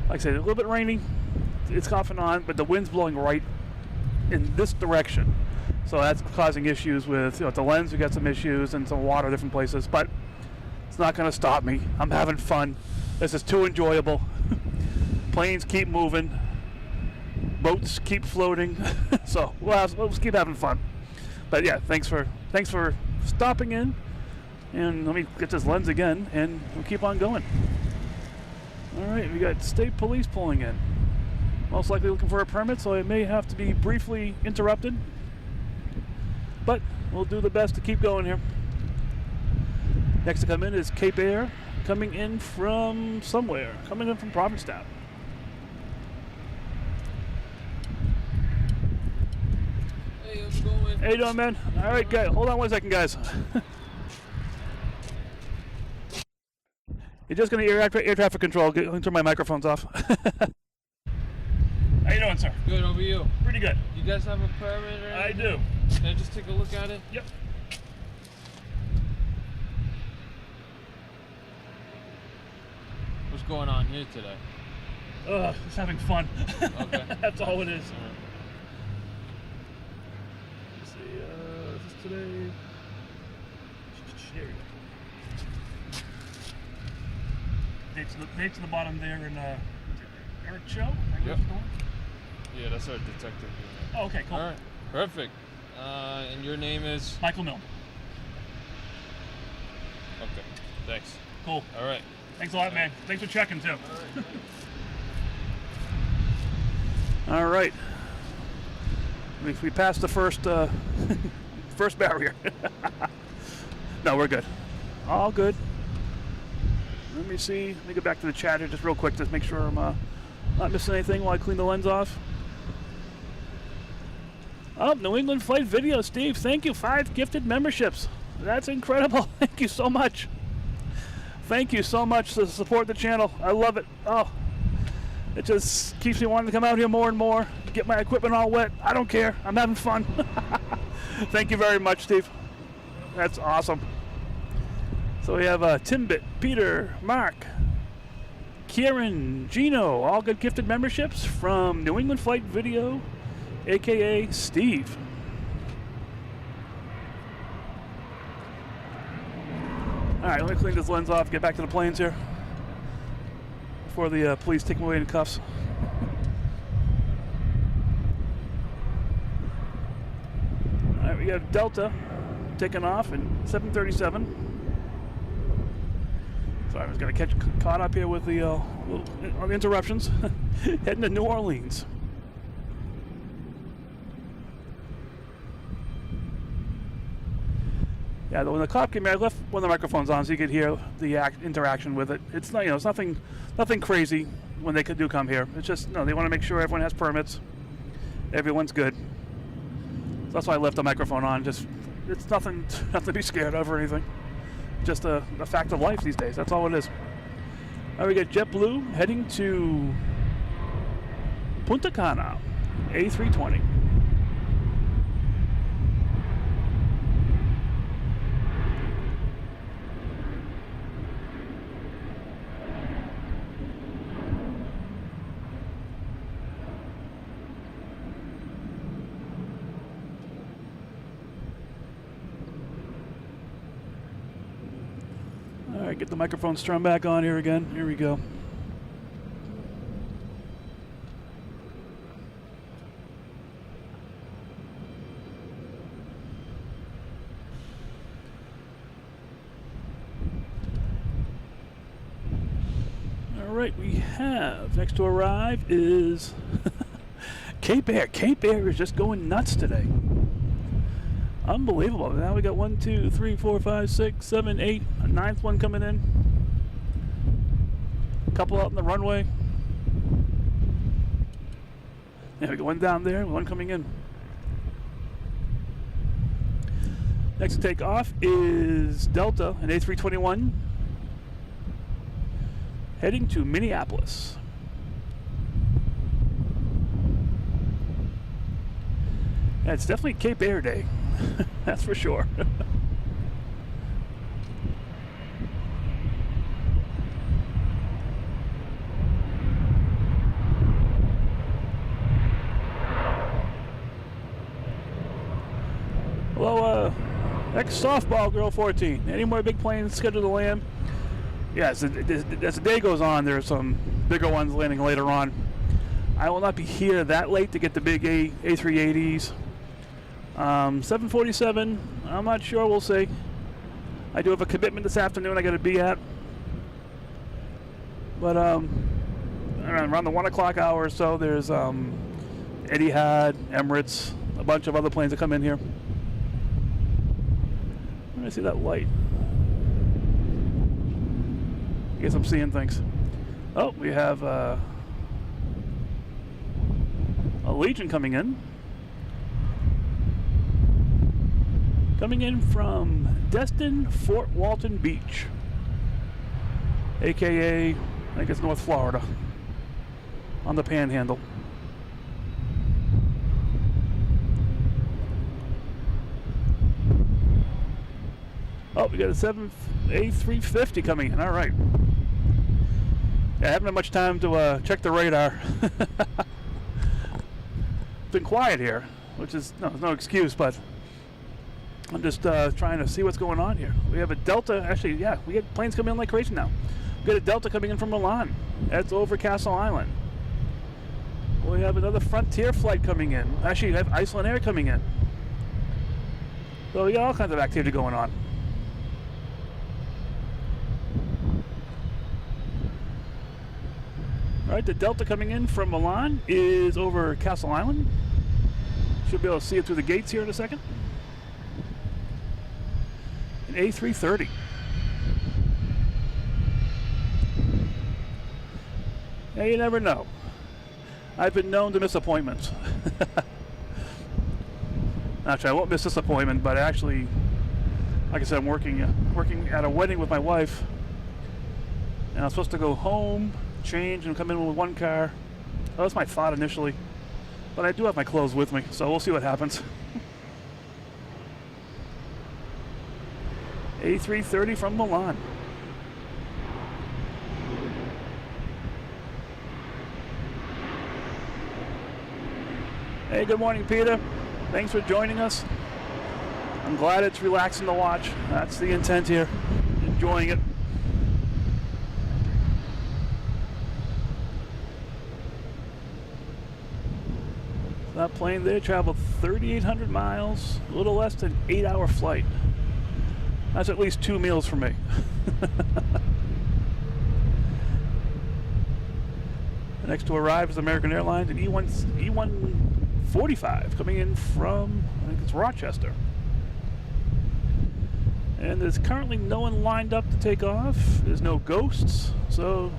Like I said, a little bit rainy. It's off and on, but the wind's blowing right in this direction. So that's causing issues with the lens. We got some issues and some water different places, but it's not going to stop me. I'm having fun. This is too enjoyable. Planes keep moving. Boats keep floating. So let's keep having fun. But yeah, thanks for stopping in. And let me get this lens again, and we'll keep on going. All right, we got state police pulling in. Most likely looking for a permit, so I may have to be briefly interrupted. But we'll do the best to keep going here. Next to come in is Cape Air, coming in from somewhere, coming in from Provincetown. Hey, how's it going? How you doing, man? All right, guys. Hold on 1 second, guys. You're just going to air traffic control. Turn my microphones off. How you doing, sir? Good, over you. Pretty good. You guys have a permit or anything? I do. Can I just take a look at it? Yep. What's going on here today? Just having fun. Okay. That's all it is. All right. Let's see, is this today? Here we go. Dates at the bottom there, and Eric Cho. Yep. Yeah, that's our detective unit. Oh, okay, cool. All right, perfect. And your name is? Michael Milne. Okay, thanks. Cool. All right. Thanks a lot, man. Thanks for checking too. All right. All right. We passed the first first barrier. No, we're good. All good. Let me see. Let me go back to the chat here just real quick, just make sure I'm not missing anything while I clean the lens off. Oh, New England Flight Video, Steve. Thank you. 5 gifted memberships. That's incredible. Thank you so much. Thank you so much to support the channel. I love it. Oh, it just keeps me wanting to come out here more and more, get my equipment all wet. I don't care. I'm having fun. Thank you very much, Steve. That's awesome. So we have Timbit, Peter, Mark, Kieran, Gino, all good gifted memberships from New England Flight Video, aka Steve. Alright, let me clean this lens off, get back to the planes here before the police take me away in cuffs. Alright, we have Delta taking off in 737. Sorry, I was going to get caught up here with the little interruptions. Heading to New Orleans. Yeah, when the cop came here, I left one of the microphones on so you could hear the interaction with it. It's not, it's nothing crazy when they do come here. It's just, they want to make sure everyone has permits, everyone's good. So that's why I left the microphone on. Just, it's nothing to be scared of or anything. Just a fact of life these days. That's all it is. All right, we got JetBlue heading to Punta Cana, A320. All right, get the microphone strung back on here again. Here we go. All right, we have next to arrive is Cape Air. Cape Air is just going nuts today. Unbelievable. Now we got 1, 2, 3, 4, 5, 6, 7, 8. A 9th one coming in. A couple out in the runway. Yeah, we got one down there, one coming in. Next to take off is Delta, an A321, heading to Minneapolis. Yeah, it's definitely Cape Air Day. That's for sure. Hello, ex-softball girl 14. Any more big planes scheduled to land? Yes, as the day goes on, there are some bigger ones landing later on. I will not be here that late to get the big A380s. 747, I'm not sure, we'll see. I do have a commitment this afternoon I got to be at. But around the 1 o'clock hour or so, there's Etihad, Emirates, a bunch of other planes that come in here. Let me see that light. I guess I'm seeing things. Oh, we have a Legion coming in. Coming in from Destin Fort Walton Beach, aka I think it's North Florida, on the Panhandle. Oh, we got a A350 coming in. All right. Yeah, I haven't had much time to check the radar. It's been quiet here, which is no excuse, but I'm just trying to see what's going on here. We have a Delta. Actually, yeah, we get planes coming in like crazy now. Got a Delta coming in from Milan. That's over Castle Island. We have another Frontier flight coming in. Actually, we have Iceland Air coming in. So we got all kinds of activity going on. All right, the Delta coming in from Milan is over Castle Island. Should be able to see it through the gates here in a second. An A330. Yeah, you never know. I've been known to miss appointments. Actually, I won't miss this appointment, but actually, like I said, I'm working at a wedding with my wife, and I'm supposed to go home, change, and come in with one car. That was my thought initially, but I do have my clothes with me, so we'll see what happens. A330 from Milan. Hey, good morning, Peter. Thanks for joining us. I'm glad it's relaxing to watch. That's the intent here. Enjoying it. That plane there traveled 3,800 miles, a little less than 8-hour flight. That's at least 2 meals for me. The next to arrive is American Airlines, an E145 coming in from, I think it's Rochester. And there's currently no one lined up to take off. There's no ghosts, so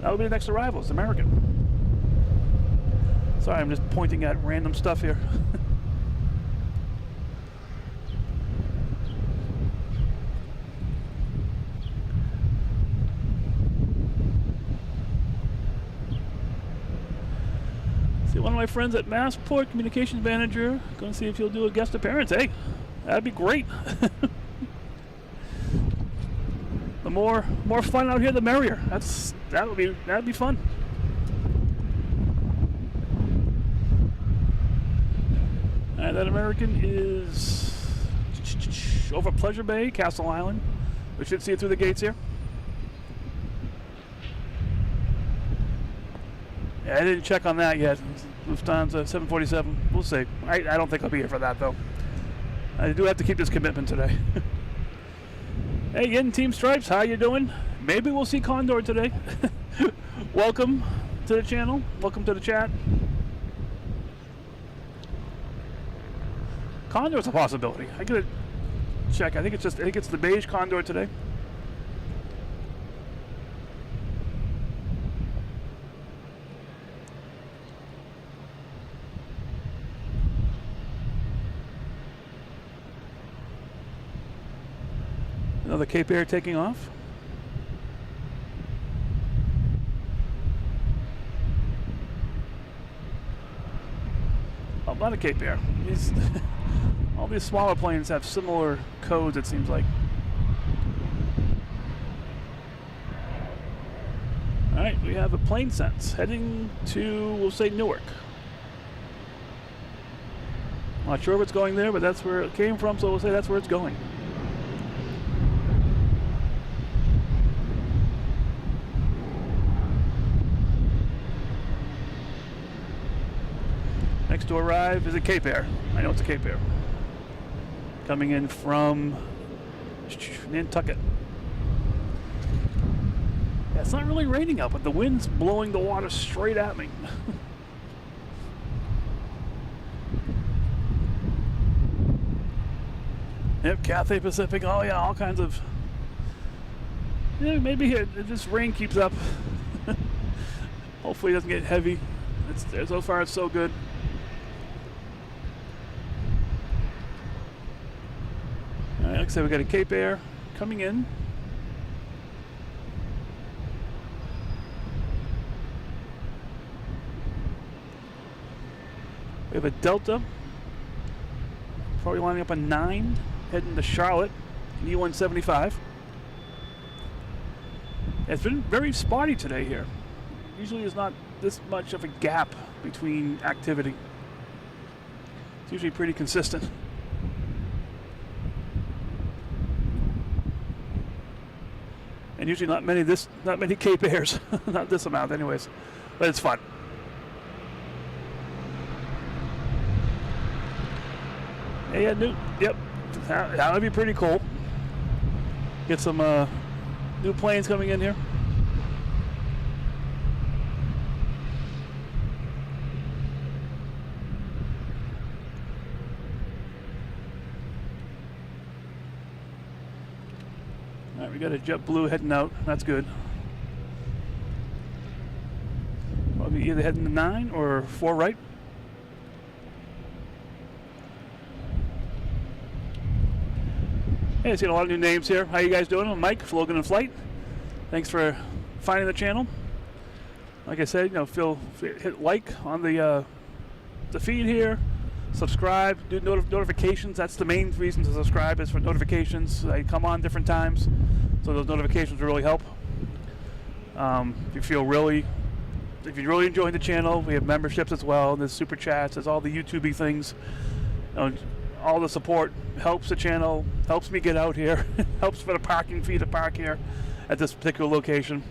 that will be the next arrival. It's American. Sorry, I'm just pointing at random stuff here. See, one of my friends at Massport, communications manager, going to see if he'll do a guest appearance. Hey, that'd be great. The more fun out here, the merrier. That'd be fun. And that American is over Pleasure Bay, Castle Island. We should see it through the gates here. Yeah, I didn't check on that yet. Lufthansa 747. We'll see. I don't think I'll be here for that though. I do have to keep this commitment today. Hey, in Team Stripes, how you doing? Maybe we'll see Condor today. Welcome to the channel. Welcome to the chat. Condor's a possibility. I gotta check. I think it's the beige Condor today. Another Cape Air taking off. Oh, not a Cape Air. All these smaller planes have similar codes, it seems like. All right, we have a plane sense heading to, we'll say, Newark. Not sure if it's going there, but that's where it came from, so we'll say that's where it's going. Next to arrive is a Cape Air. I know it's a Cape Air. Coming in from Nantucket. Yeah, it's not really raining out, but the wind's blowing the water straight at me. Yep, Cathay Pacific. Oh yeah, all kinds of. Yeah, maybe if this rain keeps up. Hopefully it doesn't get heavy. So far it's so good. Like I said, we got a Cape Air coming in. We have a Delta, probably lining up a 9, heading to Charlotte, E175. It's been very spotty today here. Usually there's not this much of a gap between activity. It's usually pretty consistent. And usually not many Cape Airs, not this amount anyways, but it's fun. Yeah, yep, that would be pretty cool. Get some new planes coming in here. All right, we got a JetBlue heading out. That's good. Probably either heading to 9 or 4 right. Hey, I see a lot of new names here. How you guys doing? I'm Mike, Logan in Flight. Thanks for finding the channel. Like I said, hit like on the feed here. Subscribe, do notifications. That's the main reason to subscribe, is for notifications. I come on different times, so those notifications really help. If you're really enjoying the channel, we have memberships as well. There's super chats. There's all the YouTubey things. All the support helps the channel, helps me get out here, helps for the parking fee to park here at this particular location.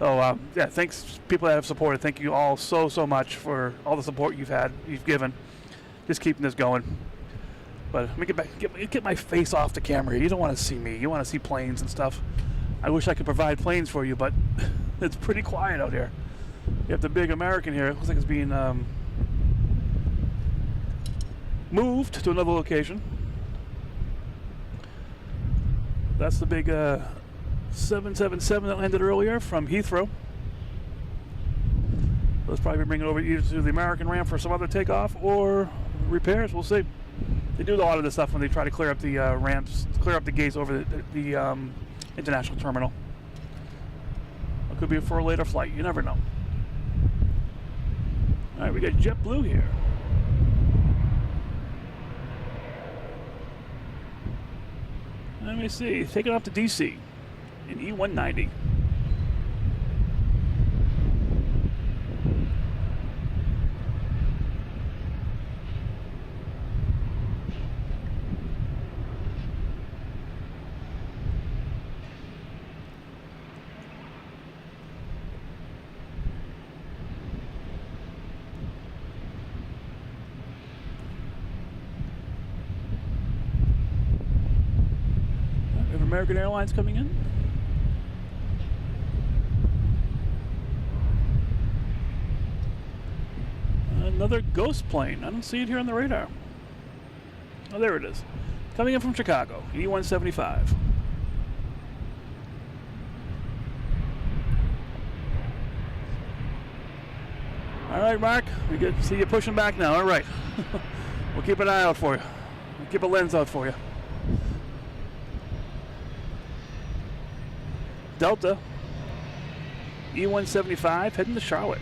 So yeah, thanks people that have supported. Thank you all so much for all the support you've given. Just keeping this going. But let me get my face off the camera. You don't want to see me. You want to see planes and stuff. I wish I could provide planes for you, but it's pretty quiet out here. You have the big American here. It looks like it's being moved to another location. That's the big 777 that landed earlier from Heathrow. Let's probably bring it over either to the American ramp for some other takeoff or repairs. We'll see. They do a lot of this stuff when they try to clear up the ramps, clear up the gates over the international terminal. It could be for a later flight. You never know. All right, we got JetBlue here. Let me see. Take it off to DC in E190. American Airlines coming in. Another ghost plane. I don't see it here on the radar. Oh, there it is. Coming in from Chicago, E175. All right, Mark. We get see you pushing back now. All right. We'll keep an eye out for you. We'll keep a lens out for you. Delta E175 heading to Charlotte.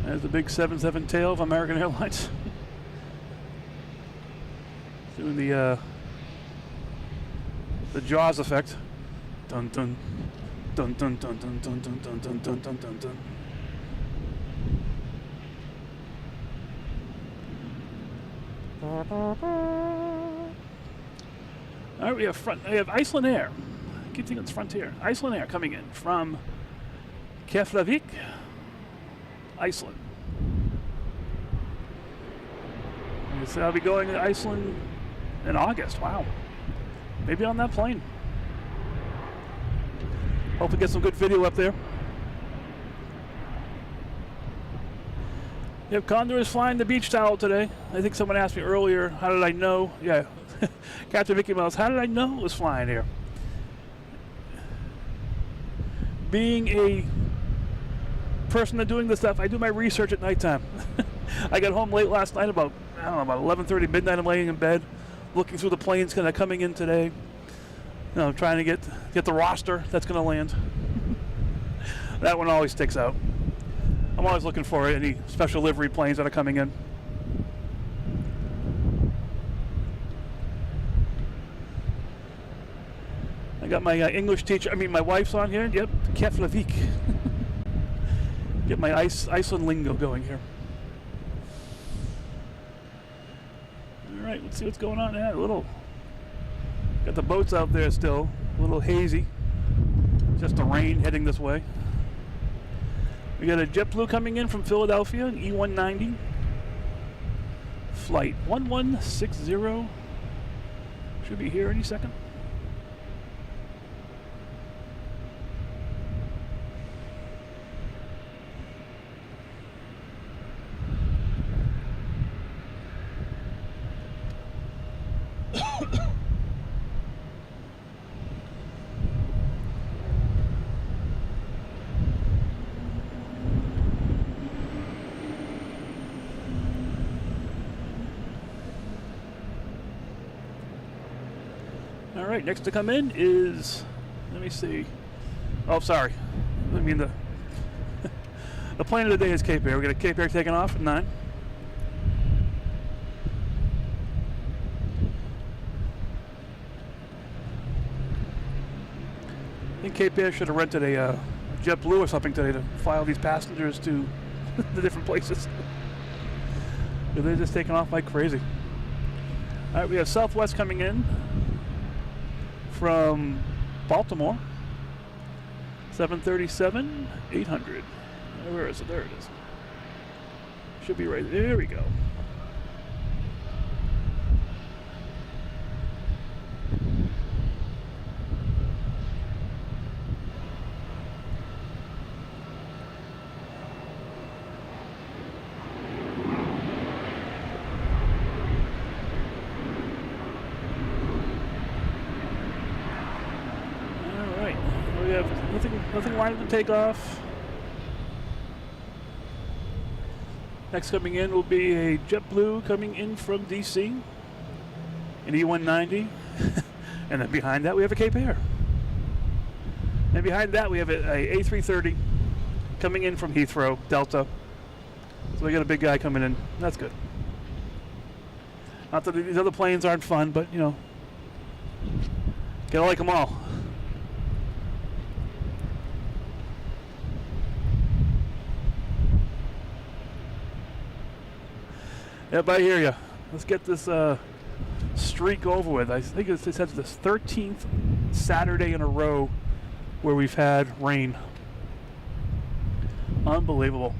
There's the big 7-7 tail of American Airlines. Doing the Jaws effect. Dun dun. Dun dun dun dun dun dun dun dun dun dun dun dun. All right, we have Iceland Air. I keep thinking it's Frontier. Iceland Air coming in from Keflavik, Iceland. So I'll be going to Iceland in August. Wow. Maybe on that plane. Hope we get some good video up there. Yep, Condor is flying the beach towel today. I think someone asked me earlier, how did I know? Yeah, Captain Mickey Mouse, how did I know it was flying here? Being a person that's doing this stuff, I do my research at nighttime. I got home late last night, about 11:30 midnight. I'm laying in bed, looking through the planes kind of coming in today. Trying to get the roster that's going to land. That one always sticks out. I'm always looking for any special livery planes that are coming in. I got my English teacher, my wife's on here. Yep, Keflavik. Get my Iceland lingo going here. All right, let's see what's going on. Yeah, got the boats out there still, a little hazy. Just the rain heading this way. We got a JetBlue coming in from Philadelphia, an E190. Flight 1160. Should be here any second. All right, next to come in is, let me see. Oh, sorry. The the plane of the day is Cape Air. We got a Cape Air taking off at 9. I think Cape Air should have rented a JetBlue or something today to fly all these passengers to the different places. They're just taking off like crazy. All right, we have Southwest coming in from Baltimore. 737-800. Where is it? There it is. Should be right there. We go. We have nothing lined to take off. Next coming in will be a JetBlue coming in from DC, an E190, and then behind that we have a Cape Air. And behind that we have a A330 coming in from Heathrow, Delta. So we got a big guy coming in. That's good. Not that these other planes aren't fun, but you know, gotta like them all. Yep, I hear you. Let's get this streak over with. I think this has this 13th Saturday in a row where we've had rain. Unbelievable.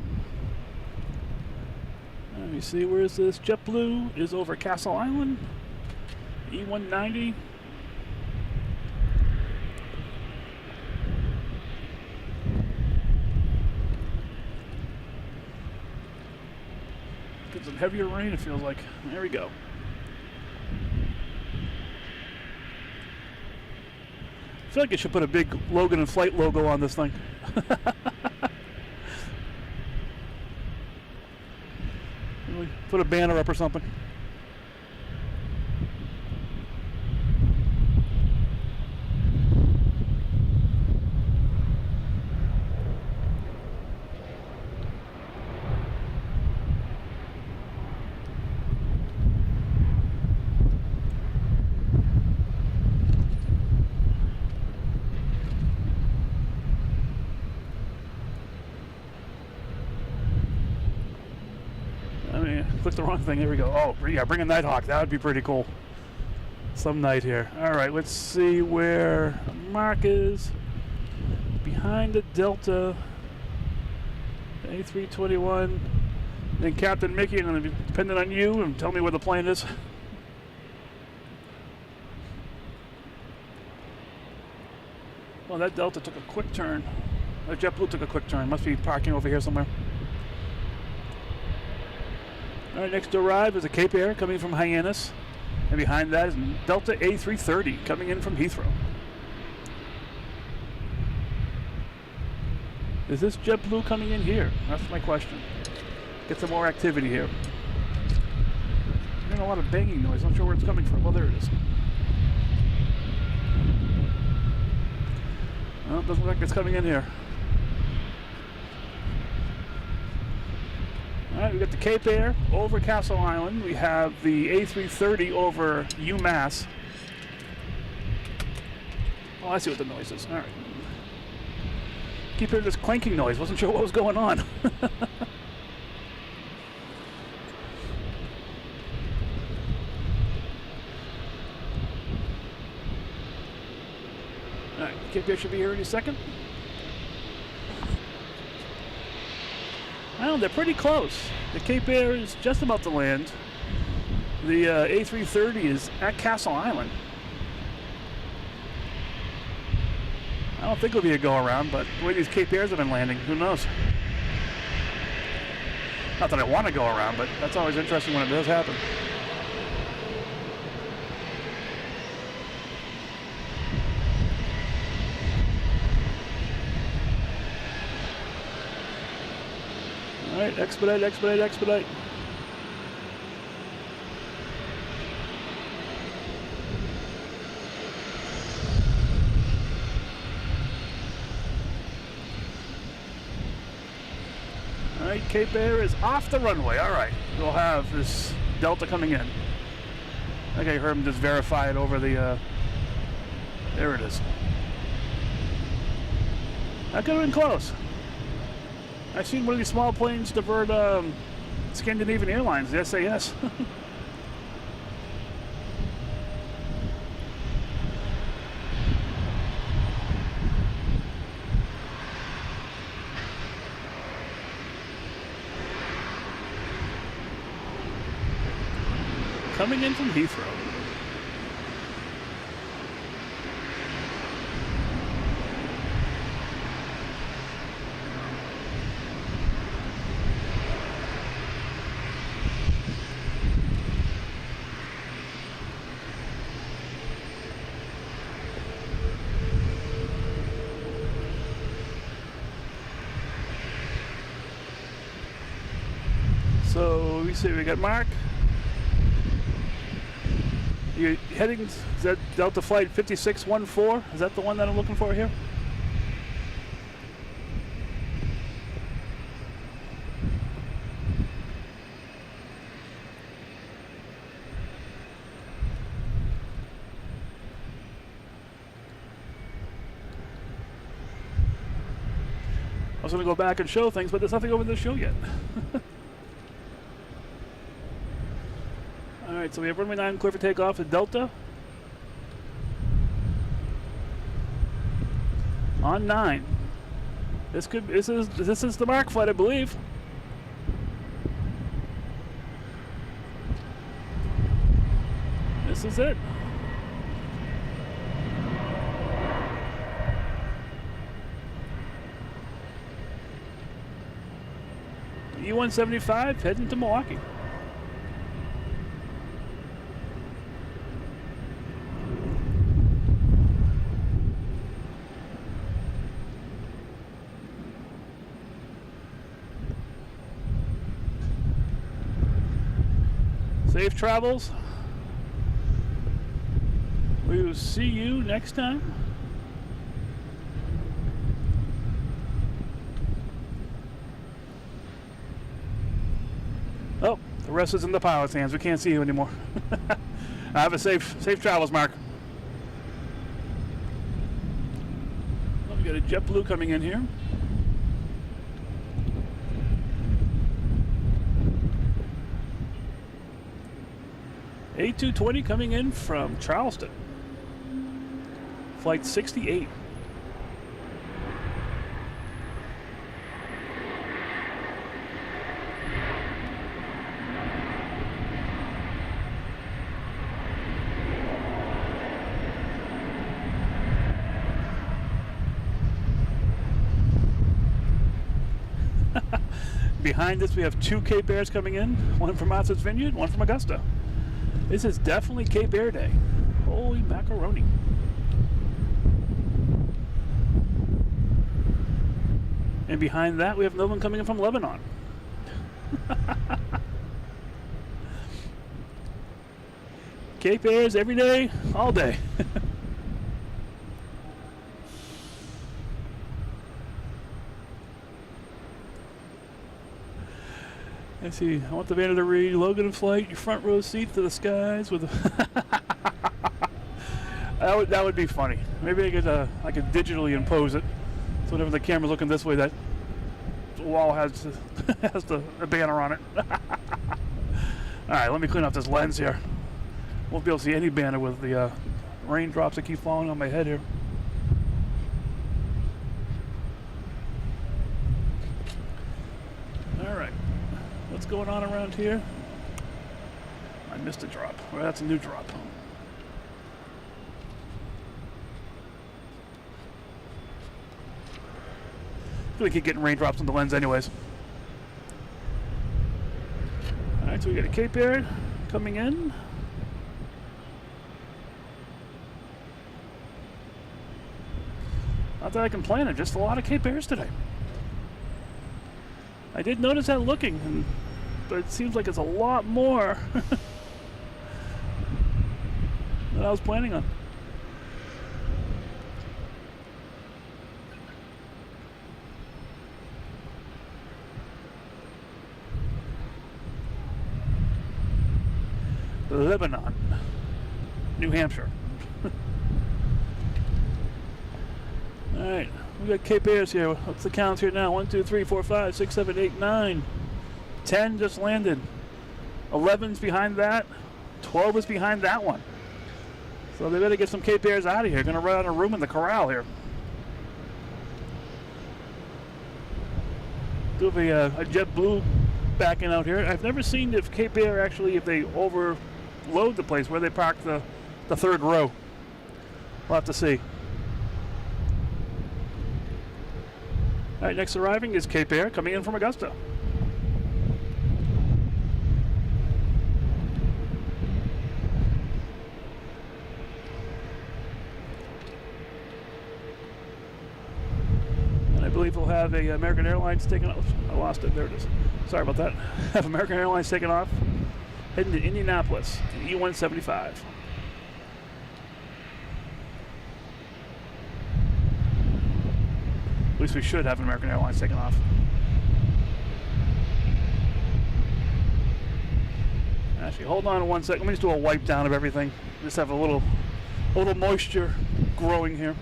Let me see, where is this? JetBlue is over Castle Island. E190. Get some heavier rain, it feels like. There we go. I feel like I should put a big Logan and Flight logo on this thing. Put a banner up or something. Click the wrong thing. There we go. Oh, yeah, bring a Nighthawk. That would be pretty cool. Some night here. All right, let's see where Mark is. Behind the Delta. A321. Then Captain Mickey, I'm going to be dependent on you and tell me where the plane is. Well, that Delta took a quick turn. The JetBlue took a quick turn. Must be parking over here somewhere. All right, next to arrive is a Cape Air coming from Hyannis. And behind that is Delta A330 coming in from Heathrow. Is this JetBlue coming in here? That's my question. Get some more activity here. I'm hearing a lot of banging noise. Not sure where it's coming from. Well, there it is. Well, it doesn't look like it's coming in here. All right, we got the Cape Air over Castle Island. We have the A330 over UMass. Oh, I see what the noise is. All right. Keep hearing this clanking noise. Wasn't sure what was going on. All right, Cape Air should be here any second. Well, they're pretty close. The Cape Air is just about to land. The A330 is at Castle Island. I don't think it'll be a go-around, but the way these Cape Airs have been landing, who knows? Not that I want to go around, but that's always interesting when it does happen. All right, expedite, expedite, expedite. All right, Cape Air is off the runway. All right, we'll have this Delta coming in. I think I heard him just verify it over the, there it is. That could have been close. I've seen one of these small planes divert Scandinavian Airlines, the SAS. Coming in from Heathrow. So we see we got Mark. You're heading, is that Delta Flight 5614? Is that the one that I'm looking for here? I was going to go back and show things, but there's nothing over the show yet. Alright, so we have runway 9 clear for takeoff at Delta. On 9. This is the Mark flight, I believe. This is it. E-175 heading to Milwaukee. Safe travels. We will see you next time. Oh, the rest is in the pilot's hands. We can't see you anymore. Have a safe travels, Mark. Oh, we got a JetBlue coming in here. A220 coming in from Charleston. Flight 68. Behind us we have 2 Cape Airs coming in, one from Martha's Vineyard, one from Augusta. This is definitely Cape Air Day. Holy macaroni. And behind that we have another one coming in from Lebanon. Cape Airs every day, all day. Let's see, I want the vanity to read, Logan in flight, your front row seat to the skies with That would be funny. Maybe I could digitally impose it, so whenever the camera's looking this way, that wall has a banner on it. All right, let me clean up this lens here. Won't be able to see any banner with the raindrops that keep falling on my head here. All right, what's going on around here? I missed a drop. Well, that's a new drop. We keep getting raindrops on the lens anyways. Alright, so we got a Cape Air coming in. Not that I complain, I'm just a lot of Cape Airs today. I did notice that looking, but it seems like it's a lot more than I was planning on. Lebanon, New Hampshire. All right, we got Cape Airs here. What's the count here now? 1, 2, 3, 4, 5, 6, 7, 8, 9. 10 just landed. 11's behind that. 12 is behind that one. So they better get some Cape Airs out of here. Gonna run out of room in the corral here. Do have a JetBlue backing out here. I've never seen if Cape Air actually, if they overload the place, where they park the third row. We'll have to see. All right, next arriving is Cape Air coming in from Augusta. And I believe we'll have a American Airlines taking off. I lost it. There it is. Sorry about that. Have American Airlines taking off, heading to Indianapolis, to E-175. At least we should have American Airlines taking off. Actually, hold on 1 second. Let me just do a wipe down of everything. Just have a little moisture growing here.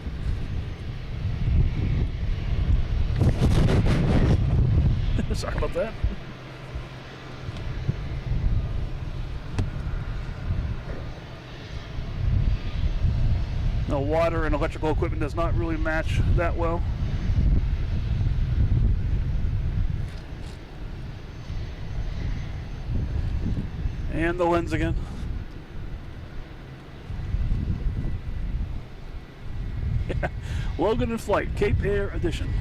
Sorry about that. No, water and electrical equipment does not really match that well. And the lens again. Yeah. Logan in flight, Cape Air edition.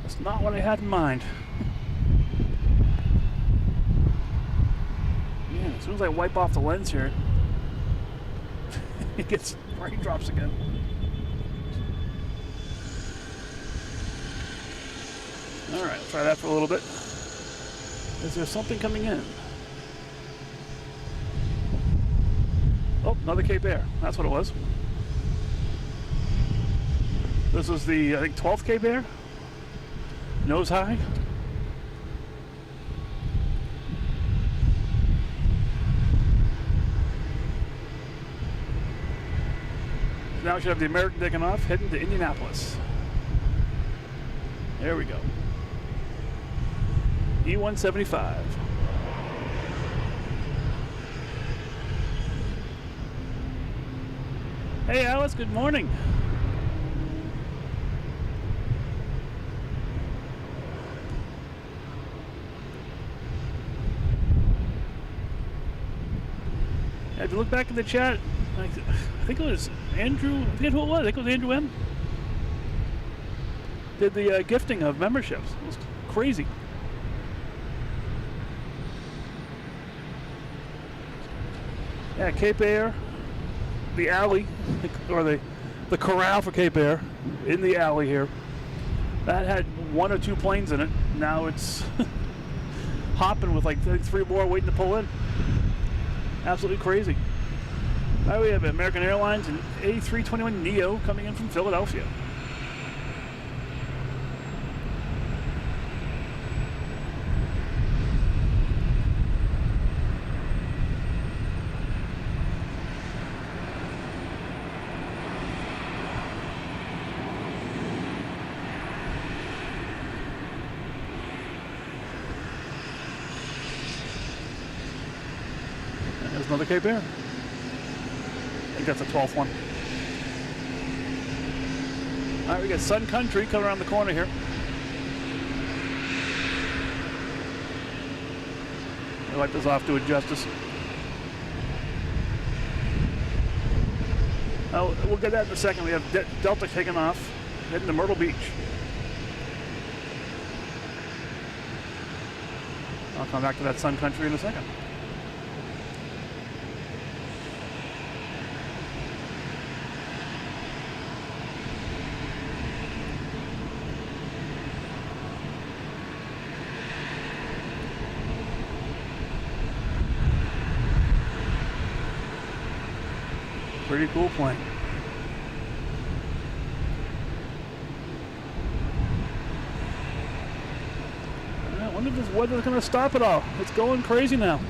That's not what I had in mind. Yeah, as soon as I wipe off the lens here, it gets raindrops again. All right, try that for a little bit. Is there something coming in? Oh, another Cape Air. That's what it was. This was the, I think, 12th Cape Air. Nose high. Now we should have the American taking off, heading to Indianapolis. There we go. E-175. Hey Alice, good morning. If you look back in the chat, I think it was Andrew, I forget who it was, I think it was Andrew M. Did the gifting of memberships. It was crazy. Yeah, Cape Air, the alley, or the corral for Cape Air, in the alley here. That had 1 or 2 planes in it. Now it's hopping with like 3 more waiting to pull in. Absolutely crazy. Now we have American Airlines and A321neo coming in from Philadelphia. There's another Cape Air. I think that's the 12th one. All right, we got Sun Country coming around the corner here. I'll wipe this off, do it justice. Oh, we'll get that in a second. We have Delta taking off, heading to Myrtle Beach. I'll come back to that Sun Country in a second. Pretty cool plane. I wonder if this weather's going to stop it all. It's going crazy now.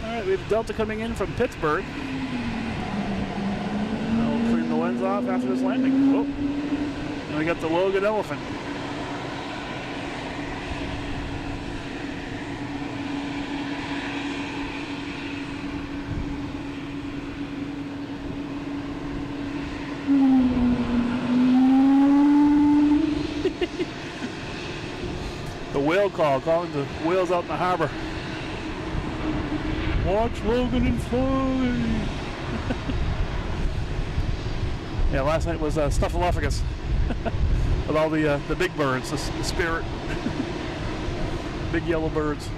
All right, we have Delta coming in from Pittsburgh. We'll clean the lens off after this landing. Oh, and we got the Logan Elephant. The whale call, calling the whales out in the harbor. Watch Logan and fly. Yeah, last night was Snuffleupagus with all the big birds, the spirit, big yellow birds.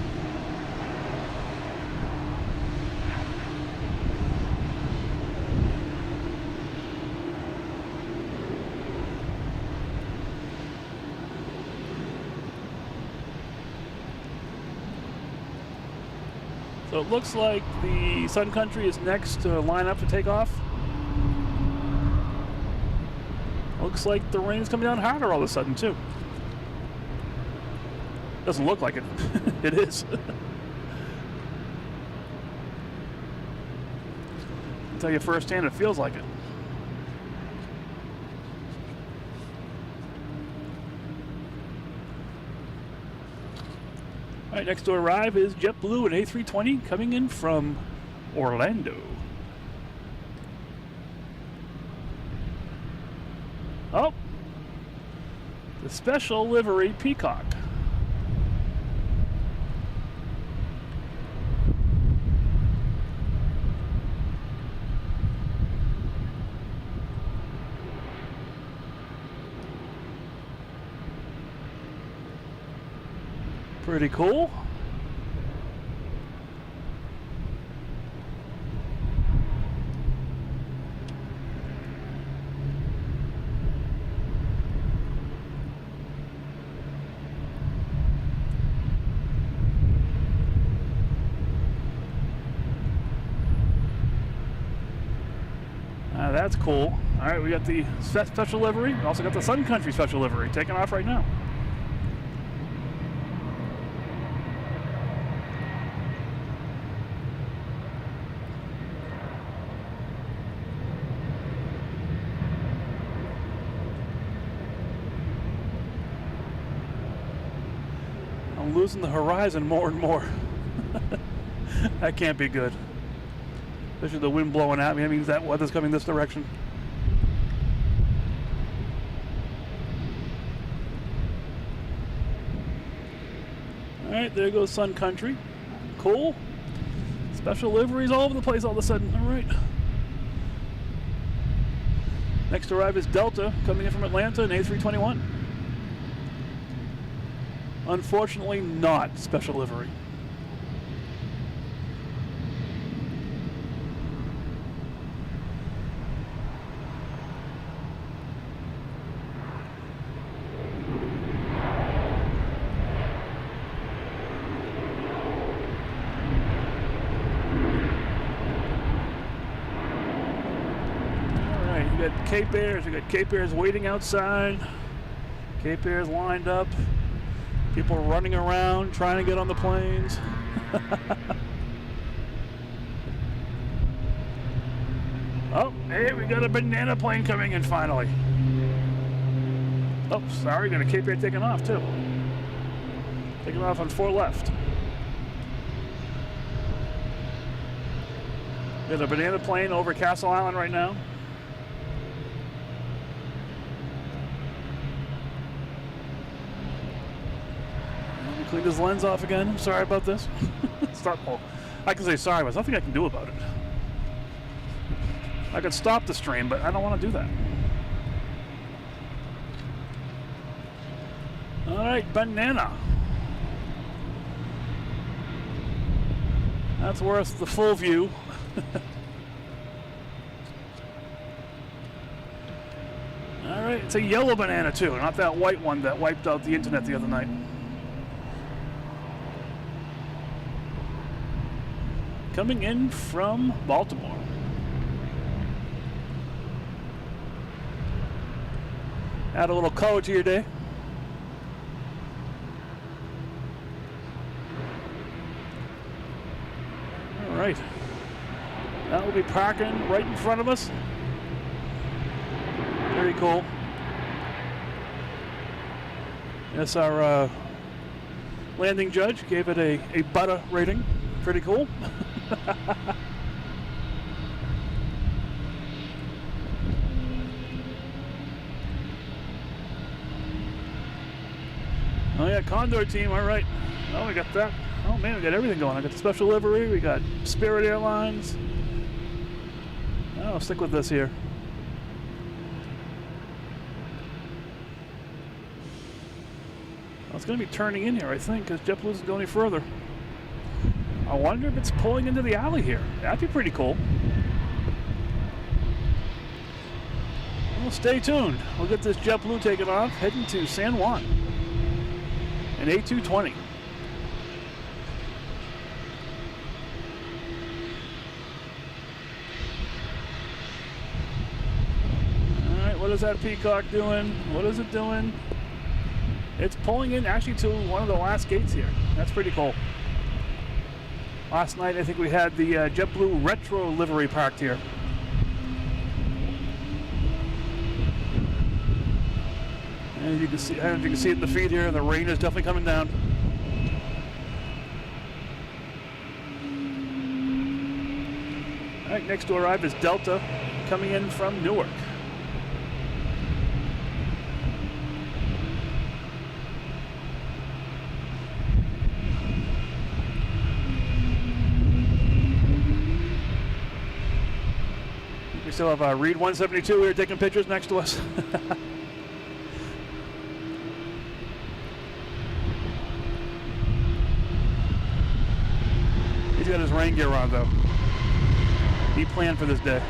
So it looks like the Sun Country is next to line up to take off. Looks like the rain's coming down harder all of a sudden too. Doesn't look like it. It is. I'll tell you firsthand, it feels like it. All right, next to arrive is JetBlue and A320 coming in from Orlando. Oh, the special livery Peacock. Pretty cool. That's cool. All right, we got the special livery. We also got the Sun Country special livery taking off right now. I'm losing the horizon more and more. That can't be good. Especially the wind blowing at me. That means that weather's coming this direction. All right, there goes Sun Country. Cool. Special liveries all over the place all of a sudden. All right. Next to arrive is Delta coming in from Atlanta in A321. Unfortunately, not special livery. We got Cape Airs. We got Cape Airs waiting outside. Cape Airs lined up. People running around trying to get on the planes. Oh, hey, we got a banana plane coming in finally. Oh, sorry, got a Cape Air taking off too. Taking off on 4 left. Got a banana plane over Castle Island right now. Let me clean this lens off again. Sorry about this. Stop. Oh, I can say sorry, but there's nothing I can do about it. I could stop the stream, but I don't want to do that. All right, banana. That's worth the full view. All right, it's a yellow banana too, not that white one that wiped out the internet the other night. Coming in from Baltimore. Add a little color to your day. All right. That will be parking right in front of us. Very cool. Yes, our landing judge gave it a butter rating. Pretty cool. Oh yeah, Condor team, all right. Oh, we got that. Oh man, we got everything going. I got the special livery, we got Spirit Airlines. Oh, I'll stick with this here. Well, it's going to be turning in here, I think, because JetBlue doesn't go any further. I wonder if it's pulling into the alley here. That'd be pretty cool. Well, stay tuned. We'll get this JetBlue taken off, heading to San Juan. An A220. What is that Peacock doing? What is it doing? It's pulling in actually to one of the last gates here. That's pretty cool. Last night I think we had the JetBlue Retro livery parked here. And you can see, I don't know if you can see it in the feed here, the rain is definitely coming down. All right, next to arrive is Delta coming in from Newark. We still have Reed 172 here taking pictures next to us. He's got his rain gear on though. He planned for this day.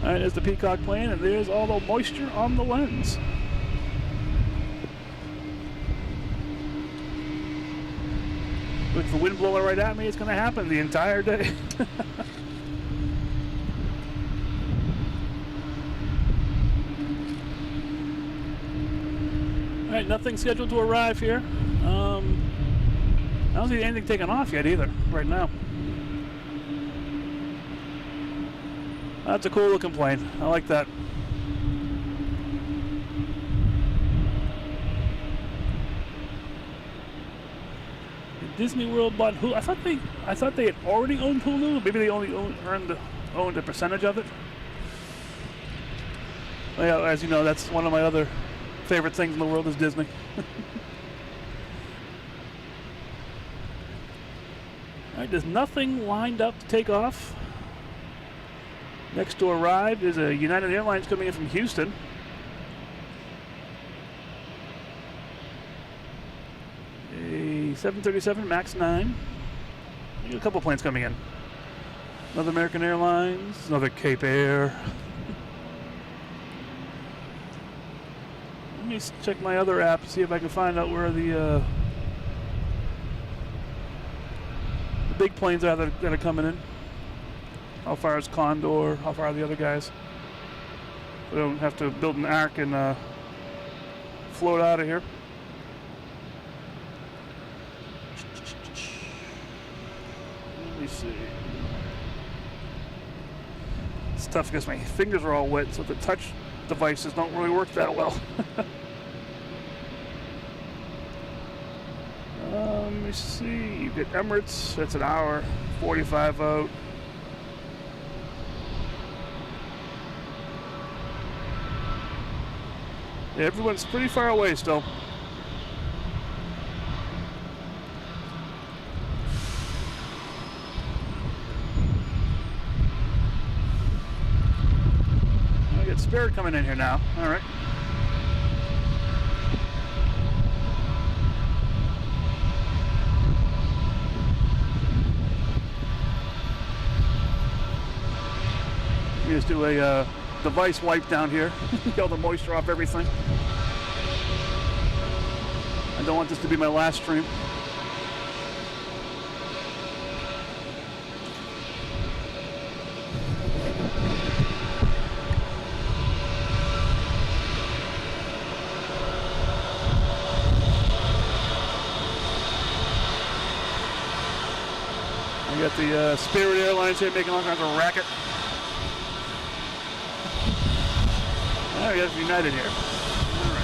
All right, there's the Peacock plane, and there's all the moisture on the lens. With the wind blowing right at me, it's going to happen the entire day. All right, nothing scheduled to arrive here. I don't see anything taken off yet either, right now. That's a cool looking plane. I like that. Disney World bought Hulu. I thought they had already owned Hulu. Maybe they only owned a percentage of it. Well, yeah, as you know, that's one of my other favorite things in the world is Disney. All right, there's nothing lined up to take off. Next to arrive is a United Airlines coming in from Houston. A 737 MAX 9. A couple planes coming in. Another American Airlines, another Cape Air. Let me check my other app to see if I can find out where the big planes are that are coming in. How far is Condor? How far are the other guys? We don't have to build an arc and float out of here. Let me see. It's tough because my fingers are all wet, so to touch devices don't really work that well. Let me see. You get Emirates. That's an hour, 45 out. Yeah, everyone's pretty far away still. I get Spirit coming in here now. All right. We just do a device wipe down here. Get all the moisture off everything. I don't want this to be my last stream. We got the Spirit Airlines here making all kinds of racket. Oh, we have United here. All right.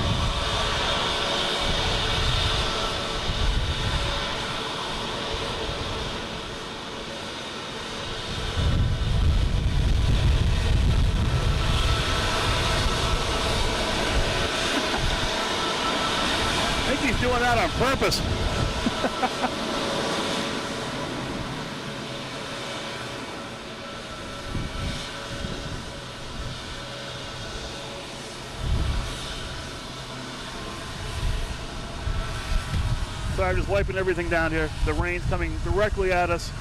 I think he's doing that on purpose. Sorry, just wiping everything down here. The rain's coming directly at us.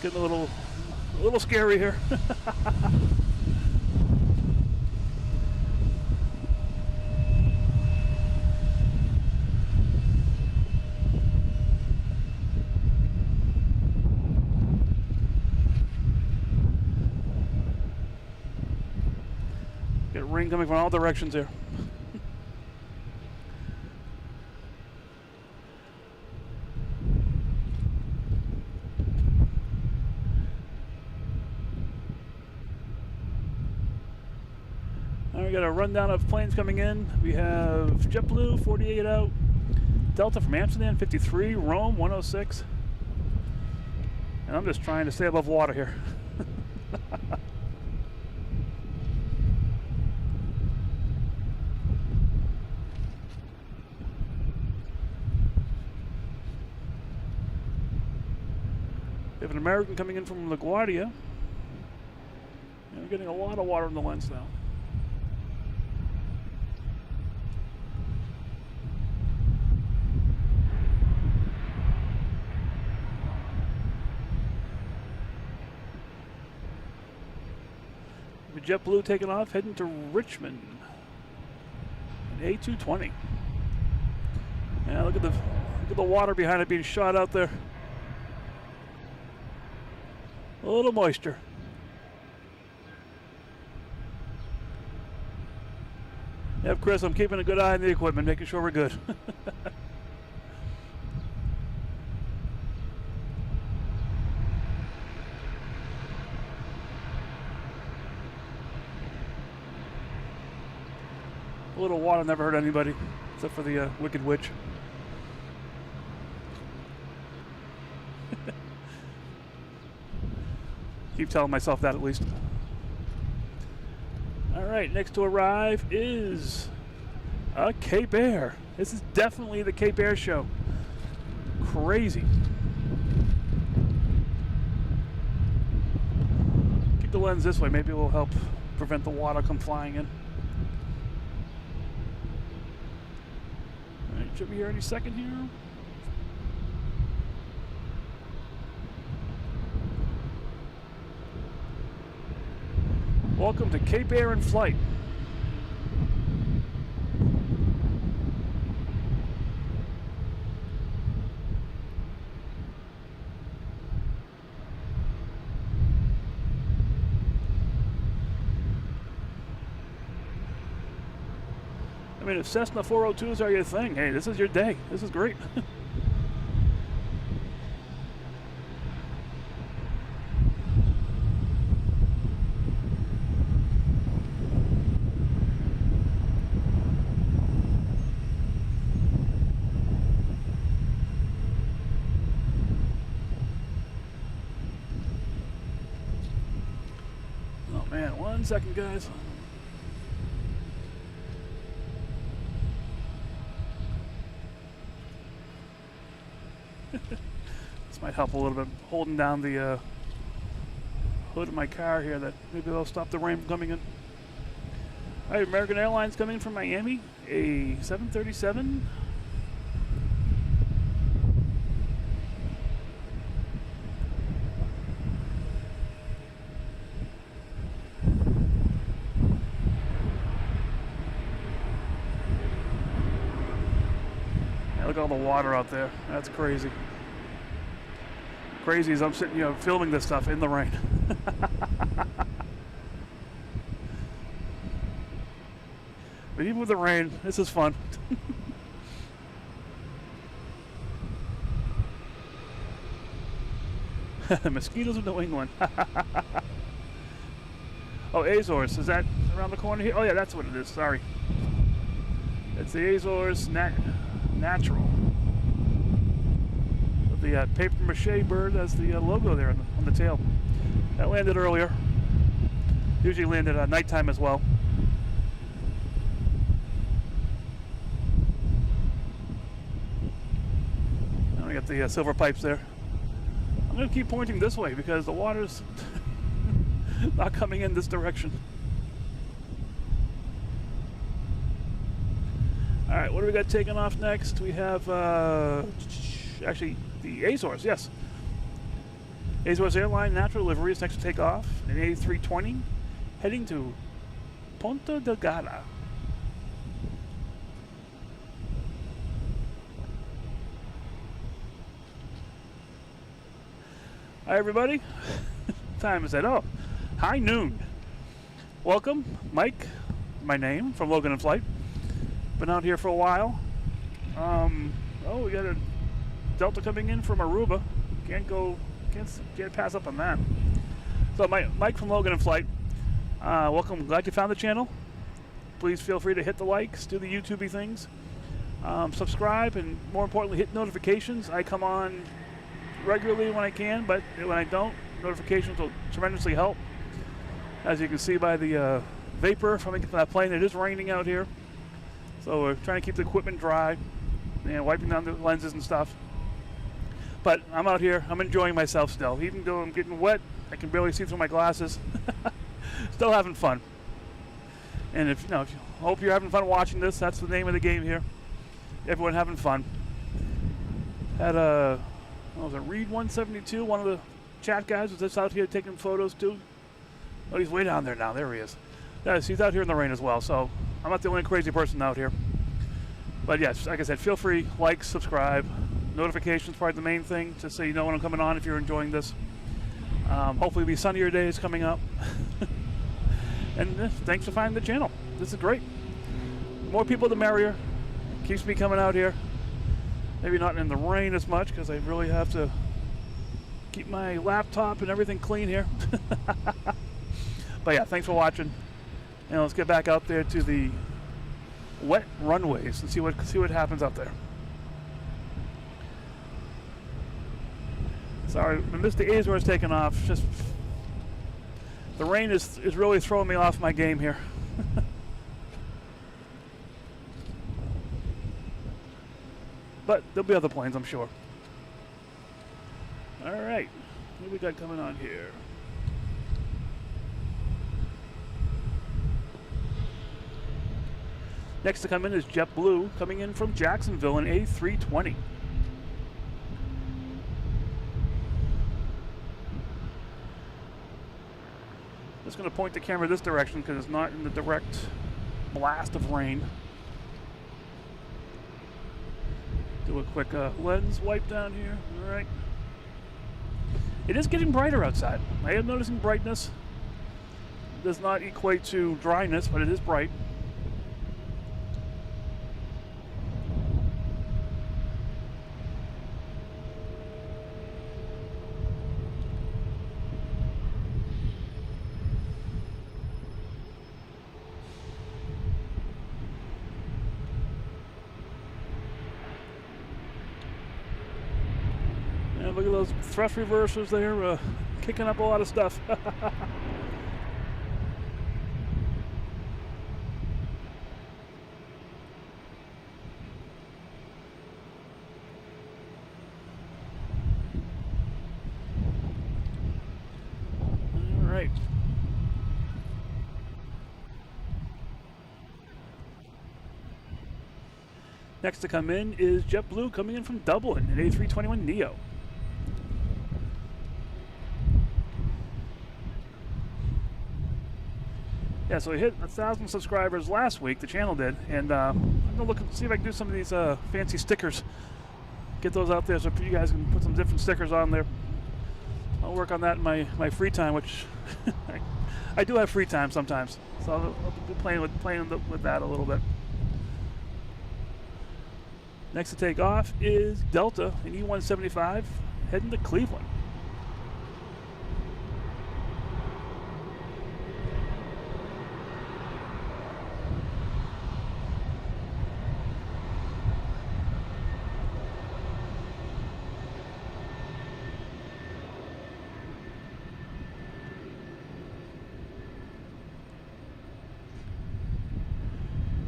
Getting a little scary here. Rain coming from all directions here. All right, we got a rundown of planes coming in. We have JetBlue 48 out, Delta from Amsterdam 53, Rome 106, and I'm just trying to stay above water here. We have an American coming in from LaGuardia. And we're getting a lot of water in the lens now. We have JetBlue taking off, heading to Richmond. An A220. Yeah, look at the water behind it being shot out there. A little moisture. Yep, Chris, I'm keeping a good eye on the equipment, making sure we're good. A little water never hurt anybody, except for the Wicked Witch. Keep telling myself that at least. All right, next to arrive is Cape Air. This is definitely the Cape Air show. Crazy. Keep the lens this way. Maybe it will help prevent the water from flying in. All right, should be here any second here. Welcome to Cape Air in flight. I mean, if Cessna 402s are your thing, hey, this is your day. This is great. 1 second, guys. This might help a little bit, holding down the hood of my car here. That maybe they'll stop the rain from coming in. All right, American Airlines coming from Miami, a 737. Yeah, look at all the water out there. That's crazy. Crazy as I'm sitting, filming this stuff in the rain. But even with the rain, this is fun. The mosquitoes of New England. Oh, Azores, is that around the corner here? Oh yeah, that's what it is, sorry. It's the Azores Natural. With the paper mache bird as the logo there on the tail. That landed earlier. Usually landed at nighttime as well. Now we got the silver pipes there. I'm going to keep pointing this way because the water's not coming in this direction. All right, what do we got taking off next? We have actually the Azores, yes. Azores Airline Natural Livery is next to take off. An A320 heading to Punta Delgada. Hi everybody. Time is at high noon. Welcome, Mike, my name, from Logan in Flight. Been out here for a while. We got a Delta coming in from Aruba. Can't pass up on that. So Mike from Logan in Flight. Welcome, glad you found the channel. Please feel free to hit the likes, do the YouTubey things. Subscribe, and more importantly, hit notifications. I come on regularly when I can, but when I don't, notifications will tremendously help. As you can see by the vapor from that plane, it is raining out here. So we're trying to keep the equipment dry and wiping down the lenses and stuff. But I'm out here, I'm enjoying myself still. Even though I'm getting wet, I can barely see through my glasses. Still having fun. And if you hope you're having fun watching this. That's the name of the game here. Everyone having fun. Had was it Reed 172, one of the chat guys was just out here taking photos too. Oh, he's way down there now. There he is. Yes, he's out here in the rain as well, so I'm not the only crazy person out here. But yes, like I said, feel free, like, subscribe. Notifications probably the main thing, just so you know when I'm coming on if you're enjoying this. Hopefully it'll be sunnier days coming up. And thanks for finding the channel. This is great. More people the merrier. Keeps me coming out here. Maybe not in the rain as much because I really have to keep my laptop and everything clean here. But yeah, thanks for watching. And let's get back out there to the wet runways and see what happens out there. Sorry, I missed the Azores taking off. Just the rain is really throwing me off my game here. But there'll be other planes, I'm sure. All right, what we got coming on here? Next to come in is JetBlue, coming in from Jacksonville, an A320. Just going to point the camera this direction because it's not in the direct blast of rain. Do a quick lens wipe down here. All right. It is getting brighter outside. I am noticing brightness. It does not equate to dryness, but it is bright. Look at those thrust reversers there, kicking up a lot of stuff. Next to come in is JetBlue coming in from Dublin at A321neo. Yeah, so we hit 1,000 subscribers last week, the channel did, and I'm gonna look and see if I can do some of these fancy stickers. Get those out there so you guys can put some different stickers on there. I'll work on that in my free time, which I do have free time sometimes, so I'll be playing with that a little bit. Next to take off is Delta, an E175, heading to Cleveland.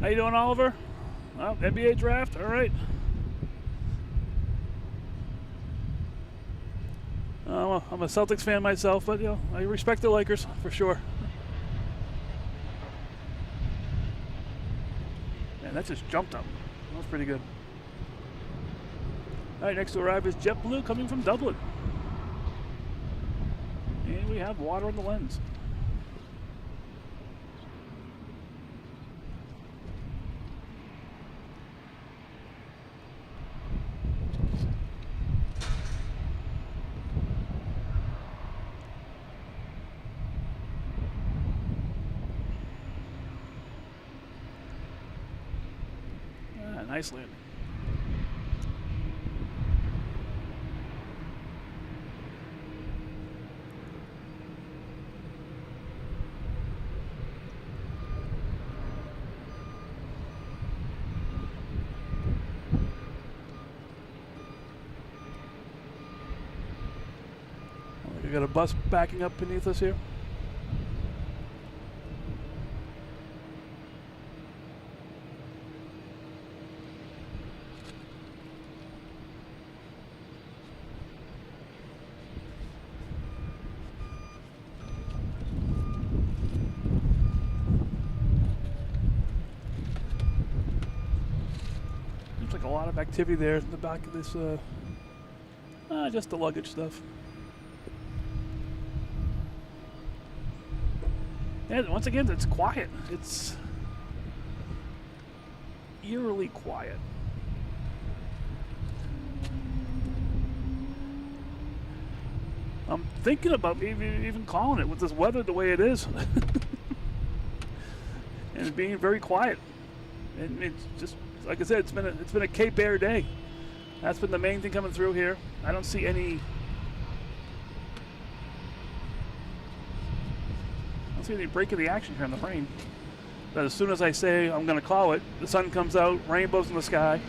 How you doing, Oliver? Well, NBA draft, all right. I'm a Celtics fan myself, but I respect the Lakers for sure. Man, that just jumped up. That was pretty good. All right, next to arrive is JetBlue coming from Dublin, and we have water on the lens. Nice landing. We got a bus backing up beneath us here. A lot of activity there in the back of this, just the luggage stuff. And once again, it's quiet. It's eerily quiet. I'm thinking about maybe even calling it with this weather the way it is. And it being very quiet. And it's just, like I said, it's been a Cape Air day. That's been the main thing coming through here. I don't see any break of the action here in the rain. But as soon as I say I'm going to call it, the sun comes out, rainbows in the sky,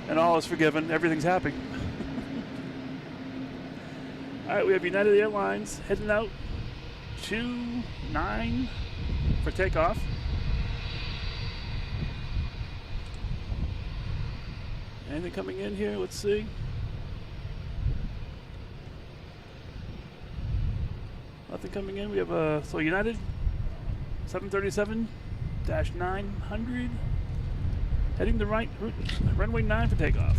and all is forgiven. Everything's happy. All right, we have United Airlines heading out 29 for takeoff. Anything coming in here? Let's see. Nothing coming in. We have so United 737-900 heading to runway 9 for takeoff.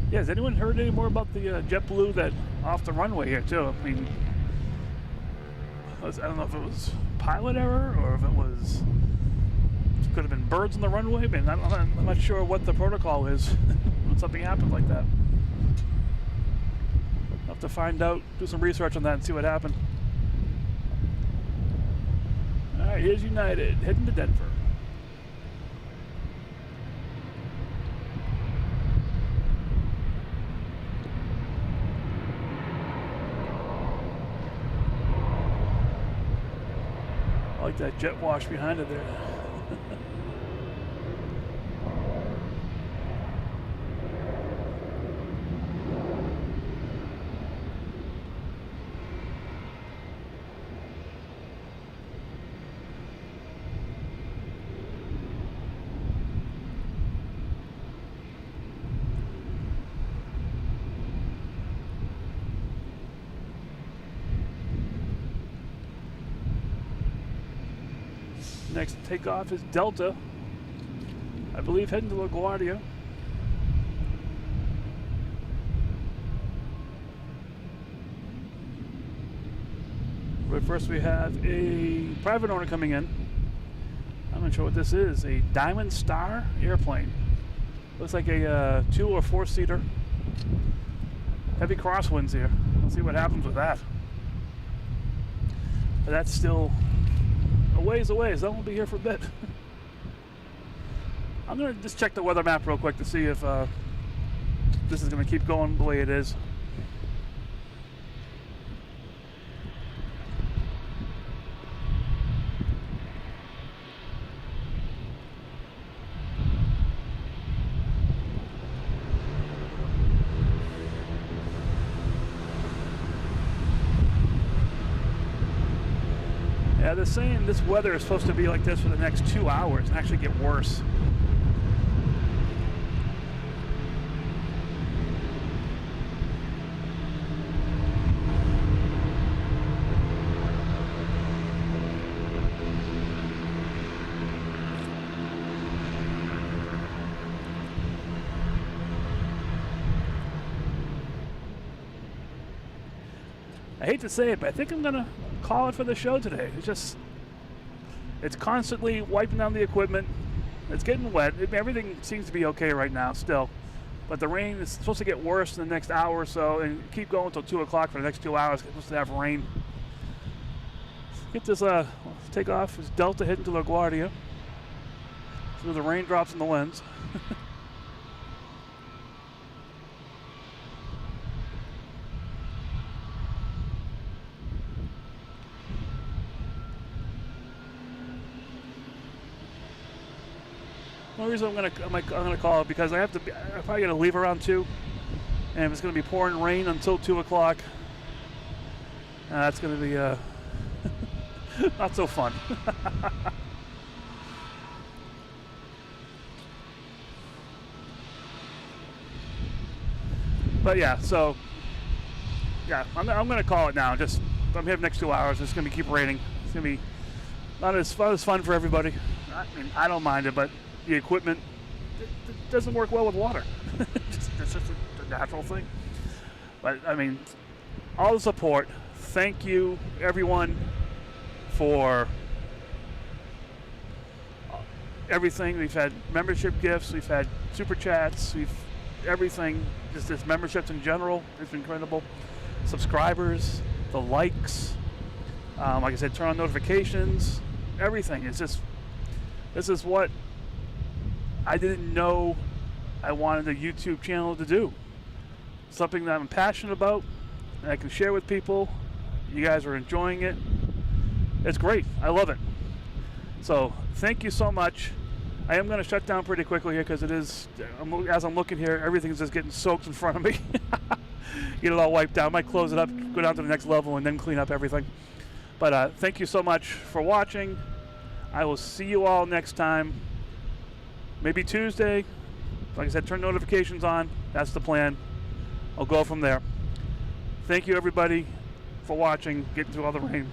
Yeah, has anyone heard any more about the JetBlue that off the runway here too? I mean, I don't know if it was pilot error or if it could have been birds on the runway. Man, I'm not sure what the protocol is when something happens like that. I'll have to find out, do some research on that and see what happened. All right, here's United heading to Denver. I like that jet wash behind it there. Next takeoff is Delta. I believe heading to LaGuardia. But first we have a private owner coming in. I'm not sure what this is. A Diamond Star airplane. Looks like a 2 or 4 seater. Heavy crosswinds here. Let's see what happens with that. But that's still a ways away, so that won't be here for a bit. I'm going to just check the weather map real quick to see if this is going to keep going the way it is. Yeah, they're saying this weather is supposed to be like this for the next 2 hours and actually get worse. I hate to say it, but I think I'm gonna call it for the show today. It's constantly wiping down the equipment. It's getting wet. Everything seems to be okay right now still, but the rain is supposed to get worse in the next hour or so and keep going until 2 o'clock for the next 2 hours. It's supposed to have rain. Get this takeoff is Delta heading to LaGuardia through the raindrops in the lens. The only reason I'm gonna call it because I'm probably gonna leave around 2, and it's gonna be pouring rain until 2 o'clock. That's gonna be not so fun. But yeah, so yeah, I'm gonna call it now. I'm here the next 2 hours. It's gonna keep raining. It's gonna be not as fun for everybody. I mean, I don't mind it, but the equipment it doesn't work well with water. It's just a natural thing. But I mean, all the support. Thank you, everyone, for everything. We've had membership gifts. We've had super chats. Everything. Just this memberships in general. It's been incredible. Subscribers, the likes. Like I said, turn on notifications. Everything. This is what I didn't know I wanted a YouTube channel to do. Something that I'm passionate about and I can share with people. You guys are enjoying it. It's great. I love it. So thank you so much. I am going to shut down pretty quickly here because as I'm looking here, everything's just getting soaked in front of me. Get it all wiped down. I might close it up, go down to the next level, and then clean up everything. But thank you so much for watching. I will see you all next time. Maybe Tuesday. Like I said, turn notifications on. That's the plan. I'll go from there. Thank you, everybody, for watching, getting through all the rain.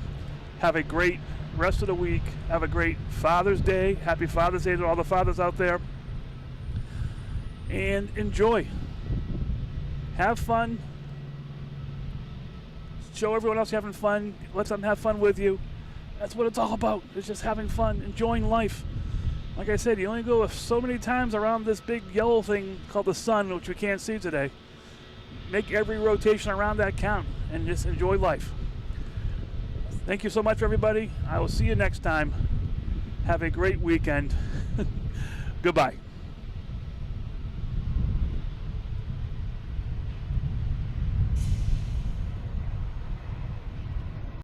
Have a great rest of the week. Have a great Father's Day. Happy Father's Day to all the fathers out there. And enjoy. Have fun. Show everyone else you're having fun. Let them have fun with you. That's what it's all about. It's just having fun, enjoying life. Like I said, you only go so many times around this big yellow thing called the sun, which we can't see today. Make every rotation around that count and just enjoy life. Thank you so much, everybody. I will see you next time. Have a great weekend. Goodbye.